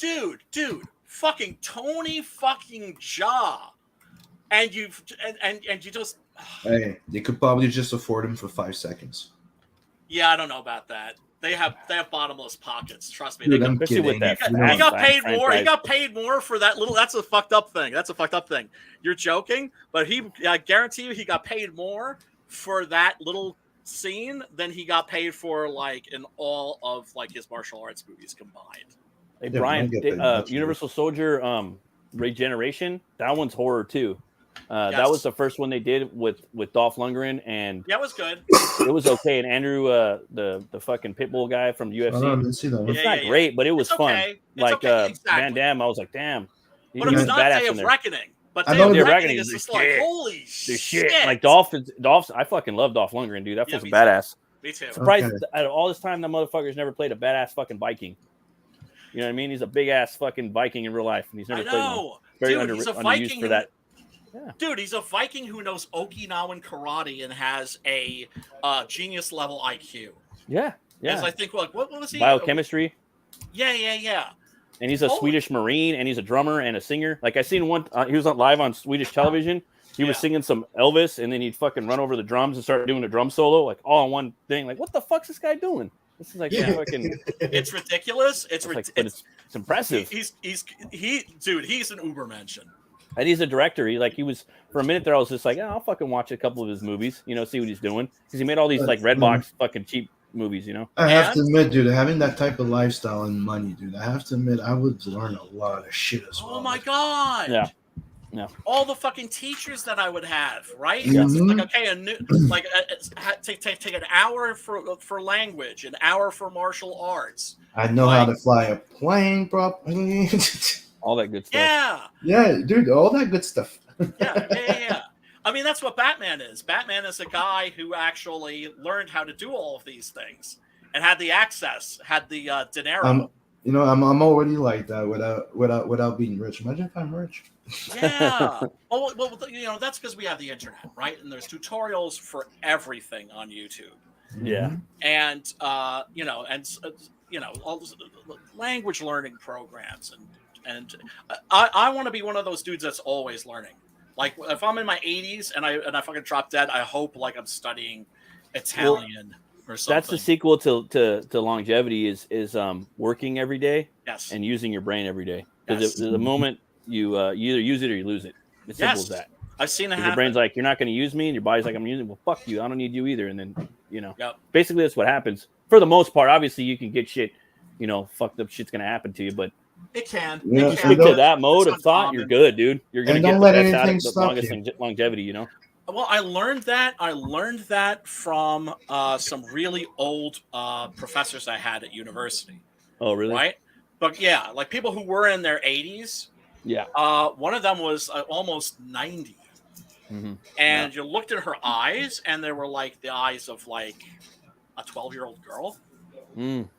Dude, fucking Tony fucking Jaa, and you just. Hey, they could probably just afford him for 5 seconds. Yeah, I don't know about that. They have bottomless pockets. Trust me. Dude, especially with that. He got paid more. He got paid more for that little. That's a fucked up thing. You're joking, but I guarantee you, he got paid more for that little scene than he got paid for like in all of like his martial arts movies combined. Hey Brian, Universal Soldier, Regeneration. That one's horror too. That was the first one they did with Dolph Lundgren, and it was good. It was okay. And Andrew, the fucking pitbull guy from UFC, I didn't see that one. It's not great, but it was fun. Okay. Like Van Damme, I was like, damn. But it's not Day of Reckoning. But Day of Reckoning is just like, holy shit. Like Dolph. I fucking love Dolph Lundgren, dude. That was badass. Me too. Surprised out of all this time, that motherfucker's never played a badass fucking Viking. You know what I mean? He's a big ass fucking Viking in real life, and he's never played one. Very underused for that. Yeah. Dude, he's a Viking who knows Okinawan karate and has a genius level IQ. Yeah. As I think, what was he? Biochemistry. Yeah. And he's a Swedish Marine, and he's a drummer and a singer. Like I seen one, he was live on Swedish television. He was singing some Elvis, and then he'd fucking run over the drums and start doing a drum solo, like all in one thing. Like, what the fuck's this guy doing? This is like fucking. It's ridiculous. It's impressive. He's an Ubermensch. And he's a director. He was for a minute there. I was just like, I'll fucking watch a couple of his movies, see what he's doing, because he made all these like Redbox fucking cheap movies, I have to admit, dude, having that type of lifestyle and money, dude, I have to admit, I would learn a lot of shit as well. Oh my god! Yeah. All the fucking teachers that I would have, right? Mm-hmm. Like okay, take an hour for language, an hour for martial arts. I know how to fly a plane properly. All that good stuff. Yeah, dude, all that good stuff. Yeah. I mean, that's what Batman is. Batman is a guy who actually learned how to do all of these things and had the access, had the dinero. I'm already like that without being rich. Imagine if I'm rich. Yeah. Well, that's because we have the internet, right? And there's tutorials for everything on YouTube. Yeah. And all those language learning programs and I want to be one of those dudes that's always learning. Like if I'm in my 80s and I fucking drop dead, I hope like I'm studying Italian or something. That's the sequel to longevity is working every day and using your brain every day. Because the moment you either use it or you lose it. It's simple as that. I've seen it happen. Your brain's like, you're not going to use me, and your body's like, I'm using it. Well, fuck you. I don't need you either. And then, basically that's what happens. For the most part, obviously you can get shit, fucked up shit's going to happen to you, but it can. Yeah, it can. Stick to that mode of thought, you're good, dude. You're going to get the best out of the longest longevity, Well, I learned that from some really old professors I had at university. Oh, really? Right? But yeah, like people who were in their 80s. Yeah. One of them was almost 90. Mm-hmm. And you looked at her eyes, and they were like the eyes of like a 12-year-old girl. Mm.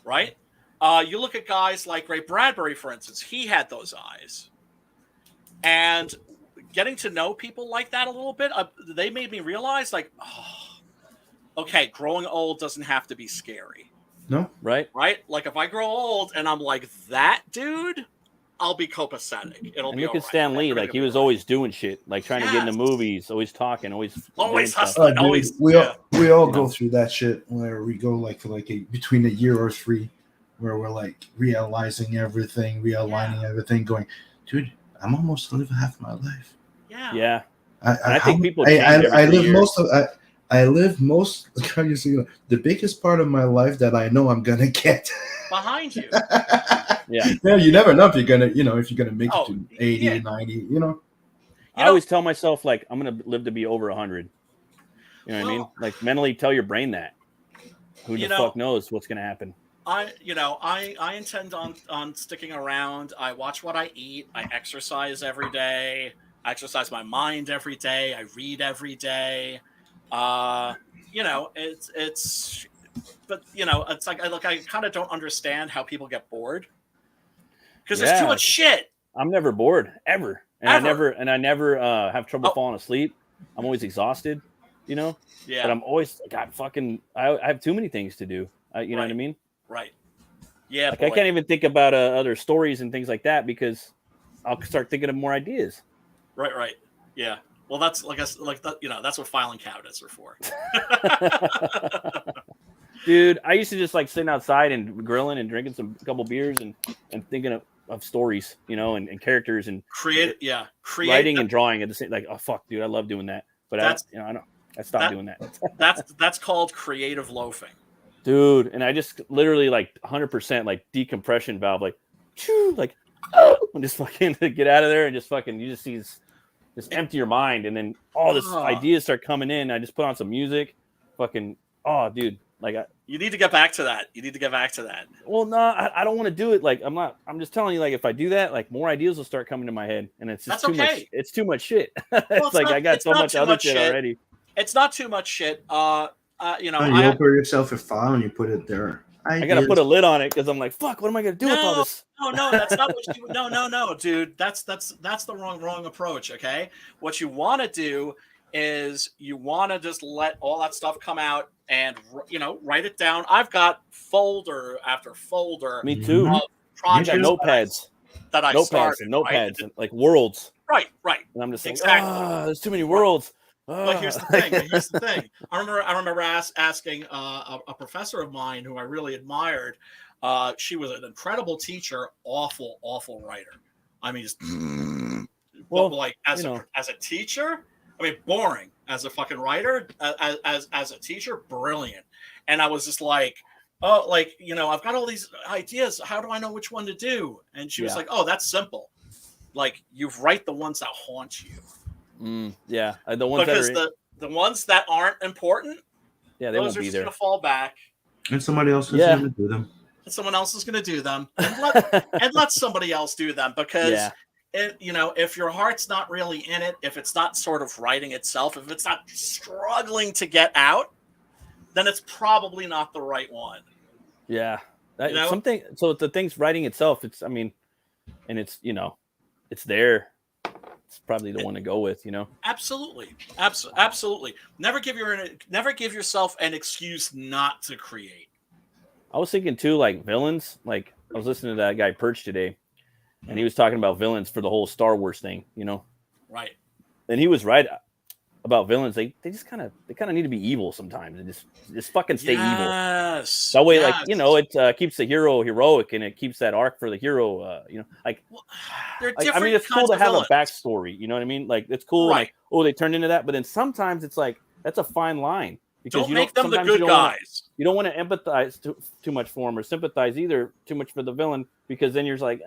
Right? You look at guys like Ray Bradbury, for instance. He had those eyes. And getting to know people like that a little bit, they made me realize, like, okay, growing old doesn't have to be scary. No. Right? Right? Like, if I grow old and I'm like that dude, I'll be copacetic. It'll and be look at Stan Lee, like he was always doing shit, like trying to get into movies, always talking, always hustling, always. We all go through that shit where we go like for like between a year or 3, where we're like realizing everything, realigning everything, going, dude, I'm almost to live half my life. Yeah. I think people. I live most of. I live most. The biggest part of my life that I know I'm gonna get behind you. Yeah, you never know if you're gonna, if you're gonna make it to 80, 90. I always tell myself like I'm gonna live to be over 100. You know what I mean? Like mentally tell your brain that. Who the fuck knows what's gonna happen? I intend on sticking around. I watch what I eat. I exercise every day. I exercise my mind every day. I read every day. It's like I kind of don't understand how people get bored because there's too much shit. I'm never bored ever. I never have trouble falling asleep. I'm always exhausted, Yeah. But I'm always I have too many things to do. You know what I mean? Right. Yeah. Like I can't even think about other stories and things like that because I'll start thinking of more ideas. Right. Yeah. Well, that's that's what filing cabinets are for. Dude, I used to just like sitting outside and grilling and drinking a couple beers and thinking of stories, and characters and writing and drawing at the same. Like, oh fuck, dude, I love doing that. But I stopped doing that. That's called creative loafing. Dude, and I just literally like 100% like decompression valve, like, and just fucking get out of there and just fucking you just see this, just empty your mind, and then all this ideas start coming in. I just put on some music, fucking dude, like you need to get back to that. Well, no, I don't want to do it. Like I'm just telling you, like if I do that, like more ideas will start coming to my head, and it's just much. It's too much shit. I got so much other shit already. It's not too much shit. You open yourself a file and you put it there. I gotta put a lid on it because I'm like, fuck, what am I gonna do with all this? No, that's not what you. No, dude, that's the wrong approach. Okay, what you want to do is you want to just let all that stuff come out and write it down. I've got folder after folder. Me too. Project notepads that I started. Notepads, and like worlds. Right. And I'm just like, there's too many worlds. But here's the thing. I remember asking a professor of mine who I really admired. She was an incredible teacher, awful writer. I mean, just as a teacher, I mean, boring. As a fucking writer, as a teacher, brilliant. And I was just like, I've got all these ideas. How do I know which one to do? And she was like, oh, that's simple. Like you write the ones that haunt you. The ones because the ones that aren't important, they those won't are be just there. Gonna fall back, and somebody else is going to do them. And someone else is going to do them, and let somebody else do them because if your heart's not really in it, if it's not sort of writing itself, if it's not struggling to get out, then it's probably not the right one. Yeah, something. So the thing's writing itself. It's and it's it's there. It's probably the one to go with, Absolutely. Never give yourself an excuse not to create. I was thinking too, like villains. Like I was listening to that guy Perch today, and he was talking about villains for the whole Star Wars thing, Right. And he was right about villains. They kind of need to be evil sometimes and just fucking stay evil. That way, it keeps the hero heroic and it keeps that arc for the hero. It's cool to have a backstory. You know what I mean? Like it's cool. Right. Like, they turned into that, but then sometimes it's like that's a fine line because don't make them the good guys. You don't want to empathize too much for them or sympathize either too much for the villain because then you're just like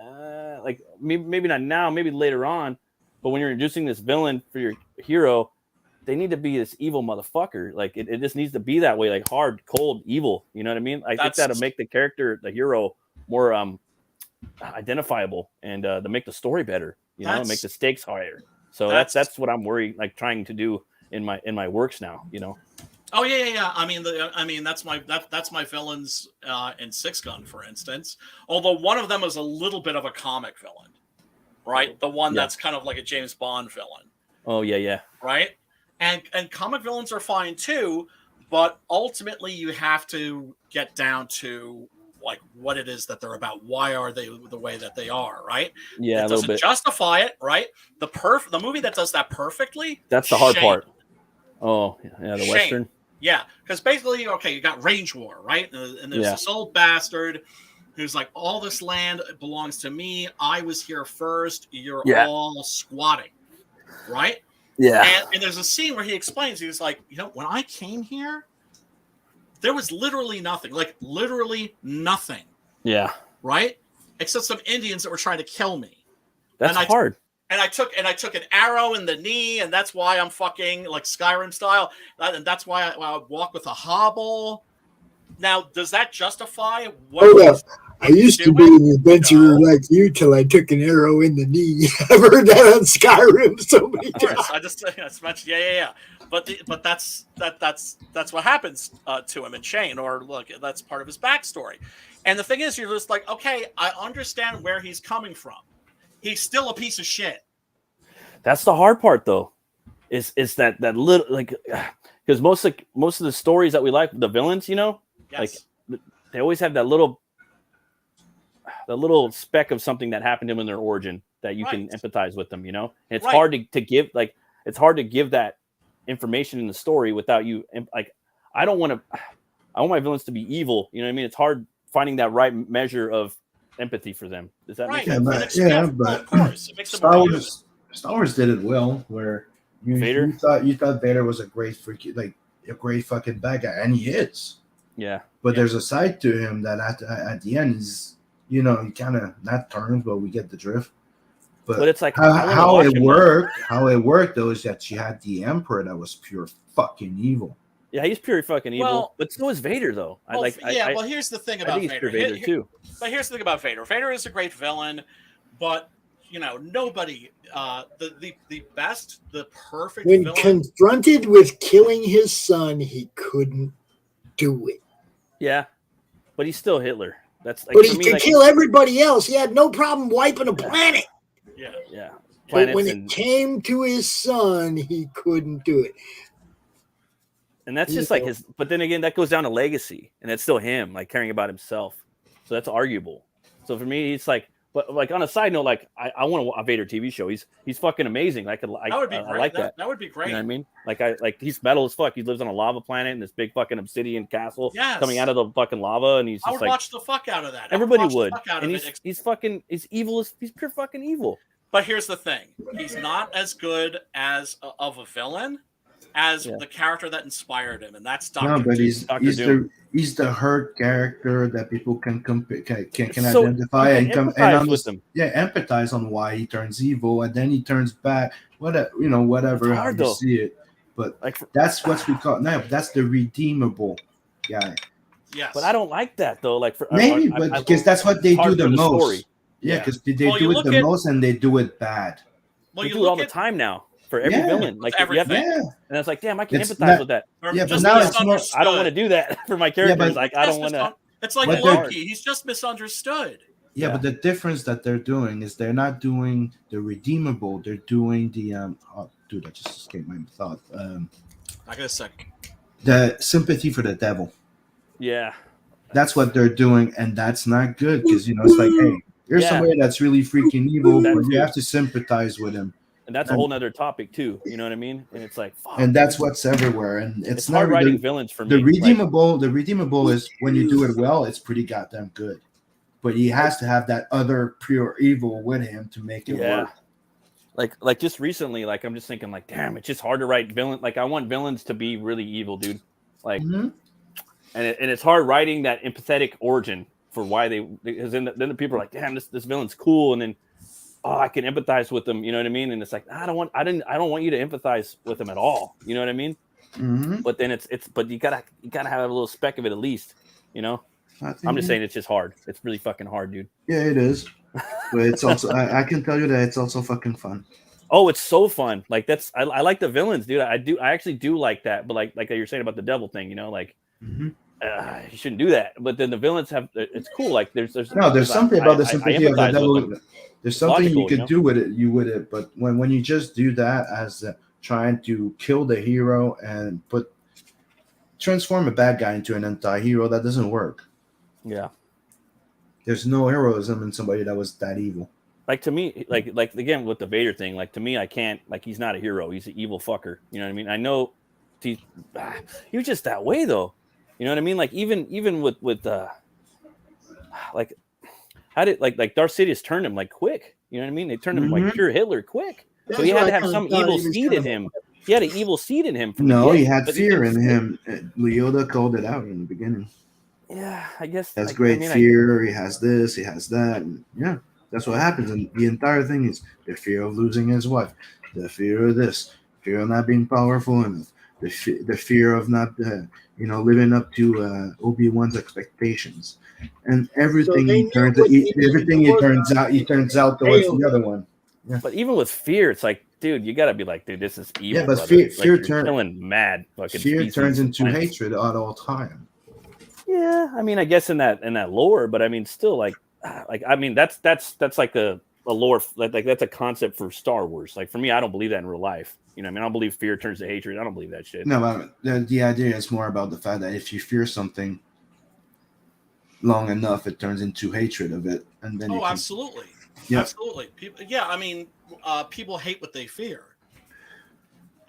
maybe not now, maybe later on, but when you're introducing this villain for your hero. They need to be this evil motherfucker. Like it just needs to be that way, like hard, cold, evil. You know what I mean? I think that'll make the character, the hero, identifiable and to make the story better, make the stakes higher. So that's what I'm worried, like trying to do in my works now, Oh yeah. I mean that's my villains in Six Gun, for instance. Although one of them is a little bit of a comic villain, right? The one that's kind of like a James Bond villain. Oh yeah. Right. And comic villains are fine too, but ultimately you have to get down to like what it is that they're about. Why are they the way that they are? Right. Yeah, it doesn't justify it. Right. The movie that does that perfectly. That's the hard part. Oh yeah, the Western. Yeah, because basically, you got Range War, right? And there's this old bastard who's like, all this land belongs to me. I was here first. You're all squatting, right? Yeah. And there's a scene where he explains, he's like, when I came here, there was literally nothing. Like, literally nothing. Yeah. Right? Except some Indians that were trying to kill me. That's hard. And I took an arrow in the knee, and that's why I'm fucking like Skyrim style. And that's why I walk with a hobble. Now, does that justify what? Hold up. I used to be an adventurer like you till I took an arrow in the knee. I've heard that on Skyrim so many times. I just mentioned, yeah. But that's what happens to him in Shane, or look, that's part of his backstory. And the thing is, you're just like, okay, I understand where he's coming from. He's still a piece of shit. That's the hard part, though. Is that little, like, because most of the stories that we like, the villains, like they always have that little speck of something that happened to them in their origin that you can empathize with them. And it's hard to give, like, it's hard to give that information in the story without you, like, I want my villains to be evil. You know what I mean? It's hard finding that right measure of empathy for them. Does that make sense? But of course, it makes Star Wars did it well, where you thought Vader was a great fucking bad guy, and he is. Yeah. But there's a side to him that at the end is, he kind of not turns, but we get the drift. But it's like how it worked though is that you had the Emperor that was pure fucking evil. Yeah, he's pure fucking evil. But so is Vader, though. Here's the thing about Vader. Vader too. But here's the thing about Vader. Vader is a great villain, but nobody, the best, the perfect when villain. Confronted with killing his son, he couldn't do it. Yeah, but he's still Hitler. That's like, but he could kill everybody else. He had no problem wiping a planet. Yeah. But when it came to his son, he couldn't do it. And that's just like his, but then again, that goes down to legacy, and it's still him, like caring about himself. So that's arguable. So for me, it's like, but like on a side note, like I want a Vader TV show. He's fucking amazing. That would be great. I like that. That would be great. You know what I mean? Like he's metal as fuck. He lives on a lava planet in this big fucking obsidian castle coming out of the fucking lava, and he's just I would watch the fuck out of that. Everybody would. And he's evil. He's pure fucking evil. But here's the thing: he's not as good as of a villain as the character that inspired him, and that's Dr. No, but Doom. he's the hurt character that people can identify and empathize on why he turns evil, and then he turns bad. Whatever how you see it, but that's what we call that's the redeemable guy. Yes, but I don't like that though. Like because that's what they do the most. Story. Yeah, because they do it the most, and they do it bad. They do it all the time now. For every villain, like everything. And it's like, damn, I can empathize with that. Yeah, but now it's more. I don't want to do that for my characters. I don't want to. It's like Loki. He's just misunderstood. Yeah, but the difference that they're doing is they're not doing the redeemable. They're doing the Oh, dude, I just escaped my thought. I got a second. The sympathy for the devil. Yeah, that's what they're doing, and that's not good because it's like, hey, here's somebody that's really freaking evil, but you have to sympathize with him. And that's a whole nother topic too. You know what I mean? And it's like, fuck. And that's what's everywhere. And it's hard writing villains for me. The redeemable is when you do it well, it's pretty goddamn good. But he has to have that other pure evil with him to make it work. Like just recently, like I'm just thinking, like, damn, it's just hard to write villain. Like I want villains to be really evil, dude. Like, and it's hard writing that empathetic origin for why because then the people are like, damn, this villain's cool, and then. Oh, I can empathize with them, you know what I mean? And it's like, I don't want you to empathize with them at all. You know what I mean? Mm-hmm. But then but you gotta have a little speck of it at least, I'm just saying it's just hard. It's really fucking hard, dude. Yeah, it is. But it's also I can tell you that it's also fucking fun. Oh, it's so fun. Like that's I like the villains, dude. I actually do like that. But like you're saying about the devil thing, you know, like you shouldn't do that. But then the villains have it's cool. Like there's something about the sympathy of the devil. There's something logical, you could do with it. But when you just do that as trying to kill the hero and transform a bad guy into an anti-hero, that doesn't work. Yeah. There's no heroism in somebody that was that evil. Like to me, like again with the Vader thing, like to me, I can't like he's not a hero. He's an evil fucker. You know what I mean? I know he was just that way though. You know what I mean? Like even with like how did like Darth Sidious turned him like quick. You know what I mean? They turned him like pure Hitler quick. So he had to have some evil seed in him. He had an evil seed in him. No, he had fear in him. Leota called it out in the beginning. Yeah, I guess. He has great fear. He has this. He has that. And yeah, that's what happens. And the entire thing is the fear of losing his wife, the fear of this, fear of not being powerful enough, the fear of not, living up to Obi-Wan's expectations, and everything he turns out towards the other one. Yeah. But even with fear, it's like, dude, you gotta be like, dude, this is evil. Yeah, but fear turns mad. Fucking fear turns into hatred at all time. Yeah, I mean, I guess in that lore, but I mean, still, like I mean, that's like a lore, like that's a concept for Star Wars. Like for me, I don't believe that in real life. You know, what I mean, I don't believe fear turns to hatred. I don't believe that shit. No, the idea is more about the fact that if you fear something long enough, it turns into hatred of it, and then absolutely, yeah. Absolutely. People, I mean, people hate what they fear.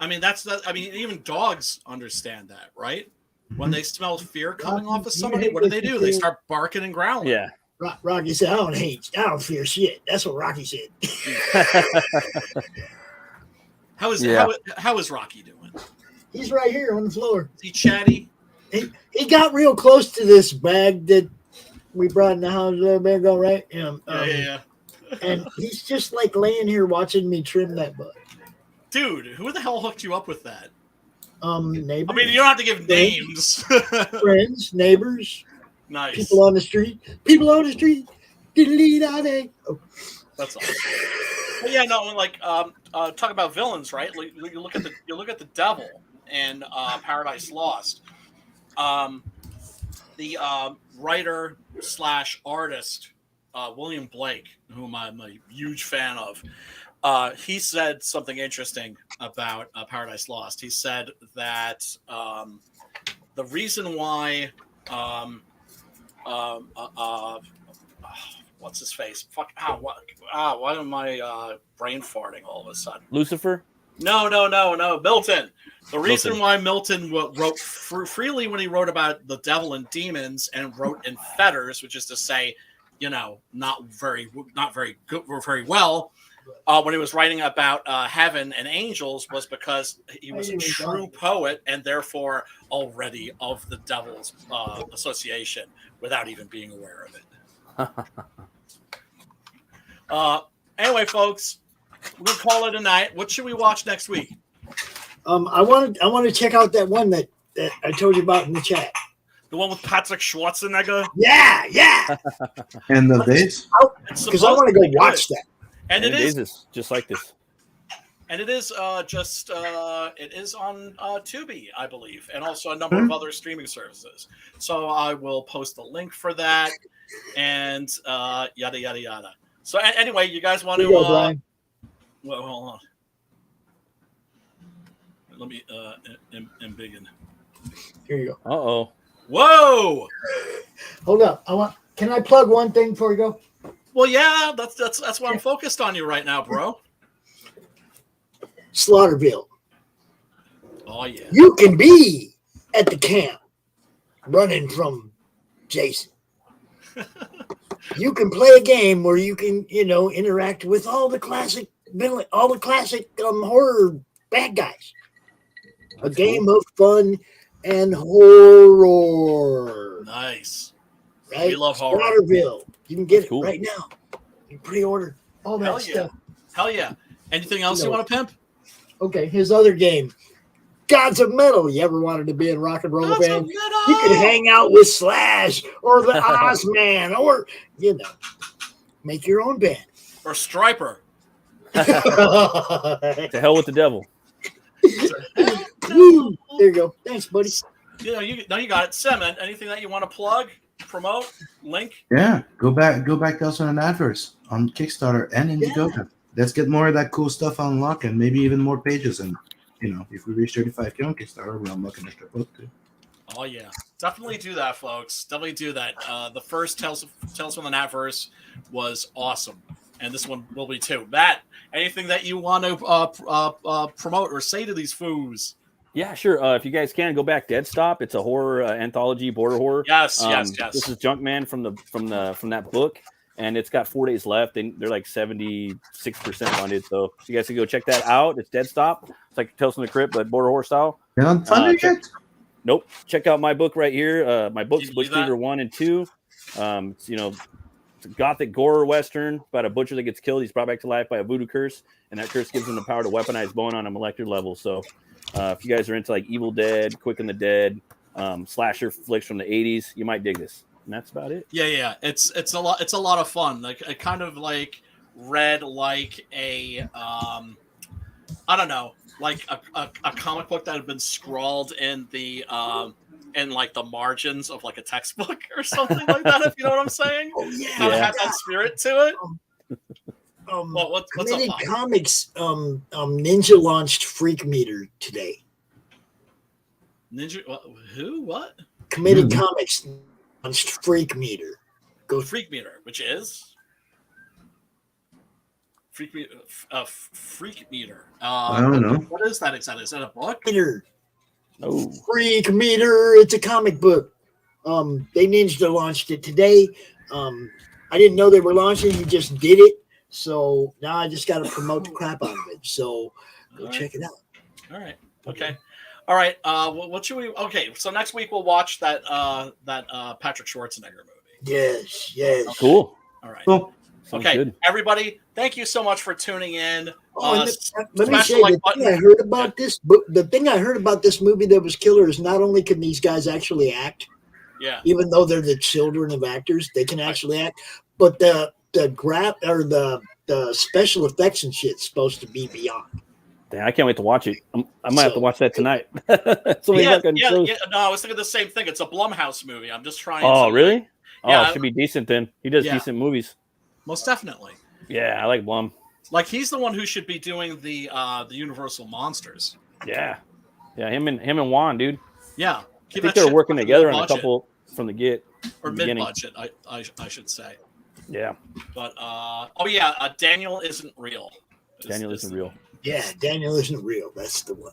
I mean, I mean, even dogs understand that, right? When they smell fear coming off of somebody, what do? They start barking and growling. Yeah. Rocky said, I don't fear shit. That's what Rocky said. How is Rocky doing? He's right here on the floor. Is he chatty? He got real close to this bag that we brought in the house a little bit ago, right? Yeah. And he's just like laying here watching me trim that butt. Dude, who the hell hooked you up with that? Neighbors. I mean, you don't have to give names. Friends, neighbors. Nice. People on the street. Oh. That's awesome. But yeah, no, like talk about villains, right? Like, you look at the devil in Paradise Lost. The writer / artist William Blake, whom I'm a huge fan of. He said something interesting about Paradise Lost. He said that the reason why what's his face? Why am I brain farting all of a sudden? Lucifer? No. Milton. The reason why Milton wrote freely when he wrote about the devil and demons and wrote in fetters, which is to say, not very good or very well. When he was writing about heaven and angels, was because he was a true poet and therefore already of the devil's association without even being aware of it. Anyway, folks, we're gonna call it a night. What should we watch next week? I want to check out that one that I told you about in the chat. The one with Patrick Schwarzenegger. Yeah. And the dates? Because I want to go watch that. And it is just like this. And it is it is on Tubi, I believe, and also a number of other streaming services. So I will post the link for that, and yada yada yada. So anyway, you guys want to? Well, hold on. Let me embiggen. Here you go. Uh-oh. Whoa! Hold up. Can I plug one thing before we go? Well, yeah, that's why I'm focused on you right now, bro. Slaughterville. Oh yeah. You can be at the camp running from Jason. You can play a game where you can, interact with all the classic horror bad guys. A game of fun and horror. Nice. Right? We love horror. Slaughterville. You can get it right now. You pre-order all that stuff. Hell yeah. Anything else you want to pimp? Okay, his other game. Gods of Metal. You ever wanted to be in rock and roll band? You could hang out with Slash or the Ozman, or make your own band. Or Striper. To hell with the devil. Woo. There you go. Thanks, buddy. You got it. Sam, anything that you want to plug, promote, link? Yeah, go back to us on an adverse on Kickstarter and Indiegogo. Let's get more of that cool stuff unlocked and maybe even more pages. And if we reach 35K on Kickstarter, we'll unlock an extra book too. Oh yeah, definitely do that, folks. Definitely do that. The first Tales from the Natverse was awesome, and this one will be too. Matt, anything that you want to promote or say to these foos? Yeah, sure. If you guys can go back, Dead Stop. It's a horror anthology, border horror. Yes. This is Junkman from that book, and it's got 4 days left. They're like 76% funded, so you guys can go check that out. It's Dead Stop. It's like Tales from the Crypt, but border horror style. You're on funded yet? Nope. Check out my book right here. My book's Bushbeater 1 and 2. It's a gothic gore western about a butcher that gets killed. He's brought back to life by a voodoo curse, and that curse gives him the power to weaponize bone on a molecular level. So if you guys are into like Evil Dead, Quick and the Dead, slasher flicks from the 80s, you might dig this. And that's about it. Yeah. It's a lot of fun. Like I kind of like read like a I don't know, like a comic book that had been scrawled in the in like the margins of like a textbook or something like that, if you know what I'm saying. Oh yeah, kind of have that spirit to it. What's Committed up, Comics Ninja launched Freak Meter today. Ninja who? What? Committed Comics launched Freak Meter. Go Freak Meter, which is Freak Meter. Freak Meter. I don't know. What is that exactly? Is that a book? Meter. Oh, Freak Meter. It's a comic book. They Ninja launched it today. I didn't know they were launching. You just did it. So now I just got to promote the crap out of it. So go check it out. All right. Okay. All right. What should we? Okay. So next week we'll watch that Patrick Schwarzenegger movie. Yes. Okay. Cool. All right. Cool. Sounds Okay, good. everybody. Thank you so much for tuning in. Let me say the thing I heard about this. The thing I heard about this movie that was killer is not only can these guys actually act, even though they're the children of actors, they can actually act. But the special effects and shit's supposed to be beyond. Damn, I can't wait to watch it. I might have to watch that tonight. No, I was thinking the same thing. It's a Blumhouse movie. I'm just trying. Oh, really? Yeah, it should be decent then. He does decent movies. Most definitely. Yeah, I like Blum. Like he's the one who should be doing the Universal Monsters. Yeah, him and Juan, dude. Yeah, I think they're working together on a couple from the get or mid-budget. I should say. Yeah. But Daniel isn't real. Daniel isn't real. Yeah, Daniel isn't real. That's the one.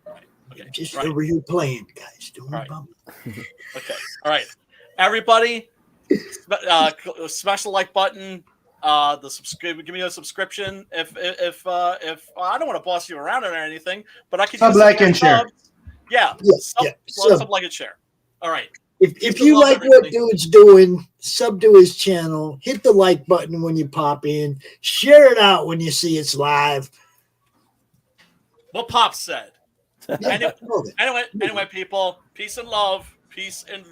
Right. Okay. Just over here playing, guys. Don't bump. Okay. All right. Everybody, smash the like button. Give me a subscription. If I don't want to boss you around or anything, but I can sub, like, and share. Yeah. Sub, like, and share. All right. If you like what dude's doing, sub to his channel. Hit the like button when you pop in. Share it out when you see it's live. What Pop said. Anyway, people. Peace and love. Peace and